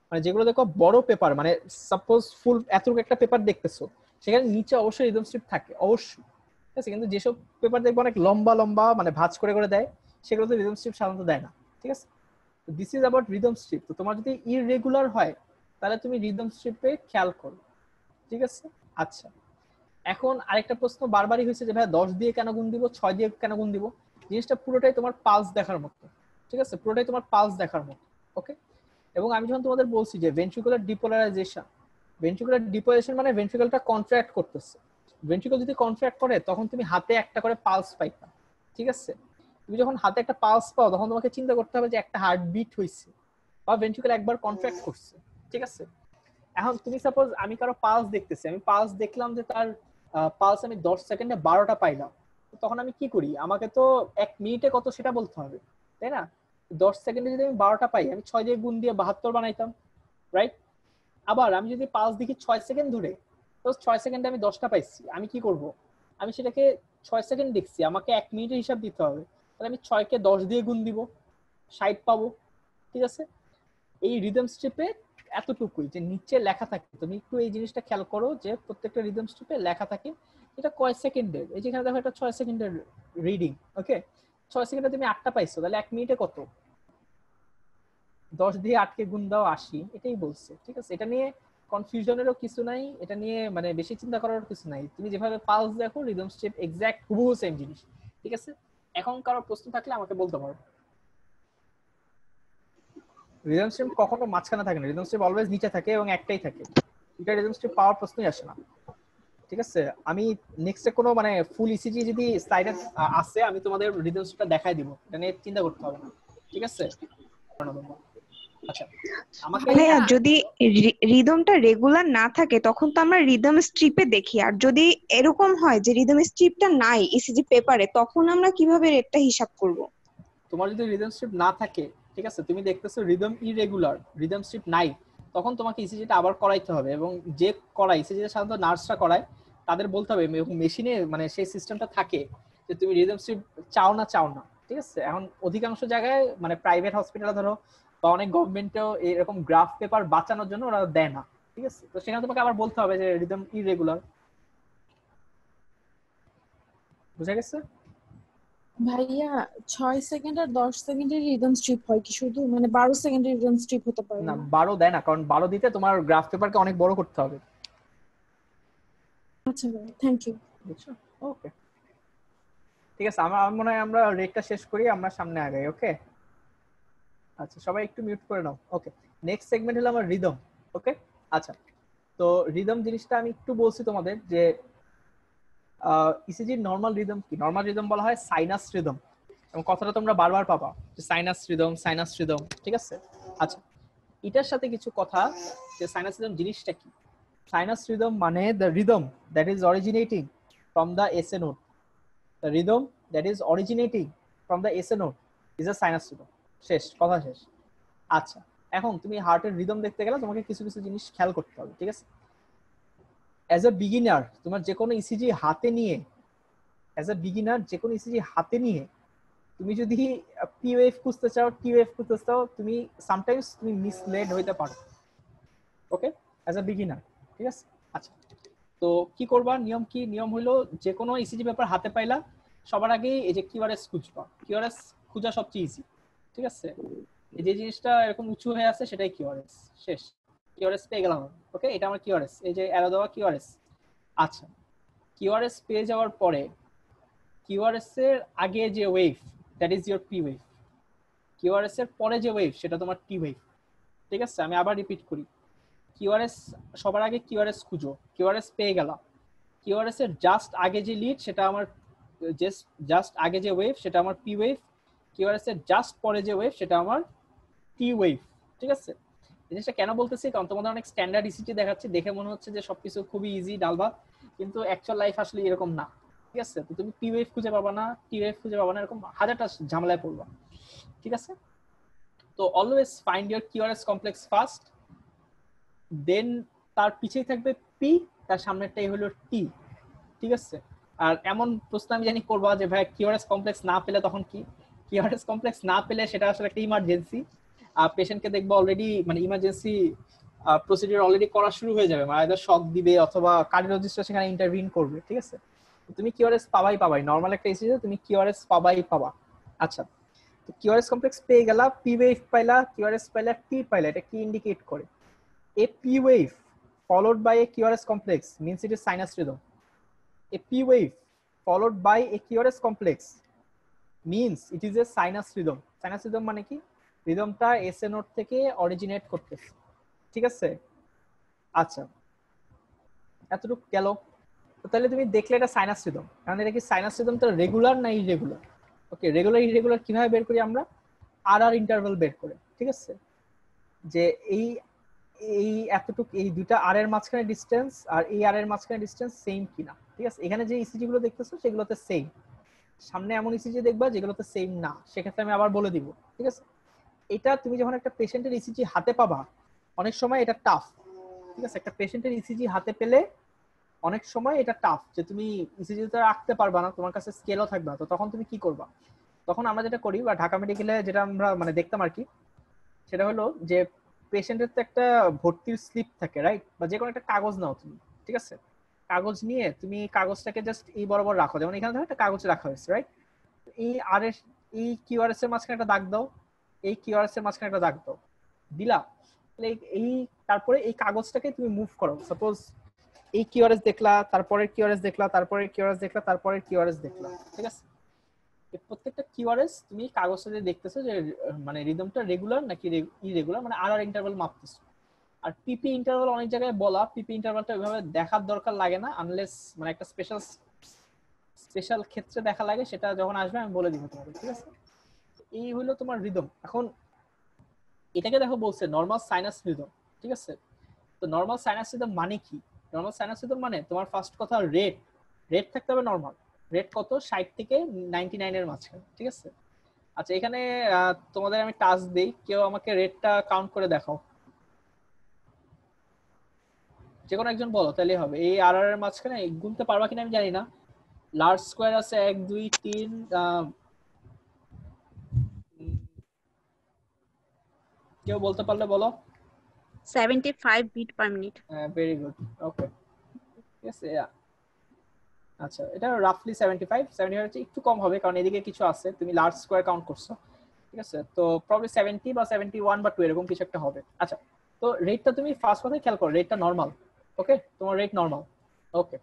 মানে যেগুলো দেখো বড় পেপার, মানে সাপোজ ফুল এতটুকু একটা পেপার দেখতেছো, সেখানে নিচে অবশ্যই রিদম স্ট্রিপ থাকে, অবশ্যই, ঠিক আছে? কিন্তু যেসব পেপার দেখবো অনেক লম্বা লম্বা, মানে ভাঁজ করে করে দেয়, সেগুলোতে রিদম স্ট্রিপ সাধারণত দেয় না, ঠিক আছে? This is about rhythm strip. তো তোমার যদি ইররেগুলার হয়, তাহলে তুমি রিদম স্ট্রিপে খেয়াল করো, ঠিক আছে? আচ্ছা, এখন আরেকটা প্রশ্ন বারবারই হয়েছে যে ভাই 10 দিয়ে কেন গুণ দিব, 6 দিয়ে কেন গুণ দিব? জিনিসটা পুরোটাই তোমার পালস দেখার মতো, ঠিক আছে? পুরোটাই তোমার পালস দেখার মতো। ওকে, এবং আমি যখন তোমাদের বলছি যে ভেন্ট্রিকুলার ডিপোলারাইজেশন মানে ভেন্ট্রিকলটা কন্ট্রাক্ট করতেছে। ভেন্ট্রিকল যদি কন্ট্রাক্ট করে, তখন তুমি হাতে একটা করে পালস পাইবা, ঠিক আছে? তুমি যখন হাতে একটা পালস পাও, তখন তোমাকে চিন্তা করতে হবে যে একটা হার্টবিট হইছে বা ভেন্ট্রিকল একবার কন্ট্রাক্ট করছে, ঠিক আছে? এখন তুমি সাপোজ আমি কারো পালস দেখতেছি, আমি পালস দেখলাম যে তার পালস আমি 10 সেকেন্ডে 12টা পাইলাম, তখন আমি কি করি? আমাকে তো 1 মিনিটে কত সেটা বলতে হবে, তাই না? 10 সেকেন্ডে যদি আমি 12টা পাই, আমি 6 দিয়ে গুণ দিয়ে 72 বানাইতাম, রাইট? আবার আমি যদি পালস দেখি 6 সেকেন্ড ধরে, তো 6 সেকেন্ডে আমি 10টা পাইছি, আমি কি করব? আমি সেটাকে 6 সেকেন্ড দেখছি, আমাকে 1 মিনিটের হিসাব দিতে হবে, তাহলে আমি 6 কে 10 দিয়ে গুণ দিব, 60 পাবো, ঠিক আছে? এই রিদম স্ট্রিপে এতটুকুই যে নিচে লেখা থাকে, তুমি একটু এই জিনিসটা খেয়াল করো যে প্রত্যেকটা রিদম স্ট্রিপে লেখা থাকে এটা কয় সেকেন্ডের। এই যেখানে দেখো এটা 6 সেকেন্ডের রিডিং, ওকে? 6 সেকেন্ডে তুমি 8টা পাইছো, তাহলে 1 মিনিটে কত? 10 দিয়ে 8 কে গুণ দাও 80, এটাই বলছে, ঠিক আছে? এটা নিয়ে কনফিউশনেরও কিছু নাই, এটা নিয়ে মানে বেশি চিন্তা করার কিছু নাই। তুমি যেভাবে পালস দেখো, রিদম স্ট্রিপ এক্সাক্ট হুবহু সেম জিনিস, ঠিক আছে? এখন কারো প্রশ্ন থাকলে আমাকে বলতে পারো। রিদম স্ট্রিপ কখনো মাঝখানে থাকে না, রিদম স্ট্রিপ অলওয়েজ নিচে থাকে এবং একটাই থাকে। এটা রিদম স্ট্রিপ পাওয়ার প্রশ্নই আসে না, ঠিক আছে? আমি নেক্সটে কোনো মানে ফুল ইসিজি যদি স্লাইডে আসে, আমি তোমাদের রিদম স্ট্রিপটা দেখাই দিব, এটা নিয়ে চিন্তা করতে হবে না, ঠিক আছে? আচ্ছা, আমাকে ভাইয়া যদি রিদমটা রেগুলার না থাকে, তখন তো আমরা রিদম স্ট্রিপে দেখি, আর যদি এরকম হয় যে রিদম স্ট্রিপটা নাই ইসিজি পেপারে, তখন আমরা কিভাবে রেটটা হিসাব করব? তোমার যদি রিদম স্ট্রিপ না থাকে, ঠিক আছে, তুমি দেখতেছো রিদম ইরেগুলার, রিদম স্ট্রিপ নাই, তখন তোমাকে ইসিজিটা আবার করাইতে হবে। এবং যে করায় ইসিজিটা সাধারণত নার্সরা করায়, তাদের বলতে হবে মেশিনে মানে সেই সিস্টেমটা থাকে যে তুমি রিদম স্ট্রিপ চাও না, ঠিক আছে? এখন অধিকাংশ জায়গায় মানে প্রাইভেট হসপিটালে ধরো বা অনেক গভর্নমেন্টেও এরকম গ্রাফ পেপার বাঁচানোর জন্য ওরা দেয় না, ঠিক আছে? তো সেখানে তোমাকে আবার বলতে হবে যে রিদম ইরেগুলার। বুঝা গেছে? ভাইয়া 6 সেকেন্ড আর 10 সেকেন্ডের রিদম স্ট্রিপ হয় কি শুধু, মানে 12 সেকেন্ডের রিদম স্ট্রিপ হতে পারে না, না? 12 দেয় না, কারণ 12 দিতে তোমার গ্রাফ পেপারকে অনেক বড় করতে হবে। আচ্ছা ভাই, থ্যাংক ইউ। বুঝছো? ওকে, ঠিক আছে, আমার মনে হয় আমরা রেটটা শেষ করি, আমরা সামনে আগাই। ওকে, আচ্ছা, সবাই একটু মিউট করে নাও। ওকে, নেক্সট সেগমেন্ট হলো আমার রিদম। ওকে, আচ্ছা, তো রিদম জিনিসটা আমি একটু বলছি তোমাদের যে ইসিজির নর্মাল রিদম কি? নর্মাল রিদম বলা হয় সাইনাস রিদম, এবং কথাটা তোমরা বারবার পাবা যে সাইনাস রিদম, সাইনাস রিদম, ঠিক আছে? আচ্ছা, এটার সাথে কিছু কথা যে সাইনাস রিদম জিনিসটা কি। সাইনাস রিদম মানে the rhythm that is originating from the SA note. The rhythm that is originating from the SA note is a sinus rhythm. শেষ, কথা শেষ। আচ্ছা, এখন তুমি হার্টের রিদম দেখতে গেলে তোমাকে কিছু কিছু জিনিস খেয়াল করতে হবে, ঠিক আছে? অ্যাজ এ বিগিনার তোমার যে কোনো ইসিজি হাতে নিয়ে, অ্যাজ এ বিগিনার যে কোনো ইসিজি হাতে নিয়ে তুমি যদি পি ওয়েভ খুঁজতে চাও, টি ওয়েভ খুঁজতে চাও, তুমি সামটাইমস তুমি মিসলেড হইতে পারো। ওকে, অ্যাজ এ বিগিনার, ঠিক আছে? আচ্ছা, তো কি করবা, নিয়ম কি? নিয়ম হলো যে কোনো ইসিজি পেপার হাতে পাইলা সবার আগে এই যে কিউআরএস খুঁজবা। কিউআরএস খোঁজা সবচেয়ে ইজি, ঠিক আছে? এই যে জিনিসটা এরকম উঁচু হয়ে আছে সেটাই কিউআরএস। শেষ, কিউআরএস পেয়ে গেলাম। ওকে, এটা আমার কিউআরএস, এই যে অ্যারো দেওয়া কিউআরএস। আচ্ছা, কিউআরএস পেয়ে যাওয়ার পরে কিউআরএস এর আগে যে wave that is your P wave, QRS এর পরে যে ওয়েভ সেটা তোমার টি ওয়েভ, ঠিক আছে? আমি আবার রিপিট করি, কিউআরএস সবার আগে কিউআরএস খুঁজো, কিউআরএস পেয়ে গেলাম। কিউআরএস এর জাস্ট আগে যে লিড সেটা আমার জাস্ট আগে যে ওয়েভ সেটা আমার পি ওয়েভ, কিউআরএস এর জাস্ট পরে যে ওয়েভ সেটা আমার টি ওয়েভ, ঠিক আছে? জিনিসটা কেন বলতেছি, কারণ তোমাদের অনেক স্ট্যান্ডার্ড ইসিজি দেখাচ্ছে, দেখে মনে হচ্ছে যে সবকিছু খুবই ইজি ডালবা, কিন্তু অ্যাকচুয়াল লাইফ আসলে এরকম না, ঠিক আছে? তো তুমি পি ওয়েভ খুঁজে পাবা না, টি ওয়েভ খুঁজে পাবা না, এরকম হাজারটা ঝামেলায় পড়বা, ঠিক আছে? তো always find your QRS complex first, then তার পিছেই থাকবে পি, তার সামনেরটাই হলো টি, ঠিক আছে? আর এমন প্রশ্ন আমি জানি করবা যে ভাই কিউআরএস কমপ্লেক্স না পেলে তখন কি? কিউআরএস কমপ্লেক্স না পেলে সেটা আসলে একটা ইমার্জেন্সি, পেশেন্টকে দেখবো অলরেডি মানে ইমার্জেন্সি প্রসিডিউর অলরেডি করা শুরু হয়ে যাবে, মানে আইদার শক দিবে অথবা কার্ডিওলজিস্ট সেখানে ইন্টারভিন করবে, ঠিক আছে? তুমি কিউআরএস পাবাই, নর্মাল একটা ইসিতে তুমি কিউআরএস পাবা। আচ্ছা, তো কিউআরএস কমপ্লেক্স পেয়ে গেলা, পি ওয়েভ পাইলা, কিউআরএস পাইলা, টি পাইলা, এটা কি ইন্ডিকেট করে? A P wave followed by a QRS complex means it is sinus rhythm. A P wave followed by a QRS complex means it is a sinus rhythm. Sinus rhythm মানে কি? রিদমটা SA node থেকে originate করতেছে, ঠিক আছে? আচ্ছা, এতটুকু গেল। তো তাহলে তুমি দেখলে এটা সাইনাস রিদম, কারণ এটা কি সাইনাস রিদমটা রেগুলার না ইরেগুলার? ওকে, রেগুলার ইরেগুলার কিভাবে বের করি আমরা? আর ইন্টারভাল বের করে, ঠিক আছে? যে এই এতটুকু, এই দুইটা আর এর মাঝখানে ডিসটেন্স আর এই আর এর মাঝখানে ডিসটেন্স সেম কিনা, ঠিক আছে? এখানে যে ইসিজি গুলো দেখতেছো সেগুলোতে সেম, সামনে এমন ইসিজি দেখবা যেগুলোতে সেম না, সেক্ষেত্রে আমি আবার বলে দিব, ঠিক আছে? এটা তুমি যখন একটা পেশেন্টের ইসিজি হাতে পাবা অনেক সময় এটা টাফ, ঠিক আছে? একটা পেশেন্টের ইসিজি হাতে পেলে অনেক সময় এটা টাফ, যে তুমি ইসিজিটা রাখতে পারবা না, তোমার কাছে স্কেলও থাকবে না। তো তখন তুমি কি করবা? তখন আমরা যেটা করি বা ঢাকা মেডিকেলে যেটা আমরা মানে দেখতাম আর কি, সেটা হলো যে পেশেন্টের তো একটা ভর্তির স্লিপ থাকে, রাইট? বা যে কোনো একটা কাগজ নাও তুমি, ঠিক আছে? কাগজ নিয়ে তুমি কাগজটাকে জাস্ট এই বরাবর রাখো, যেমন এখানে ধরো একটা কাগজ রাখা হয়েছে, রাইট? এই আর এর এই কিউআরএস এর মাঝখানে একটা দাগ দাও, এই কিউআরএস এর মাঝখানে একটা দাগ দাও, দিলা? তাহলে এই তারপরে এই কাগজটাকে তুমি মুভ করো। সাপোজ এই কিউআরএস দেখলা, তারপরের কিউআরএস দেখলা, তারপরের কিউআরএস দেখলা, তারপরের কিউআরএস দেখলা, ঠিক আছে? প্রত্যেকটা কিউআরএস তুমি কাগজে দেখতেছো যে মানে রিদমটা রেগুলার নাকি ইরেগুলার, মানে আর ইন্টারভাল মাপতেছো। আর পিপি ইন্টারভাল অনেক জায়গায় বলা, পিপি ইন্টারভালটা ওইভাবে দেখার দরকার লাগে না, আনলেস মানে একটা স্পেশাল ক্ষেত্রে দেখা লাগে, সেটা যখন আসবে আমি বলে দিব তোমাকে, ঠিক আছে? এই হলো তোমার রিদম। এখন এটাকে দেখো বলছে নর্মাল সাইনাস রিদম, ঠিক আছে? তো নর্মাল সাইনাস রিদম মানে কি? নর্মাল সাইনাস রিদম মানে তোমার ফার্স্ট কথা রেট থাকতে হবে নর্মাল। রেট কত? 60 থেকে 99 এর মাঝখানে, ঠিক আছে? আচ্ছা, এখানে তোমাদের আমি টাস্ক দেই, কেউ আমাকে রেটটা কাউন্ট করে দেখাও, যে কোনো একজন বলো, তাহলে হবে। এই আর এর মাঝখানে গুনতে পারবা কিনা আমি জানি না। লার্জ স্কয়ার আছে 1 2 3, কেউ বলতে পারলে বলো। 75 beat per minute. Very good, okay, ঠিক আছে। আচ্ছা, এটা রাফলি 75 হচ্ছে একটু কম হবে, কারণ এদিকে কিছু আছে, তুমি লার্জ স্কয়ার কাউন্ট করছো, ঠিক আছে? তো প্রবাবলি 70 বা 71 বা 2 এরকম কিছু একটা হবে। আচ্ছা, তো রেটটা তুমি ফার্স্ট কথাই খেয়াল করো, রেটটা নরমাল। ওকে, তোমার রেট নরমাল। ওকে,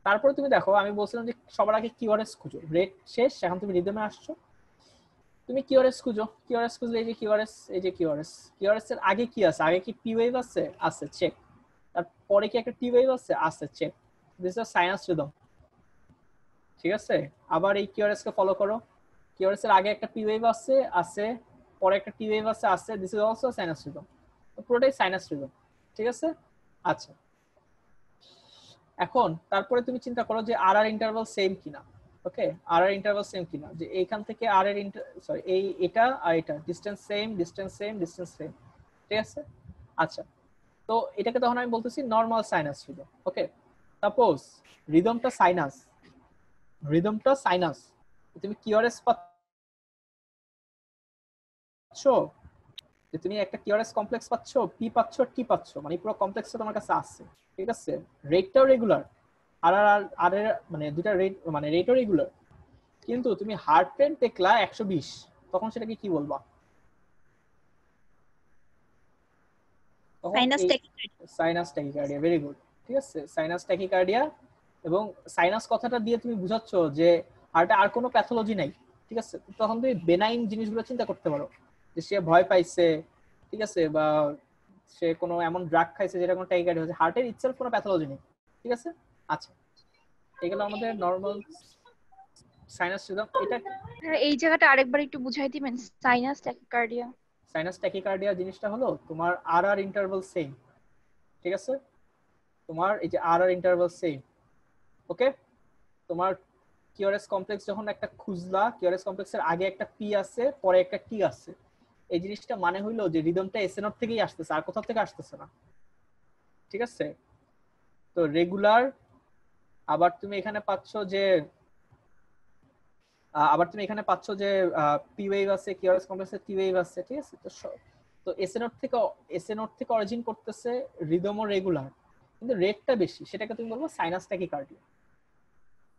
তারপরে তুমি দেখো, আমি বলছিলাম যে সবার আগে কিউআরএস খুঁজো, রেট শেষ, এখন তুমি রিদমে আসছো। তুমি কিউআরএস খুঁজো, কিউআরএস খুঁজলে এই যে কিউআরএস, এই যে কিউআরএস, কিউআরএস এর আগে কি আছে? আগে কি পি ওয়েভ আছে? আছে, চেক। তারপরে কি একটা টি ওয়েভ আছে? আছে, check. This is sinus rhythm, ঠিক আছে। আবার এই কিউআরএস কে ফলো করো, কিউআরএস এর আগে একটা পি ওয়েভ আছে, আছে, পরে একটা টি ওয়েভ আছে, আছে, this is also sinus rhythm. পুরোটাই সাইনাস রিদম, ঠিক আছে। আচ্ছা, এখন তারপরে তুমি চিন্তা করো যে আর আর ইন্টারভাল সেম কিনা। ওকে, আর আর ইন্টারভাল সেম কিনা, যে এইখান থেকে আর এর সরি এই এটা আর এটা distance same, distance same, distance same, ঠিক আছে। আচ্ছা, তো এটাকে তখন আমি বলতেছি নরমাল সাইনাস রিদম। ওকে, সাপোজ রিদমটা সাইনাস, রিদমটা সাইনাস, তুমি কিউআরএস পাচ্ছো, যে তুমি একটা কিউআরএস কমপ্লেক্স পাচ্ছো, পি পাচ্ছো, টি পাচ্ছো, মানে পুরো কমপ্লেক্সটা তোমার কাছে আছে, ঠিক আছে। রেটটাও রেগুলার, আর আর আর এর মানে দুটা রেট, মানে রেটও রেগুলার, কিন্তু তুমি হার্ট রেট দেখলা 120, তখন সেটাকে কি বলবা? Sinus tachycardia. ভেরি গুড, ঠিক আছে, সাইনাস ট্যাকিকার্ডিয়া। এবং সাইনাস কথাটা দিয়ে তুমি বুঝাচ্ছ যে হার্টে আর কোনো প্যাথোলজি নাই, ঠিক আছে। তখন তুমি বেনাইন জিনিসগুলো চিন্তা করতে পারো, যে সে ভয় পাইছে, ঠিক আছে, বা সে কোনো এমন ড্রাগ খাইছে যেটা কোনো ট্যাকিকার্ডিয়া হচ্ছে, হার্টের ইটসেলফ কোনো প্যাথোলজি নেই, ঠিক আছে। আচ্ছা, এগুলো আমাদের নরমাল সাইনাস রিদম। এটা এই জায়গাটা আরেকবার একটু বুঝাই দিবেন, সাইনাস ট্যাকিকার্ডিয়া। সাইনাস ট্যাকিকার্ডিয়া জিনিসটা হলো তোমার আর আর ইন্টারভাল সেম, ঠিক আছে। তোমার এই যে আর আর ইন্টারভাল সেম, ওকে। তোমার কিউআরএস কমপ্লেক্স যখন একটা খুঁজলা, কিউআরএস কমপ্লেক্সের আগে একটা পি আছে, পরে একটা টি আছে, এই জিনিসটা মানে হইলো যে রিদমটা এসএনওর থেকেই আসতেছে, আর কোথাও থেকে আসতেছে না, ঠিক আছে। তো রেগুলার, আবার তুমি এখানে পাচ্ছ যে পি ওয়েভ আছে, কিউআরএস কমপ্লেক্সে টি ওয়েভ আছে, ঠিক আছে। তো এসএনওর থেকে অরিজিন করতেছে, রিদমও রেগুলার, কিন্তু রেটটা বেশি, সেটাকে তুমি বলবো সাইনাস ট্যাকিকার্ডিয়া,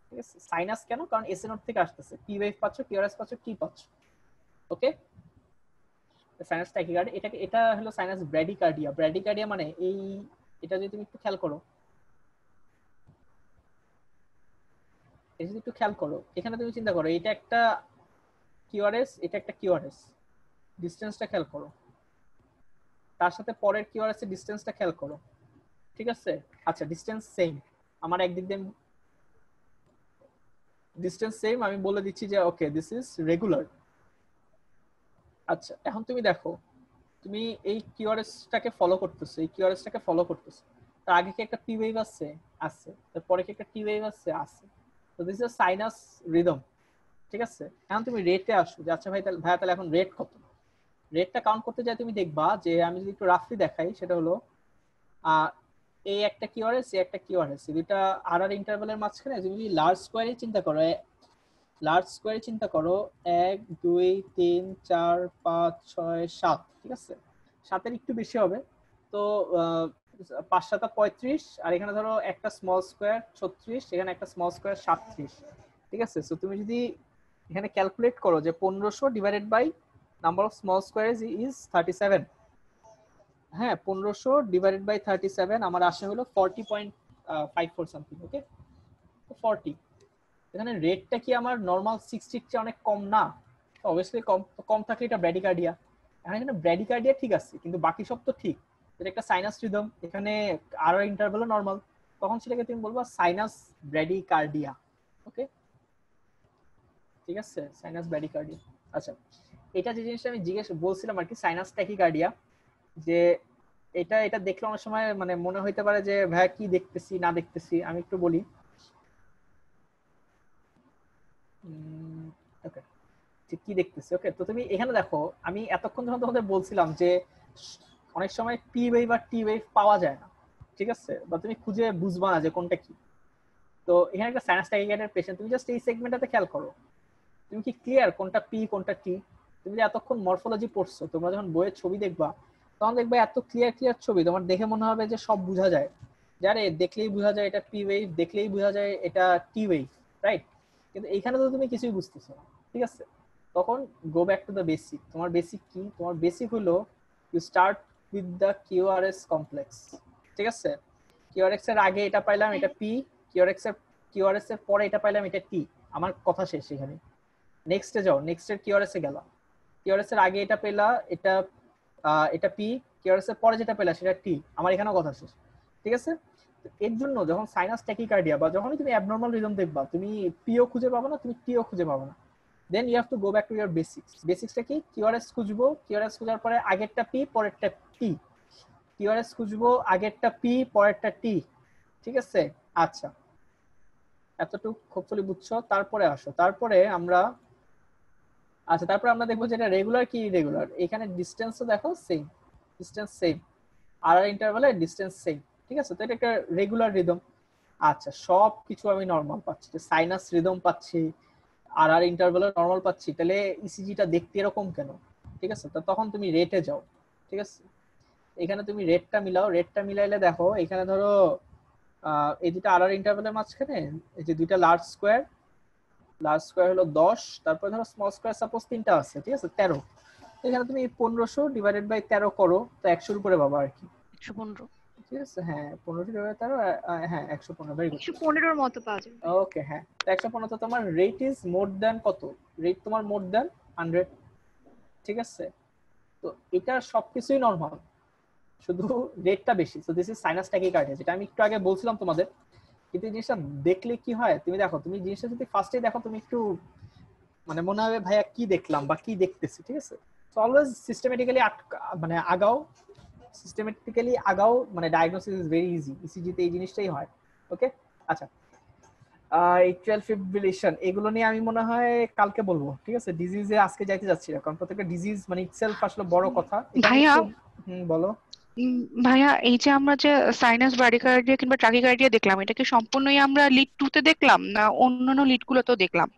ঠিক আছে। সাইনাস কেন? কারণ এসএনওর থেকে আসতেছে, পি ওয়েভ পাচ্ছ, কিউআরএস পাচ্ছ, টি পাচ্ছ, ওকে। সাইনাস ট্যাকিকার্ডিয়া, এটা হলো সাইনাস ব্র্যাডিকার্ডিয়া। ব্র্যাডিকার্ডিয়া মানে এই, এটা যদি তুমি একটু খেয়াল করো, একটু খেয়াল করো, এখানে তুমি চিন্তা করো, এটা একটা কিউআরএস, এটা একটা কিউআরএস, ডিসটেন্সটা খেয়াল করো, তার সাথে পরের কিউআরএস এর ডিসটেন্সটা খেয়াল করো, ঠিক আছে। আচ্ছা, ডিসটেন্স সেম, আমার একদিক দিয়ে ডিসটেন্স সেম, আমি বলে দিচ্ছি যে ওকে দিস ইজ রেগুলার। আচ্ছা, এখন তুমি দেখো, তুমি এই কিউআরএসটাকে ফলো করতেছো, এই কিউআরএসটাকে ফলো করতেছো, তার আগে কি একটা পি ওয়েভ আছে? আছে। তারপরে কি একটা টি ওয়েভ আছে? আছে। তো দিস ইজ সাইনাস রিদম, ঠিক আছে। এখন তুমি রেটে আসো, যে আচ্ছা ভাইয়া তাহলে এখন রেট কত? রেটটা কাউন্ট করতে যাই তুমি দেখবা যে আমি যদি একটু রাফলি দেখাই, সেটা হলো এই একটা কিউআরএস, এই একটা কিউআরএস, দুইটা আর আর ইন্টারভ্যালের মাঝখানে তুমি লার্জ স্কোয়ারে চিন্তা করো, লার্জ স্কোয়ারে চিন্তা করো, 1 2 3 4 5 6 7, ঠিক আছে। 7-এর একটু বেশি হবে, তো 5 7 35, আর এখানে ধরো একটা স্মল স্কোয়ার 36, এখানে একটা স্মল স্কোয়ার 37, ঠিক আছে। সো তুমি যদি এখানে ক্যালকুলেট করো যে 1500 divided by number of small squares is 37, হ্যাঁ, 1500 ডিভাইডেড বাই 37 আমার আসে হলো 40.54 সামথিং, ওকে। তো 40, এখানে রেটটা কি আমার নরমাল 60 এর চেয়ে অনেক কম না? অবভিয়াসলি কম থাকলে এটা ব্র্যাডিকার্ডিয়া। এখানে ব্র্যাডিকার্ডিয়া ঠিক আছে, কিন্তু বাকি সব তো ঠিক। এটা একটা সাইনাস রিদম, এখানে আর ইন্টারভ্যালও নরমাল, তখন সেটাকে তুমি বলবা সাইনাস ব্র্যাডিকার্ডিয়া, ওকে, ঠিক আছে, সাইনাস ব্র্যাডিকার্ডিয়া। আচ্ছা, এটা যে জিনিসটা আমি বলছিলাম আর কি, সাইনাস ট্যাকিকার্ডিয়া, যে এটা দেখলে অনেক সময় মানে মনে হইতে পারে যে ভাইয়া কি দেখতেছি না দেখতেছি, আমি একটু বলি। ওকে, কি দেখতেছি, ওকে। তো তুমি এখানে দেখো, আমি এতক্ষণ যখন তোমাদের বলছিলাম যে অনেক সময় পি ওয়েভ আর টি ওয়েভ পাওয়া যায় না, ঠিক আছে, বা তুমি খুঁজে বুঝবা না যে কোনটা কি। তো এখানে একটা সাইনাস ট্যাকিকার্ডিয়ার পেশেন্ট, তুমি জাস্ট এই সেগমেন্টটাতে খেয়াল করো, তুমি কি ক্লিয়ার কোনটা পি কোনটা টি? তুমি যে এতক্ষণ মরফোলজি পড়ছো, তোমরা যখন বইয়ের ছবি দেখবা, তখন দেখবে এত ক্লিয়ার ছবি, তোমার দেখে মনে হবে যে সব বোঝা যায়, যারে দেখলেই বোঝা যায় এটা পি ওয়েভ, দেখলেই বোঝা যায় এটা টি ওয়েভ, রাইট। কিন্তু এইখানে তো তুমি কিছুই বুঝতেছো না, ঠিক আছে। তখন go back to the basic. তোমার বেসিক কি? তোমার বেসিক হলো you start with the QRS complex, ঠিক আছে। কিউআরএক্স এর আগে এটা পাইলাম, এটা পি, কিউআরএস এর পরে এটা পাইলাম, এটা টি, আমার কথা শেষ এখানে। নেক্সটে যাও, নেক্সটের কিউআরএস এ গেলাম, কিউআরএস এর আগে এটা পেলা, এটা এটা পি, কিউআরএস এর পরে যেটা পেলা সেটা টি। আমার এখানেও কথা শেষ, ঠিক আছে? এর জন্য যখন সাইনাস ট্যাকিকার্ডিয়া বা যখনই তুমি অ্যাবনর্মাল রিদম দেখবা, তুমি পিও খুঁজে পাবে না, তুমি টিও খুঁজে পাবে না। Then you have to go back to your basics. বেসিক্সটা কি? কিউআরএস খুঁজবো, কিউআরএস খোঁজার পরে আগেরটা পি পরেরটা টি, কিউআরএস খুঁজবো আগেরটা পি পরেরটা টি, ঠিক আছে? আচ্ছা, এতটুকু হোপফুলি বুঝছো। তারপরে আসো, তারপরে আমরা দেখবো যে এটা রেগুলার কি ইরেগুলার। এখানে ডিসটেন্সও দেখো সেম, ডিসটেন্স সেম, আর ইন্টারভালে ডিসটেন্স সেম, ঠিক আছে? তো এটা একটা রেগুলার রিদম। আচ্ছা, সব কিছু আমি নরমাল পাচ্ছি, সাইনাস রিদম পাচ্ছি, আর ইন্টারভালে নরমাল পাচ্ছি, তাহলে ইসিজিটা দেখতে এরকম কেন? ঠিক আছে, তো তখন তুমি রেটে যাও, ঠিক আছে? এখানে তুমি রেটটা মিলাও, রেটটা মিলাইলে দেখো এখানে ধরো এই দুটো আর ইন্টারভালের মাঝখানে এই যে দুইটা লার্জ স্কোয়ার হলো 10, তারপরে ধরো স্মল স্কোয়ার সাপোজ 3টা আছে, ঠিক আছে? 13। এখানে তুমি 1500 ডিভাইডেড বাই 13 করো, তো 100 এর উপরে পাবা আর কি, 115। ঠিক আছে? হ্যাঁ, 1500 ডিভাইড 13, হ্যাঁ 115, ভেরি গুড, 115 এর মতো পাওয়া যাবে। ওকে, হ্যাঁ। তো 115, তো তোমার রেট ইজ মোর দ্যান কত? রেট তোমার মোর দ্যান 100, ঠিক আছে? তো এটা সবকিছুই নরমাল, শুধু রেটটা বেশি। So this is sinus tachycardia, যেটা আমি একটু আগে বলছিলাম তোমাদের। কিন্তু এই জিনিসটা দেখলে কি হয়, তুমি দেখো, তুমি জিনিসটা যদি ফার্স্টে দেখো, তুমি একটু মানে মনে হবে ভাইয়া কি দেখলাম বা কি দেখতেছি, ঠিক আছে? সো অলওয়েজ সিস্টেমেটিক্যালি মানে আগাও, মানে diagnosis is very easy. ECG তে এই জিনিসটাই হয়, ওকে? আচ্ছা, এট্রিয়াল ফিব্রিলেশন এগুলো নিয়ে আমি মনে হয় কালকে বলবো, ঠিক আছে? ডিজিজে আজকে যাইতে যাচ্ছি না, কারণ প্রত্যেকটা ডিজিজ মানে ইটসেলফ আসলে বড় কথা। ভাইয়া, বলো। ভাইয়া, এই যে আমরা যে সাইনাস ব্র্যাডিকার্ডিয়া কিংবা ট্রাকিকার্ডিয়া দেখলাম, এটা কি সম্পূর্ণই আমরা লিড 2 তে দেখলাম না অন্যান্য লিড গুলোতেও দেখলাম?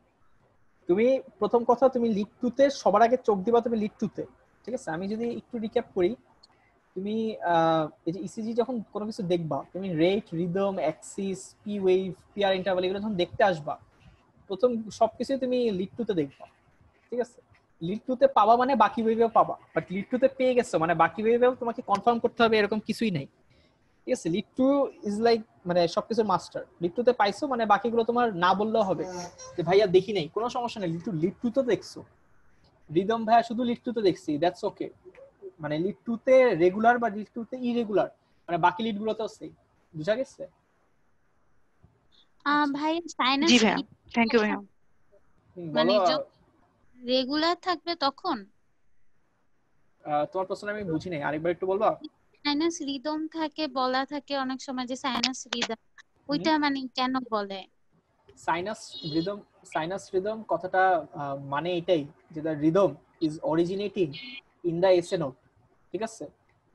তুমি প্রথম কথা, তুমি লিড 2 তে সবার আগে চোখ দিবা, তুমি লিড 2 তে, ঠিক আছে? আমি যদি একটু রিক্যাপ করি, তুমি এই যে ইসিজি যখন কোনো কিছু দেখবা, তুমি rate, rhythm, Axis, P wave, PR interval এগুলো যখন দেখতে আসবা, প্রথম সবকিছু তুমি লিড 2 তে দেখবা, ঠিক আছে? লিড 2 তে পাবা মানে বাকি ওয়েভেও পাবা, বাট লিড 2 তে পেয়ে গেছো মানে বাকি ওয়েভেও তোমাকে কনফার্ম করতে হবে এরকম কিছুই নাই, ঠিক আছে? লিড 2 ইজ লাইক মানে সবকিছুর মাস্টার। লিড 2 তে পাইছো মানে বাকিগুলো তোমার না বললেও হবে যে ভাইয়া দেখি নাই, কোনো সমস্যা নেই, লিড 2 তো দেখছো। রিদম ভাইয়া শুধু লিড 2 তে দেখছি, দ্যাটস ওকে। মানে লিড 2 তে রেগুলার বা লিড 2 তে ইরেগুলার, মানে বাকি লিড গুলোতেও সেম। বুঝা গেছে? ভাই সাইনাস জি ভাইয়া, থ্যাংক ইউ ভাইয়া। মানে বলো, রেগুলার থাকবে তখন? তোমার প্রশ্ন আমি বুঝি নাই, আরেকবার একটু বলবা? সাইনাস রিদম থাকে, বলা থাকে অনেক সময় যে সাইনাস রিদম, ওইটা মানে কেন বলে? সাইনাস রিদম কথাটা মানে এটাই যে the rhythm is originating in the SA note, ঠিক আছে?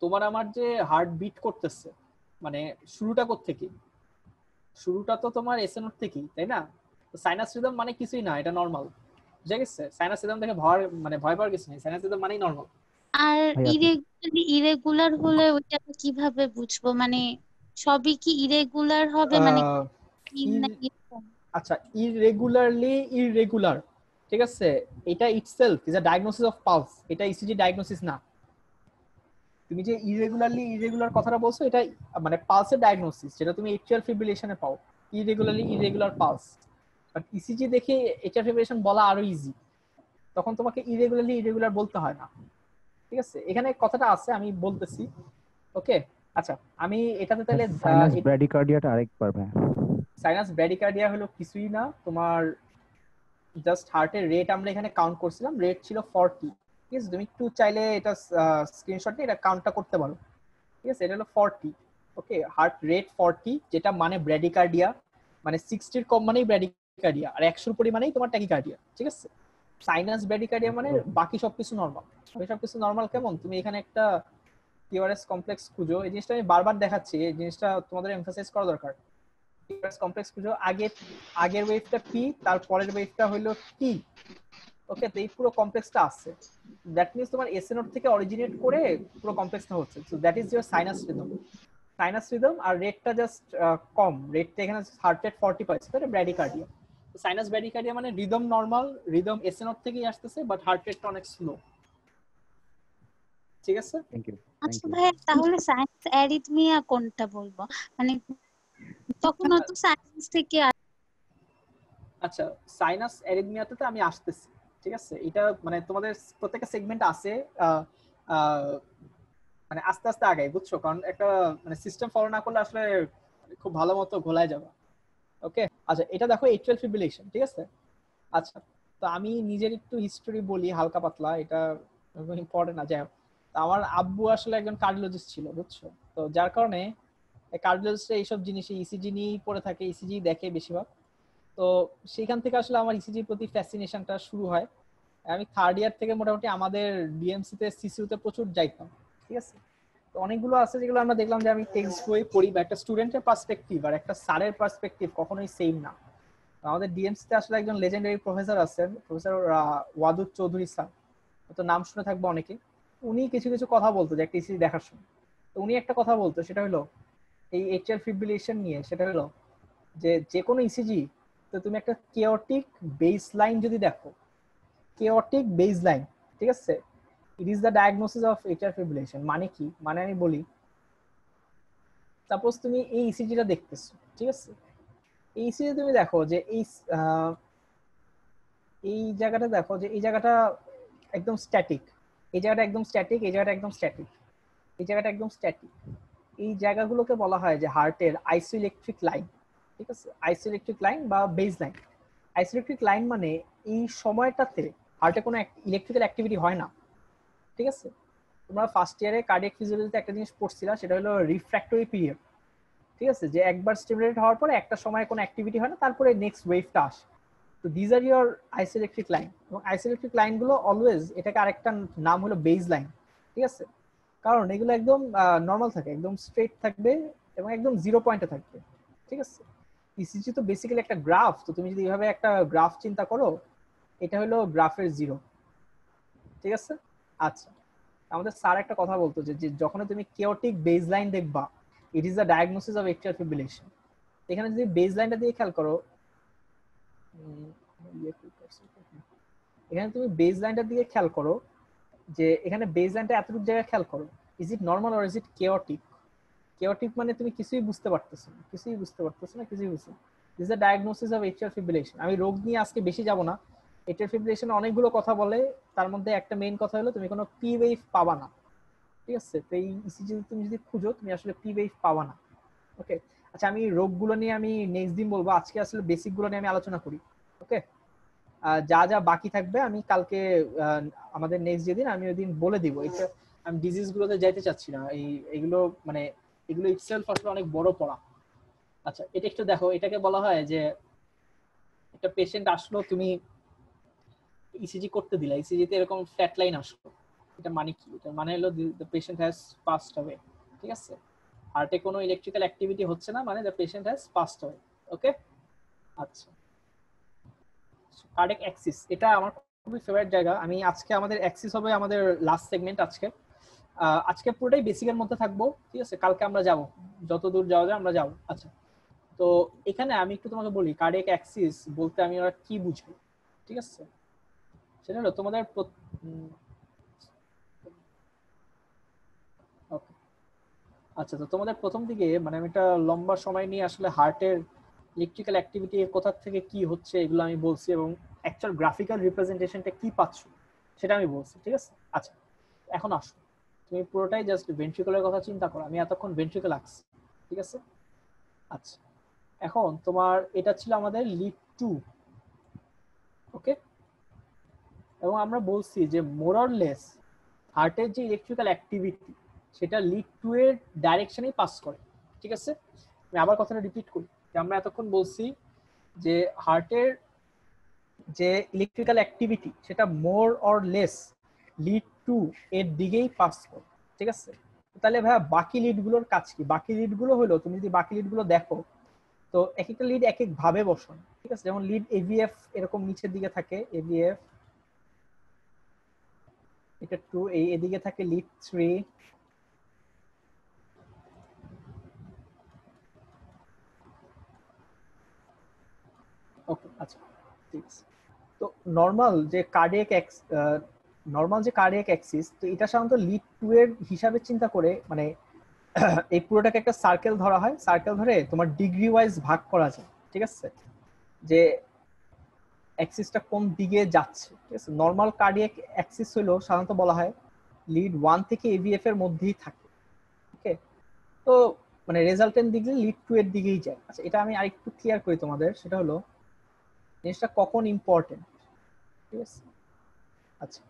তোমার আমার যে হার্ট বিট করতেছে, মানে শুরুটা কোত্থেকে? শুরুটা তো তোমার এসএ নোট থেকেই, তাই না? তো সাইনাস রিদম মানে কিছুই না, এটা নরমাল। বুঝা গেছে? সাইনাস রিদম দেখে ভয় পাওয়ার কিছু নেই, সাইনাস রিদম মানেই নরমাল। আর ইরেগুলার হলে ওইটা কিভাবে বুঝবো? মানে সবই কি ইরেগুলার হবে? মানে আচ্ছা, ইররেগুলার, ঠিক আছে? এটা itself is a diagnosis of pulse, এটা ইসিজি ডায়াগনোসিস না। তুমি যে ইরেগুলার কথাটা বলছো, এটা মানে পালসের ডায়াগনোসিস, যেটা তুমি এট্রিয়াল ফিব্রিলেশনে পাও, ইরেগুলার পালস। বাট ইসিজি দেখে এট্রিয়াল ফিব্রিলেশন বলা আরো ইজি, তখন তোমাকে ইরেগুলার বলতে হয় না, ঠিক আছে? এখানে কথাটা আছে, আমি বলতেছি, ওকে? আচ্ছা, আমি এটাতে তাহলে সাইনাস ব্র্যাডিকার্ডিয়াটা আরেকবার ভাই। সাইনাস ব্র্যাডিকার্ডিয়া হলো কিছুই না, তোমার জাস্ট হার্টের রেট আমরা এখানে কাউন্ট করছিলাম, রেট ছিল 40, ঠিক আছে? তুমি একটু চাইলে এটা স্ক্রিনশট নিয়ে এটা কাউন্টটা করতে পারো, ঠিক আছে? এটা হলো 40, ওকে? হার্ট রেট 40, যেটা মানে ব্র্যাডিকার্ডিয়া, মানে 60 এর কম মানেই ব্র্যাডিকার্ডিয়া, আর 100 এর পরিমাণেই তোমার ট্যাকিকার্ডিয়া, ঠিক আছে? সাইনাস ব্র্যাডিকার্ডিয়া মানে বাকি সবকিছু নরমাল। সবকিছু নরমাল কেমন? তুমি এখানে একটা কিউআরএস কমপ্লেক্স খুঁজো, এই জিনিসটা আমি বারবার দেখাচ্ছি, এই জিনিসটা তোমাদের এমফাসাইজ করা দরকার। কিউআরএস কমপ্লেক্স খুঁজো, আগের ওয়েভটা পি, তার পরের ওয়েভটা হলো টি, ওকে? তো এই পুরো কমপ্লেক্সটা আছে, দ্যাট মিন্স তোমার এসএ নোট থেকে অরিজিনেট করে পুরো কমপ্লেক্সটা হচ্ছে। So that is your sinus rhythm. আর রেটটা জাস্ট কম, রেটটা এখানে হার্ট রেট 40 পাইছে, তো এটা ব্র্যাডিকার্ডিয়া। সাইনাস ব্র্যাডিকার্ডিয়া মানে rhythm normal, rhythm SA node থেকেই আসতেছে, বাট হার্ট রেটটা অনেক স্লো, ঠিক আছে? Thank you. আচ্ছা ভাই, তাহলে সাইনাস অ্যারিথমিয়া কোনটা বলবো? মানে তখন তো সাইনাস থেকে। আচ্ছা, সাইনাস অ্যারিথমিয়াতে আমি আসতেছি, ঠিক আছে? এটা মানে তোমাদের প্রত্যেকটা সেগমেন্ট আছে, মানে আস্তে আস্তে আগাই, বুঝছো? কারণ একটা মানে সিস্টেম ফলো না করলে আসলে খুব ভালো মতো ঘোলায় যাবে। ওকে, আচ্ছা এটা দেখো এট্রিয়াল ফিব্রিলেশন, ঠিক আছে? আচ্ছা, তো আমি নিজের একটু হিস্টোরি বলি হালকা পাতলা, এটা ইম্পর্টেন্ট না। যাই হোক, আমার আব্বু আসলে একজন কার্ডিওলজিস্ট ছিল, বুঝছো? তো যার কারণে কার্ডিওলজিস্ট এইসব জিনিস ইসিজি নিয়েই পড়ে থাকে, ইসিজি দেখে বেশিরভাগ। তো সেখান থেকে আসলে আমার ইসিজির প্রতি ফ্যাসিনেশনটা শুরু হয়। আমি থার্ড ইয়ার থেকে মোটামুটি আমাদের ডিএমসি তে সিসিউতে প্রচুর যাইতাম, ঠিক আছে? তো অনেকগুলো আছে যেগুলো আমরা দেখলাম যে আমি টেক্সট বই পড়ি, বা একটা স্টুডেন্টের পার্সপেক্টিভ আর একটা স্যারের পার্সপেক্টিভ কখনোই সেম না। আমাদের ডিএমসি তে আসলে একজন লেজেন্ডারি প্রফেসর আছেন, প্রফেসর ওয়াদুদ চৌধুরী স্যার, তো নাম শুনে থাকবে অনেকে। উনি কিছু কিছু কথা বলতো যে একটা ইসিজি দেখার সময়। তো উনি একটা কথা বলতো, সেটা হলো এই এট্রিয়াল ফিব্রিলেশন নিয়ে, সেটা হলো যে কোনো ইসিজি তো তুমি একটা কেওটিক বেসলাইন যদি দেখো, কেওটিক বেসলাইন, ঠিক আছে, it is the diagnosis of atrial fibrillation. মানে কি? মানে আমি বলি, সাপোজ তুমি এই ইসিজিটা দেখতেছো, ঠিক আছে? এই ইসিজি তুমি দেখো যে এই জায়গাটা দেখো যে এই জায়গাটা একদম স্ট্যাটিক, এই জায়গাটা একদম স্ট্যাটিক, এই জায়গাটা একদম স্ট্যাটিক, এই জায়গাটা একদম স্ট্যাটিক। এই জায়গাগুলোকে বলা হয় যে হার্টের আইসোইলেকট্রিক লাইন, ঠিক আছে? আইসোইলেকট্রিক লাইন বা বেস লাইন। আইসোইলেকট্রিক লাইন মানে এই সময়টাতে হার্টে কোনো ইলেকট্রিক্যাল অ্যাক্টিভিটি হয় না, ঠিক আছে? তোমরা ফার্স্ট ইয়ারে কার্ডিয়াক ফিজিওলজিতে একটা জিনিস পড়ছিলা, সেটা হলো রিফ্র্যাক্টরি পিরিয়ড, ঠিক আছে? যে একবার স্টিমুলেটেড হওয়ার পরে একটা সময় কোনো অ্যাক্টিভিটি হয় না, তারপরে নেক্সট ওয়েভটা আসে। তো these are your isoelectric line. এবং আইসোইলেকট্রিক লাইনগুলো অলওয়েজ, এটাকে আরেকটা নাম হলো বেস লাইন, ঠিক আছে? কারণ এগুলো একদম নর্মাল থাকে, একদম স্ট্রেট থাকবে এবং একদম জিরো পয়েন্টে থাকবে, ঠিক আছে? ইসিজি তো বেসিক্যালি একটা গ্রাফ, তো তুমি যদি এইভাবে একটা গ্রাফ চিন্তা করো, এটা হলো গ্রাফের জিরো, ঠিক আছে? আচ্ছা, আমাদের স্যার একটা কথা বলতো যে যখন তুমি কেওটিক বেসলাইন দেখবা, it is the diagnosis of atrial fibrillation. এখানে যদি বেসলাইনটা দিয়ে খেয়াল করো, এখানে তুমি বেসলাইনটা দিয়ে খেয়াল করো যে এখানে বেসলাইনটা এতটুকু জায়গায় খেয়াল করো, is it normal or is it chaotic? Chaotic মানে তুমি কিছুই বুঝতে পারতেছো না, কিছুই বুঝতে পারতেছো না, কিছুই বুঝতে। This is the diagnosis of atrial fibrillation. আমি রোগ নিয়ে আজকে বেশি যাব না। এট্রিয়াল ফিব্রিলেশন অনেকগুলো কথা বলে, তার মধ্যে একটা মেইন কথা হলো তুমি কোনো পি ওয়েভ পাবা না, ঠিক আছে? তো এই ইসিজি তুমি যদি খুঁজো, তুমি আসলে পি ওয়েভ পাবা না। ওকে, আচ্ছা আমি রোগগুলো নিয়ে আমি নেক্সট দিন বলবো, আজকে আসলে বেসিকগুলো নিয়ে আমি আলোচনা করি। ওকে, যা যা বাকি থাকবে আমি কালকে আমাদের নেক্সট যেদিন, আমি ওই দিন বলে দিব। এটা আমি ডিজিজ গুলোতে যাইতে চাচ্ছি না, এইগুলো মানে এগুলো ইটসেলফ আসলে অনেক বড় পড়া। আচ্ছা, এটা একটু দেখো, এটাকে বলা হয় যে একটা পেশেন্ট আসলো, তুমি ইসিজি করতে দিলা, ইসিজিতে এরকম ফ্ল্যাট লাইন আসলো, এটা মানে কি? এটা মানে হলো the patient has passed away, ঠিক আছে? হার্টে কোনো ইলেকট্রিক্যাল অ্যাক্টিভিটি হচ্ছে না, মানে the patient has passed away. Okay, আচ্ছা, কার্ডিয়াক অ্যাক্সিস, এটা আমার খুবই ফেভারিট জায়গা। আমি আজকে আমাদের অ্যাক্সিস হবে আমাদের লাস্ট সেগমেন্ট আজকে। আজকে পুরোটাই বেসিকের মধ্যে থাকবো, ঠিক আছে? কালকে আমরা যাব, যত দূর যাওয়া যায় আমরা যাব। আচ্ছা, তো এখানে আমি একটু তোমাকে বলি কার্ডিয়াক অ্যাক্সিস বলতে আমি ওরা কি বুঝি, ঠিক আছে? সেটা হলো তোমাদের আচ্ছা, তো তোমাদের প্রথম দিকে মানে আমি একটা লম্বা সময় নিয়ে আসলে হার্টের ইলেকট্রিক্যাল অ্যাক্টিভিটি কোথা থেকে কি হচ্ছে এগুলো আমি বলছি, এবং অ্যাকচুয়াল গ্রাফিক্যাল রিপ্রেজেন্টেশনটা কি পাচ্ছ সেটা আমি বলছি, ঠিক আছে? আচ্ছা, এখন আসো, তুমি পুরোটাই জাস্ট ভেন্ট্রিকুলার কথা চিন্তা করো। আমি এতক্ষণ ভেন্ট্রিকল আঁকছি, ঠিক আছে? আচ্ছা, এখন তোমার এটা ছিল আমাদের লিড 2, ওকে? এবং আমরা বলছি যে মোর অর লেস হার্টের যে ইলেকট্রিক্যাল অ্যাক্টিভিটি সেটা লিড 2 এর ডাইরেকশনেই পাস করে, ঠিক আছে? আমি আবার কথাটা রিপিট করি যে আমরা এতক্ষণ বলছি যে হার্টের যে ইলেকট্রিক্যাল অ্যাক্টিভিটি সেটা মোর অর লেস লিড 2 এর দিকেই পাস করে, ঠিক আছে? তাহলে ভাইয়া বাকি লিডগুলোর কাজ কি? বাকি লিডগুলো হলো, তুমি যদি বাকি লিডগুলো দেখো, তো এক একটা লিড এক এক ভাবে বসানো, ঠিক আছে? যেমন লিড এভিএফ এরকম নিচের দিকে থাকে, এভিএফ এটা 2, এই এদিকে থাকে লিড 3, ওকে? আচ্ছা, ঠিক আছে। তো নরমাল যে কার্ডিয়াক অ্যাক্সিস, তো এটা সাধারণত লিড 2 এর হিসাবে চিন্তা করে, মানে এই পুরোটাকে একটা সার্কেল ধরা হয়, সার্কেল ধরে তোমার ডিগ্রি ওয়াইজ ভাগ করা যায়, ঠিক আছে? যে অ্যাক্সিসটা কোন দিকে যাচ্ছে, ঠিক আছে। নরমাল কার্ডিয়াক অ্যাক্সিস হলো সাধারণত বলা হয় লিড 1 থেকে এভিএফ এর মধ্যেই থাকে, ওকে। তো মানে রেজাল্টেন্ট দিকে লিড 2 এর দিকেই যায়। আচ্ছা, এটা আমি আরেকটু ক্লিয়ার করি তোমাদের, সেটা হলো জিনিসটা কখন ইম্পর্টেন্ট, ঠিক আছে। আচ্ছা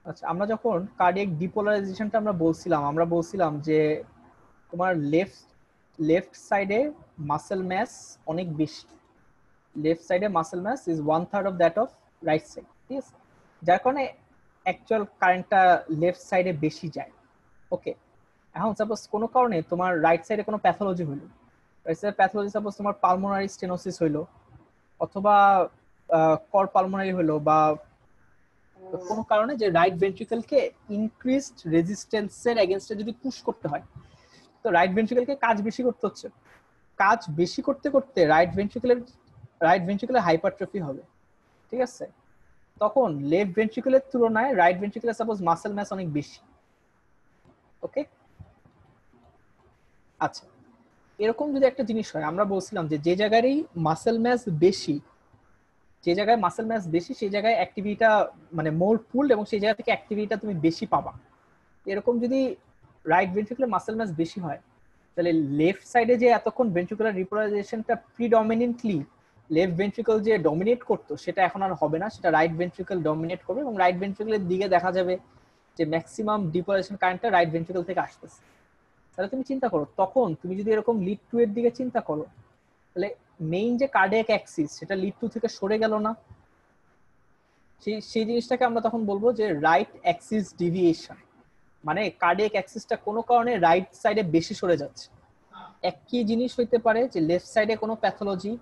আচ্ছা, আমরা যখন কার্ডিয়াক ডিপোলারাইজেশনটা আমরা বলছিলাম যে তোমার লেফট সাইডে মাসেল ম্যাস অনেক বেশি, লেফট সাইডে muscle mass is 1/3 of that of right side, ঠিক আছে। যার কারণে অ্যাকচুয়াল কারেন্টটা লেফট সাইডে বেশি যায়, ওকে। এখন সাপোজ কোনো কারণে তোমার রাইট সাইডে কোনো প্যাথোলজি হইলো, রাইট সাইডে প্যাথোলজি সাপোজ তোমার পালমোনারি স্টেনোসিস হইলো অথবা কর পালমোনারি হইলো, বা কোনো কারণে যে রাইট ভেন্ট্রিকলকে ইনক্রিজড রেজিস্ট্যান্সের এগেইনস্টে যদি পুশ করতে হয়, তো রাইট ভেন্ট্রিকলকে কাজ বেশি করতে হচ্ছে, কাজ বেশি করতে করতে রাইট ভেন্ট্রিকুলার হাইপারট্রফি হবে, ঠিক আছে। তখন লেফট ভেন্ট্রিকুলার তুলনায় right ventricular suppose muscle mass অনেক বেশি, ওকে। আচ্ছা, এরকম যদি একটা জিনিস হয়, আমরা বলছিলাম যে জায়গারই মাসেল ম্যাস বেশি, যে জায়গায় মাসেল ম্যাস বেশি সেই জায়গায় অ্যাক্টিভিটিটা মানে মোর পুলড, এবং সেই জায়গা থেকে অ্যাক্টিভিটিটা তুমি বেশি পাবা। এরকম যদি রাইট ভেন্ট্রিকুলার মাসেল ম্যাস বেশি হয়, তাহলে লেফট সাইডে যে এতক্ষণ ভেন্ট্রিকুলার রিপোলারাইজেশনটা প্রিডমিনেন্টলি লেফট ভেন্ট্রিকল যে ডমিনেট করতো, সেটা এখন আর হবে না, সেটা রাইট ভেন্ট্রিকল ডমিনেট করবে, এবং রাইট ভেন্ট্রিকলের দিকে দেখা যাবে যে ম্যাক্সিমাম ডিপোলারাইজেশন কারেন্টটা রাইট ভেন্ট্রিকল থেকে আসতেছে। তাহলে তুমি চিন্তা করো, তখন তুমি যদি এরকম লিড 2 এর দিকে চিন্তা করো, তাহলে মেইন যে কার্ডিয়াক অ্যাক্সিস সেটা লিড 2 থেকে সরে গেল না, সেই জিনিসটাকে আমরা তখন বলবো যে রাইট অ্যাক্সিস ডিভিয়েশন, মানে কার্ডিয়াক অ্যাক্সিসটা কোনো কারণে রাইট সাইডে বেশি সরে যাচ্ছে। একই জিনিস হইতে পারে যে লেফট সাইডে কোনো প্যাথোলজি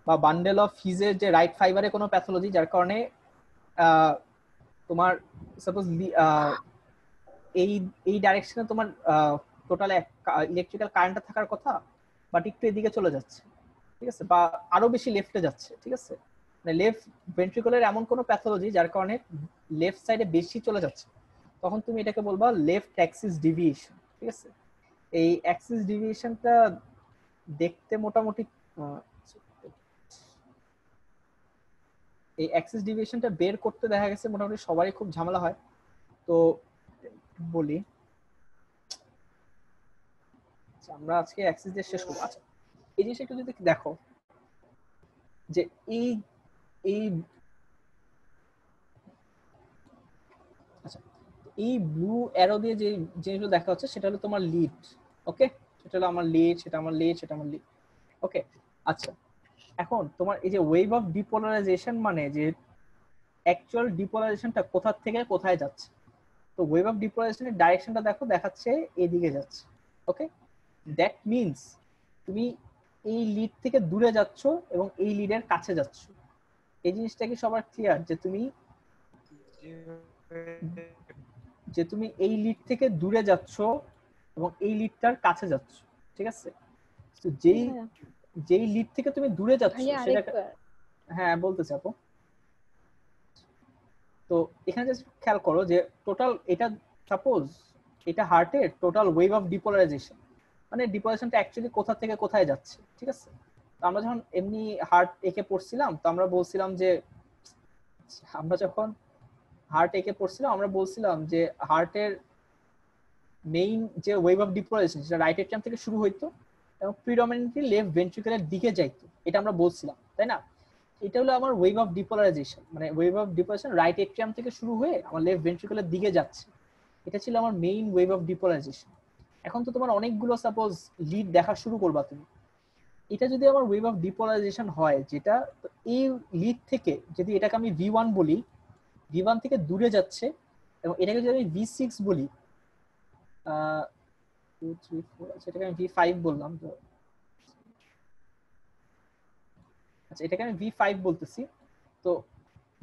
বা বান্ডেল অফ হিজের যে রাইট ফাইবারে কোনো প্যাথোলজি, যার কারণে তোমার সাপোজ এই ডাইরেকশনে তোমার টোটাল ইলেকট্রিক্যাল কারেন্টটা থাকার কথা, বাট একটু এদিকে চলে যাচ্ছে, ঠিক আছে, বা আরো বেশি লেফটে যাচ্ছে, ঠিক আছে। মানে লেফট ভেন্ট্রিকুলার এমন কোনো প্যাথোলজি যার কারণে লেফট সাইডে বেশি চলে যাচ্ছে, তখন তুমি এটাকে বলবা লেফট অ্যাক্সিস ডিভিয়েশন, ঠিক আছে। এই অ্যাক্সিস ডিভিয়েশনটা দেখতে মোটামুটি এই অ্যাক্সিস ডিভিয়েশনটা বের করতে দেখা গেছে মোটামুটি সবারই খুব ঝামেলা হয়। তো বলি, আমরা আজকে অ্যাক্সিস দিয়ে শেষ করব। আচ্ছা, এই জিনিসটা একটু যদি দেখো যে এই আচ্ছা, এই ব্লু অ্যারো দিয়ে যে জিনিসগুলো দেখা হচ্ছে সেটা হলো তোমার লিড, ওকে। সেটা হলো আমার লিড, সেটা আমার লিড, সেটা আমার লিড, ওকে। আচ্ছা, এখন তোমার এই যে ওয়েভ অফ ডিপোলারাইজেশন মানে যে অ্যাকচুয়াল ডিপোলারাইজেশনটা কোথা থেকে কোথায় যাচ্ছে, তো ওয়েভ অফ ডিপোলারাইজেশনের ডাইরেকশনটা দেখো, দেখাচ্ছে এদিকে যাচ্ছে, ওকে। দ্যাট মিন্স তুমি এই লিড থেকে দূরে যাচ্ছ এবং এই লিডের কাছে যাচ্ছ। এই জিনিসটা কি সবার ক্লিয়ার যে তুমি এই লিড থেকে দূরে যাচ্ছ এবং এই লিডটার কাছে যাচ্ছ, ঠিক আছে। তো যেই লিড থেকে তুমি দূরে যাচ্ছ সেটা, হ্যাঁ বলতে চাবো। তো এখানে জাস্ট খেয়াল করো যে টোটাল এটা সাপোজ এটা হার্টের টোটাল ওয়েভ অফ ডিপোলারাইজেশন, মানে ডিপোলারাইজেশনটা অ্যাকচুয়ালি কোথা থেকে কোথায় যাচ্ছে, ঠিক আছে। তো আমরা যখন এমনি হার্ট একে পড়ছিলাম, তো আমরা বলছিলাম যে হার্টের মেইন যে ওয়েভ অফ ডিপোলারাইজেশন সেটা রাইট এট্রিয়াম থেকে শুরু হইতো এবং প্রিডমিনেন্টলি লেফট ভেন্ট্রিকুলার দিকে যাইতো, এটা আমরা বলছিলাম, তাই না। এটা হলো আমার ওয়েভ অফ ডিপোলারাইজেশন, মানে wave of depolarisation right atrium থেকে শুরু হয়ে আমার লেফট ভেন্ট্রিকুলার দিকে যাচ্ছে, এটা ছিল আমার মেইন ওয়েভ অফ ডিপোলারাইজেশন। এখন তো তোমার অনেকগুলো সাপোজ লিড দেখা শুরু করবা তুমি, এটা যদি আমার ওয়েভ অফ ডিপোলারাইজেশন হয়, যেটা এই লিড থেকে যদি এটাকে আমি V1 বলি, V1 থেকে দূরে যাচ্ছে, এবং এটাকে যদি আমি V6 বলি, 2 3 4, আচ্ছা এটাকে আমি V5 বললাম, তো আচ্ছা এটাকে আমি V5 বলতেছি, তো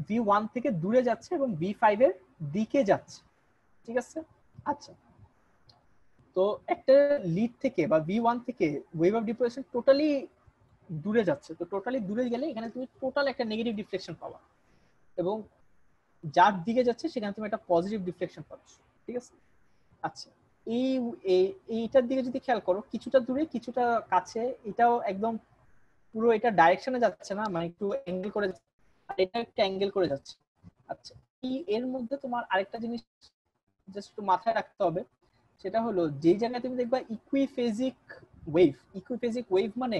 V1 থেকে দূরে যাচ্ছে এবং V5 এর দিকে যাচ্ছে, ঠিক আছে। আচ্ছা, তো একটা লিড থেকে বা V1 থেকে ওয়েভ অফ ডিপোলারাইজেশন টোটালি দূরে যাচ্ছে, তো টোটালি দূরে গেলে এখানে তুমি টোটাল একটা নেগেটিভ ডিফ্লেকশন পাবা, এবং যার দিকে যাচ্ছে সেখানে তুমি একটা পজিটিভ ডিফ্লেকশন পাচ্ছ, ঠিক আছে। আচ্ছা, এইটার দিকে যদি খেয়াল করো, কিছুটা দূরে কিছুটা কাছে, এটাও একদম পুরো এটা ডাইরেকশনে যাচ্ছে না, মানে একটু অ্যাঙ্গেল করে, আর এটা একটা অ্যাঙ্গেল করে যাচ্ছে। আচ্ছা, এর মধ্যে তোমার আরেকটা জিনিস জাস্ট একটু মাথায় রাখতে হবে, সেটা হলো যেই জায়গায় তুমি দেখবা ইকুইফেজিক ওয়েভ মানে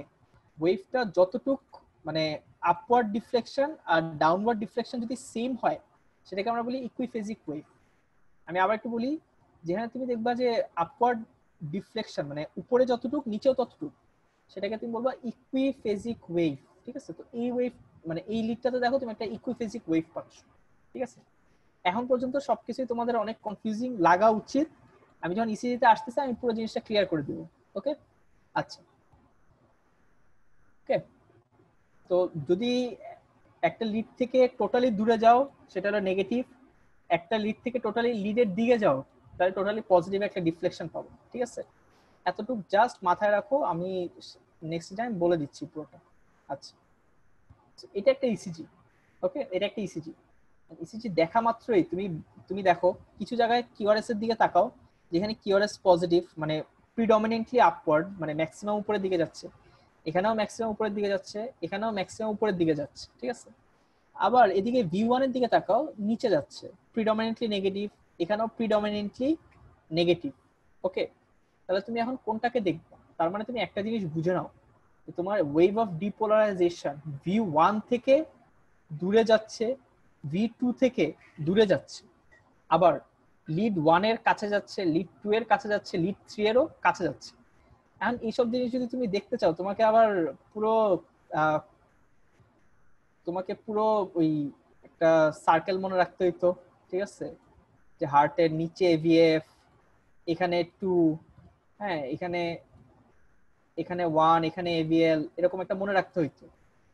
ওয়েভটা যতটুক মানে আপওয়ার্ড ডিফ্লেকশন আর ডাউনওয়ার্ড ডিফ্লেকশন যদি সেম হয় সেটাকে আমরা বলি ইকুইফেজিক ওয়েভ। আমি আবার একটু বলি, যেখানে তুমি দেখবা যে আপওয়ার্ড ডিফ্লেকশন মানে উপরে যতটুক নিচেও ততটুক, সেটাকে তুমি বলবা ইকুইফেজিক ওয়েভ। ঠিক আছে, তো এই ওয়েভ মানে এই লিডটাতে দেখো তুমি একটা ইকুইফেজিক ওয়েভ পাচ্ছ। ঠিক আছে, এখন পর্যন্ত সবকিছুই তোমাদের অনেক কনফিউজিং লাগা উচিত। আমি যখন ইসিজিতে আসতেছি আমি পুরো জিনিসটা ক্লিয়ার করে দিব। ওকে, আচ্ছা ওকে। তো যদি একটা লিড থেকে টোটালি দূরে যাও সেটা হলো নেগেটিভ, একটা লিড থেকে টোটালি লিডের দিকে যাও তাহলে টোটালি পজিটিভ একটা ডিফ্লেকশন পাবো। ঠিক আছে, এতটুকু জাস্ট মাথায় রাখো, আমি নেক্সট টাইম বলে দিচ্ছি পুরোটা। আচ্ছা, এটা একটা ইসিজি। ওকে, এটা একটা ইসিজি। ইসিজি দেখা মাত্রই তুমি দেখো কিছু জায়গায় কিউআরএস এর দিকে তাকাও, যেখানে কিউআরএস পজিটিভ মানে প্রিডমিনেন্টলি আপওয়ার্ড মানে ম্যাক্সিমাম উপরের দিকে যাচ্ছে, এখানেও ম্যাক্সিমাম উপরের দিকে যাচ্ছে, এখানেও ম্যাক্সিমাম উপরের দিকে যাচ্ছে। ঠিক আছে, আবার এদিকে V1 এর দিকে তাকাও, নিচে যাচ্ছে, প্রিডমিনেন্টলি নেগেটিভ, এখানেও প্রিডমিনেন্টলি নেগেটিভ। ওকে, তাহলে তুমি এখন কোনটাকে দেখবে? তার মানে তুমি একটা জিনিস বুঝে নাও, তোমার ওয়েভ অফ ডিপোলারাইজেশন V1 থেকে দূরে যাচ্ছে, V2 থেকে দূরে যাচ্ছে, আবার লিড 1 এর কাছে যাচ্ছে, লিড 2 এর কাছে যাচ্ছে, লিড 3 এরও কাছে যাচ্ছে। এখন এইসব জিনিস যদি তুমি দেখতে চাও তোমাকে আবার পুরো ওই একটা সার্কেল মনে রাখতে হইতো। ঠিক আছে, যে হার্টের নিচে এভিএফ, এখানে 2, হ্যাঁ এখানে 1, এখানে এভিএল, এরকম একটা মনে রাখতে হইতো।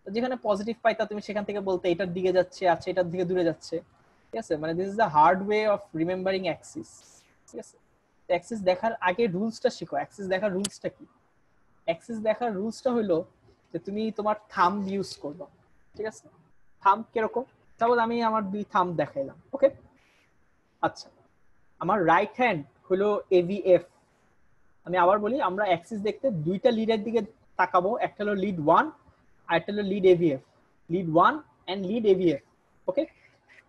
তো যেখানে পজিটিভ পাইতা তুমি সেখান থেকে বলতে এটার দিকে যাচ্ছে, আচ্ছা এটার দিকে দূরে যাচ্ছে। ঠিক আছে, মানে this is the hard way of remembering Axis. ঠিক আছে, অ্যাক্সিস দেখার আগে রুলসটা শিখো। অ্যাক্সিস দেখার রুলসটা কি? অ্যাক্সিস দেখার রুলসটা হলো যে তুমি তোমার থাম্ব ইউজ করবে। ঠিক আছে, থাম্ব কিরকম? সাপোজ আমি আমার 2 থাম্ব দেখাইলাম। ওকে, আচ্ছা আমার রাইট হ্যান্ড হলো এভিএফ। আমি আবার বলি, আমরা অ্যাক্সিস দেখতে দুইটা লিডের দিকে তাকাবো, একটা হলো লিড 1 আর একটা হলো lead AVF. Lead 1 and lead AVF. Okay,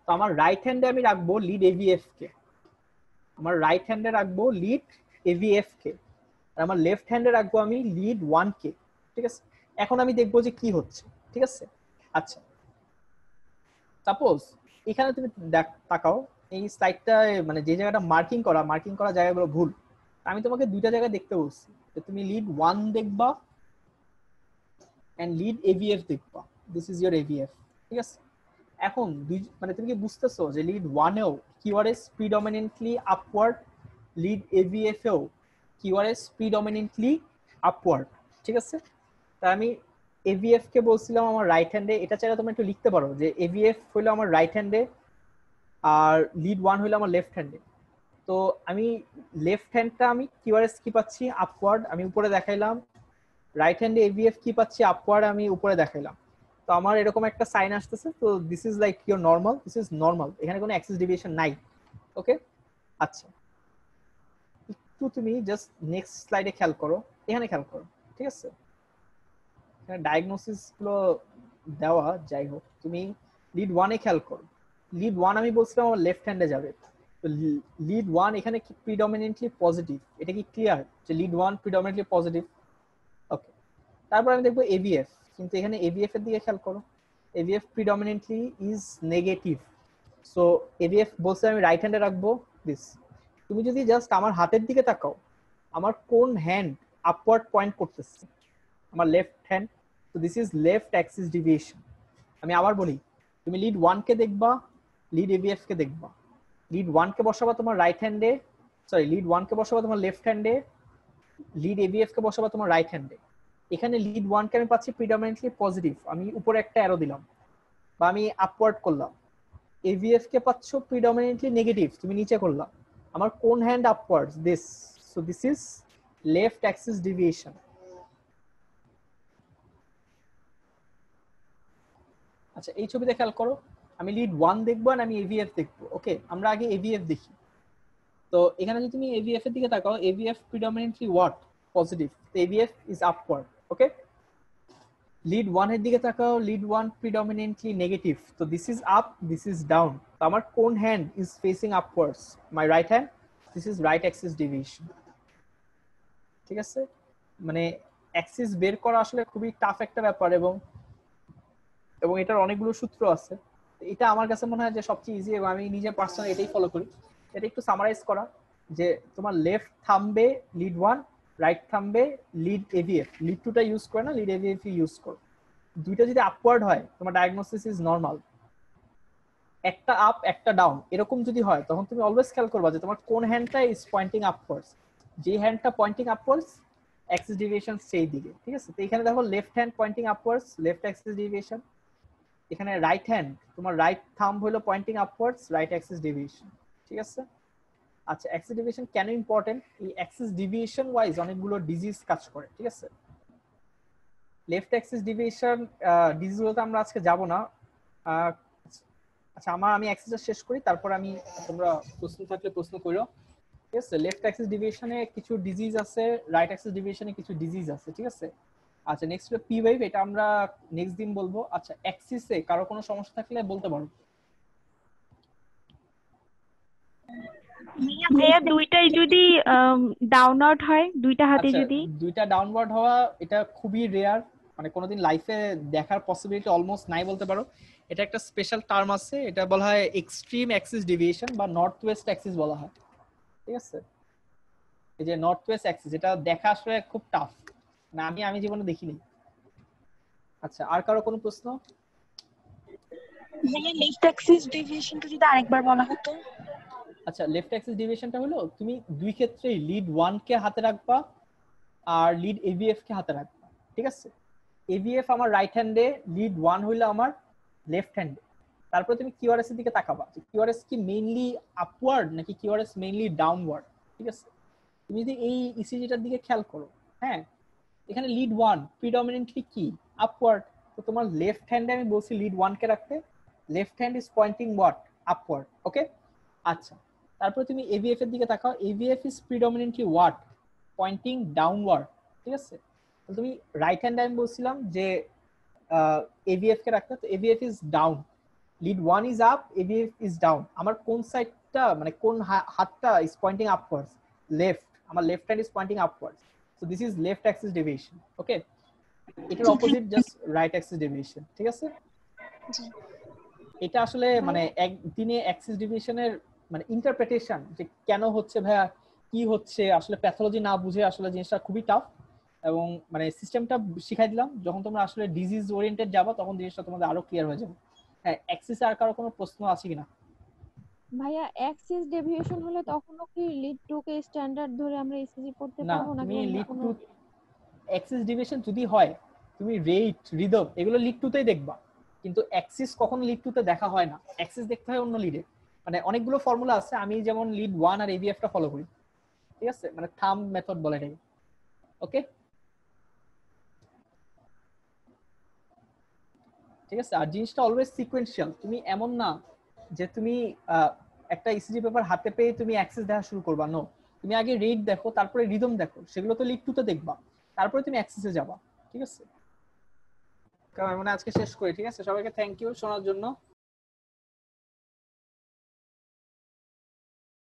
তো আমার রাইট হ্যান্ডে আমি রাখবো লিড এভিএফ কে, আমার রাইট হ্যান্ডে রাখবো লিড এভিএফ কে, আর আমার লেফট হ্যান্ডে রাখবো আমি লিড 1 কে। ঠিক আছে, এখন আমি দেখবো যে কি হচ্ছে। ঠিক আছে, আচ্ছা সাপোজ এখানে তুমি তাকাও, এই স্লাইডটা মানে যে জায়গাটা মার্কিং করা জায়গাগুলো ভুল। আমি তোমাকে দুইটা জায়গায় দেখতে বলছি, যে তুমি লিড 1 দেখবা এন্ড লিড এভিএফ দেখবা। This is your AVF. ঠিক আছে, এখন মানে তুমি কি বুঝতেছো যে লিড 1 এও কিউআরএস প্রিডমিনেন্টলি আপওয়ার্ড, লিড এভিএফ এও কিউআরএস প্রিডমিনেন্টলি আপওয়ার্ড। ঠিক আছে, তাই আমি এভিএফ কে বলছিলাম আমার রাইট হ্যান্ডে, এটা চাইলে তোমরা একটু লিখতে পারো যে এভিএফ হলো আমার রাইট হ্যান্ডে আর লিড 1 হলো আমার লেফট হ্যান্ডে। তো আমি লেফট হ্যান্ডটা আমি কিউআরএস কি পাচ্ছি আপওয়ার্ড, আমি উপরে দেখাইলাম, রাইট হ্যান্ডে এভিএফ কি পাচ্ছি আপওয়ার্ড, আমি উপরে দেখাইলাম। তো আমার এরকম একটা সাইন আসতেছে, তো this is like your normal, this is normal, এখানে কোনো অ্যাক্সিস ডেভিয়েশন নাই। ওকে, আচ্ছা একটু তুমি জাস্ট নেক্সট স্লাইডে খেয়াল করো, এখানে খেয়াল করো। ঠিক আছে, এখানে ডায়াগনোসিস গুলো দেওয়া, যাই হোক তুমি লিড 1 এ খেয়াল করো। লিড 1 আমি বলছিলাম আমার লেফট হ্যান্ডে যাবে, তো লিড 1 এখানে কি প্রিডমিনেন্টলি পজিটিভ, এটা কি ক্লিয়ার যে লিড 1 প্রিডমিনেন্টলি পজিটিভ? ওকে, তারপর আমি দেখবো এভিএফ, কিন্তু এখানে এভিএফ এর দিকে খেয়াল করো, এভিএফ প্রিডমিনেন্টলি ইজ নেগেটিভ। সো এভিএফ বলছে আমি রাইট হ্যান্ডে রাখবো দিস। তুমি যদি জাস্ট আমার হাতের দিকে তাকাও, আমার কোন হ্যান্ড আপওয়ার্ড পয়েন্ট করতেছে? আমার লেফট হ্যান্ড। তো this is left axis deviation. আমি আবার বলি, তুমি লিড 1 কে দেখবা, লিড এভিএফ কে দেখবা। লিড 1 কে বসাবা তোমার রাইট হ্যান্ডে, সরি লিড 1 কে বসাবা তোমার লেফট হ্যান্ডে, লিড এভিএফ কে বসাবা তোমার রাইট হ্যান্ডে। এখানে লিড 1 কে আমি পাচ্ছি প্রিডমিনেন্টলি পজিটিভ, আমি উপরে একটা অ্যারো দিলাম বা আমি আপওয়ার্ড করলাম। এভিএফ কে পাচ্ছ প্রিডমিনেন্টলি নেগেটিভ, তুমি নিচে করলাম। আমার কোন hand upwards? This. So this is left axis deviation. আচ্ছা এই ছবিতে খেয়াল করো, আমি লিড 1 দেখবো আর আমি এভিএফ দেখবো। ওকে, আমরা আগে এভিএফ দেখি। তো এখানে যদি তুমি এভিএফ এর দিকে তাকাও, এভিএফ প্রিডমিনেন্টলি হোয়াট? পজিটিভ। তো AVF is upward. Okay, lead 1 এর দিকে তাকাও, লিড 1 প্রিডমিনেন্টলি নেগেটিভ, তো this is up, this is down, তো আমার কোন hand is facing upwards? My right hand, this is right axis deviation. ঠিক আছে, মানে অ্যাক্সিস বের করা আসলে খুবই টাফ একটা ব্যাপার, এবং এটার অনেকগুলো সূত্র আছে। এটা আমার কাছে মনে হয় যে সবচেয়ে ইজি, এবং আমি নিজে পার্সোনালি এটাই ফলো করি। এটা একটু সামারাইজ করা, যে তোমার লেফট থাম্বে লিড 1, রাইট থাম্বে লিড এভিএফ, লিড 2টা ইউজ করে না, লিড এভিএফ ইউজ করো। দুইটা যদি আপওয়ার্ড হয় তোমার ডায়াগনোসিস ইজ নরমাল। একটা আপ একটা ডাউন এরকম যদি হয়, তখন তুমি অলওয়েজ খেয়াল করবা যে তোমার কোন হ্যান্ডটা ইজ পয়েন্টিং আপওয়ার্ডস। যে হ্যান্ডটা পয়েন্টিং আপওয়ার্ডস, অ্যাক্সিস ডেভিয়েশন সেই দিকে। ঠিক আছে, তো এখানে দেখো left hand pointing upwards, left axis deviation. এখানে রাইট হ্যান্ড, তোমার রাইট থাম্ব হলো pointing upwards, right axis deviation. ঠিক আছে, আচ্ছা অ্যাক্সিস ডেভিয়েশন কেন ইম্পর্টেন্ট? এই অ্যাক্সিস ডেভিয়েশন ওয়াইজ অনেকগুলো ডিজিজ কাজ করে। ঠিক আছে, লেফট অ্যাক্সিস ডেভিয়েশন ডিজিজগুলোতে আমরা আজকে যাব না। আচ্ছা আমি অ্যাক্সিসটা শেষ করি, তারপর আমি, তোমরা প্রশ্ন থাকলে প্রশ্ন করো। ঠিক আছে, লেফট অ্যাক্সিস ডেভিয়েশনে কিছু ডিজিজ আছে, রাইট অ্যাক্সিস ডেভিয়েশনে কিছু ডিজিজ আছে। ঠিক আছে, আচ্ছা নেক্সট হলো পি ওয়েভ, এটা আমরা নেক্সট দিন বলবো। আচ্ছা অ্যাক্সিসে কারো কোনো সমস্যা থাকলে বলতে পারো। ভাইয়া দুইটাই যদি ডাউনওয়ার্ড হয়, দুইটা হাতে যদি, দুইটা ডাউনওয়ার্ড হওয়া এটা খুবই রেয়ার, মানে কোনোদিন লাইফে দেখার পসিবিলিটি অলমোস্ট নাই বলতে পারো। এটা একটা স্পেশাল টার্ম আছে, এটা বলা হয় এক্সট্রিম অ্যাক্সিস ডেভিয়েশন বা নর্থ ওয়েস্ট অ্যাক্সিস বলা হয়। ঠিক আছে, এই যে নর্থ ওয়েস্ট অ্যাক্সিস, এটা দেখা আসলে খুব টাফ, না আমি জীবনে দেখিনি। আচ্ছা আর কারো কোনো প্রশ্ন? ভাইয়া লেফট অ্যাক্সিস ডেভিয়েশনটা যদি আরেকবার বলা হতো। আচ্ছা লেফট অ্যাক্সিস ডেভিয়েশনটা হলো তুমি দুই ক্ষেত্রেই লিড 1 কে হাতে রাখবা আর লিড এভিএফ কে হাতে রাখবা। ঠিক আছে, এভিএফ আমার রাইট হ্যান্ডে, লিড 1 হইলো আমার লেফট হ্যান্ডে। তারপর তুমি কিউআরএস এর দিকে তাকাবা, কিউআরএস কি মেইনলি আপওয়ার্ড নাকি কিউআরএস মেইনলি ডাউনওয়ার্ড। ঠিক আছে, তুমি যদি এই ইসিজিটার দিকে খেয়াল করো, হ্যাঁ এখানে লিড 1 প্রিডমিনেন্টলি কি আপওয়ার্ড, তো তোমার লেফট হ্যান্ডে আমি বলছি লিড 1 কে রাখতে, left hand is pointing what, upward. Okay, আচ্ছা তারপর তুমি এভিএফ এর দিকে তাকাও, AVF is predominantly what, pointing downward. ঠিক আছে, তো তুমি রাইট হ্যান্ড আমি বলছিলাম যে এভিএফ কে রাখতে, তো AVF is down, lead 1 is up, AVF is down. আমার কোন সাইডটা, মানে কোন হাতটা ইজ পয়েন্টিং আপওয়ার্ডস? লেফট, আমার left hand is pointing upwards, so this is left axis deviation. Okay, এটার opposite just right axis deviation. ঠিক আছে, এটা আসলে মানে একদিনে অ্যাক্সিস ডেভিয়েশনের মানে ইন্টারপ্রিটেশন যে কেন হচ্ছে ভাইয়া, কি হচ্ছে, আসলে প্যাথোলজি না বুঝে আসলে জিনিসটা খুবই টাফ। এবং মানে সিস্টেমটা শিখাই দিলাম, যখন তোমরা আসলে ডিজিজ ওরিয়েন্টেড যাবা তখন জিনিসটা তোমাদের আরো ক্লিয়ার হয়ে যাবে। হ্যাঁ, অ্যাক্সিসে আর কারো কোনো প্রশ্ন আছে কিনা? ভাইয়া অ্যাক্সিস ডেভিয়েশন হলে তখনও কি লিড 2 কে স্ট্যান্ডার্ড ধরে আমরা ইসিজি করতে না, পারবো নাকি তুমি অন্য লিড কোনো? 2 অ্যাক্সিস ডেভিয়েশন যদি হয়, তুমি রেট, রিদম এগুলো লিড 2 তেই দেখবা, কিন্তু অ্যাক্সিস কখনো লিড 2 তে দেখা হয় না, অ্যাক্সিস দেখতে হয় অন্য লিডে। মানে অনেকগুলো ফর্মুলা আছে, আমি যেমন লিড 1 আর এভিএফ টা ফলো করি। ঠিক আছে, মানে থাম্ব মেথড বলে এটাকে। ওকে, ঠিক আছে, আর জিনিসটা অলওয়েজ সিকোয়েন্সিয়াল, তুমি এমন না যে তুমি একটা ইসিজি পেপার হাতে পেয়ে তুমি অ্যাক্সিস দেখা শুরু করবা, নো, তুমি আগে রেট দেখো, তারপরে রিদম দেখো, সেগুলো তো লিড 2 তে দেখবা, তারপরে তুমি অ্যাক্সিসে যাবা। ঠিক আছে, কারণ মানে আজকে শেষ করি। ঠিক আছে, সবাইকে থ্যাংক ইউ শোনার জন্য।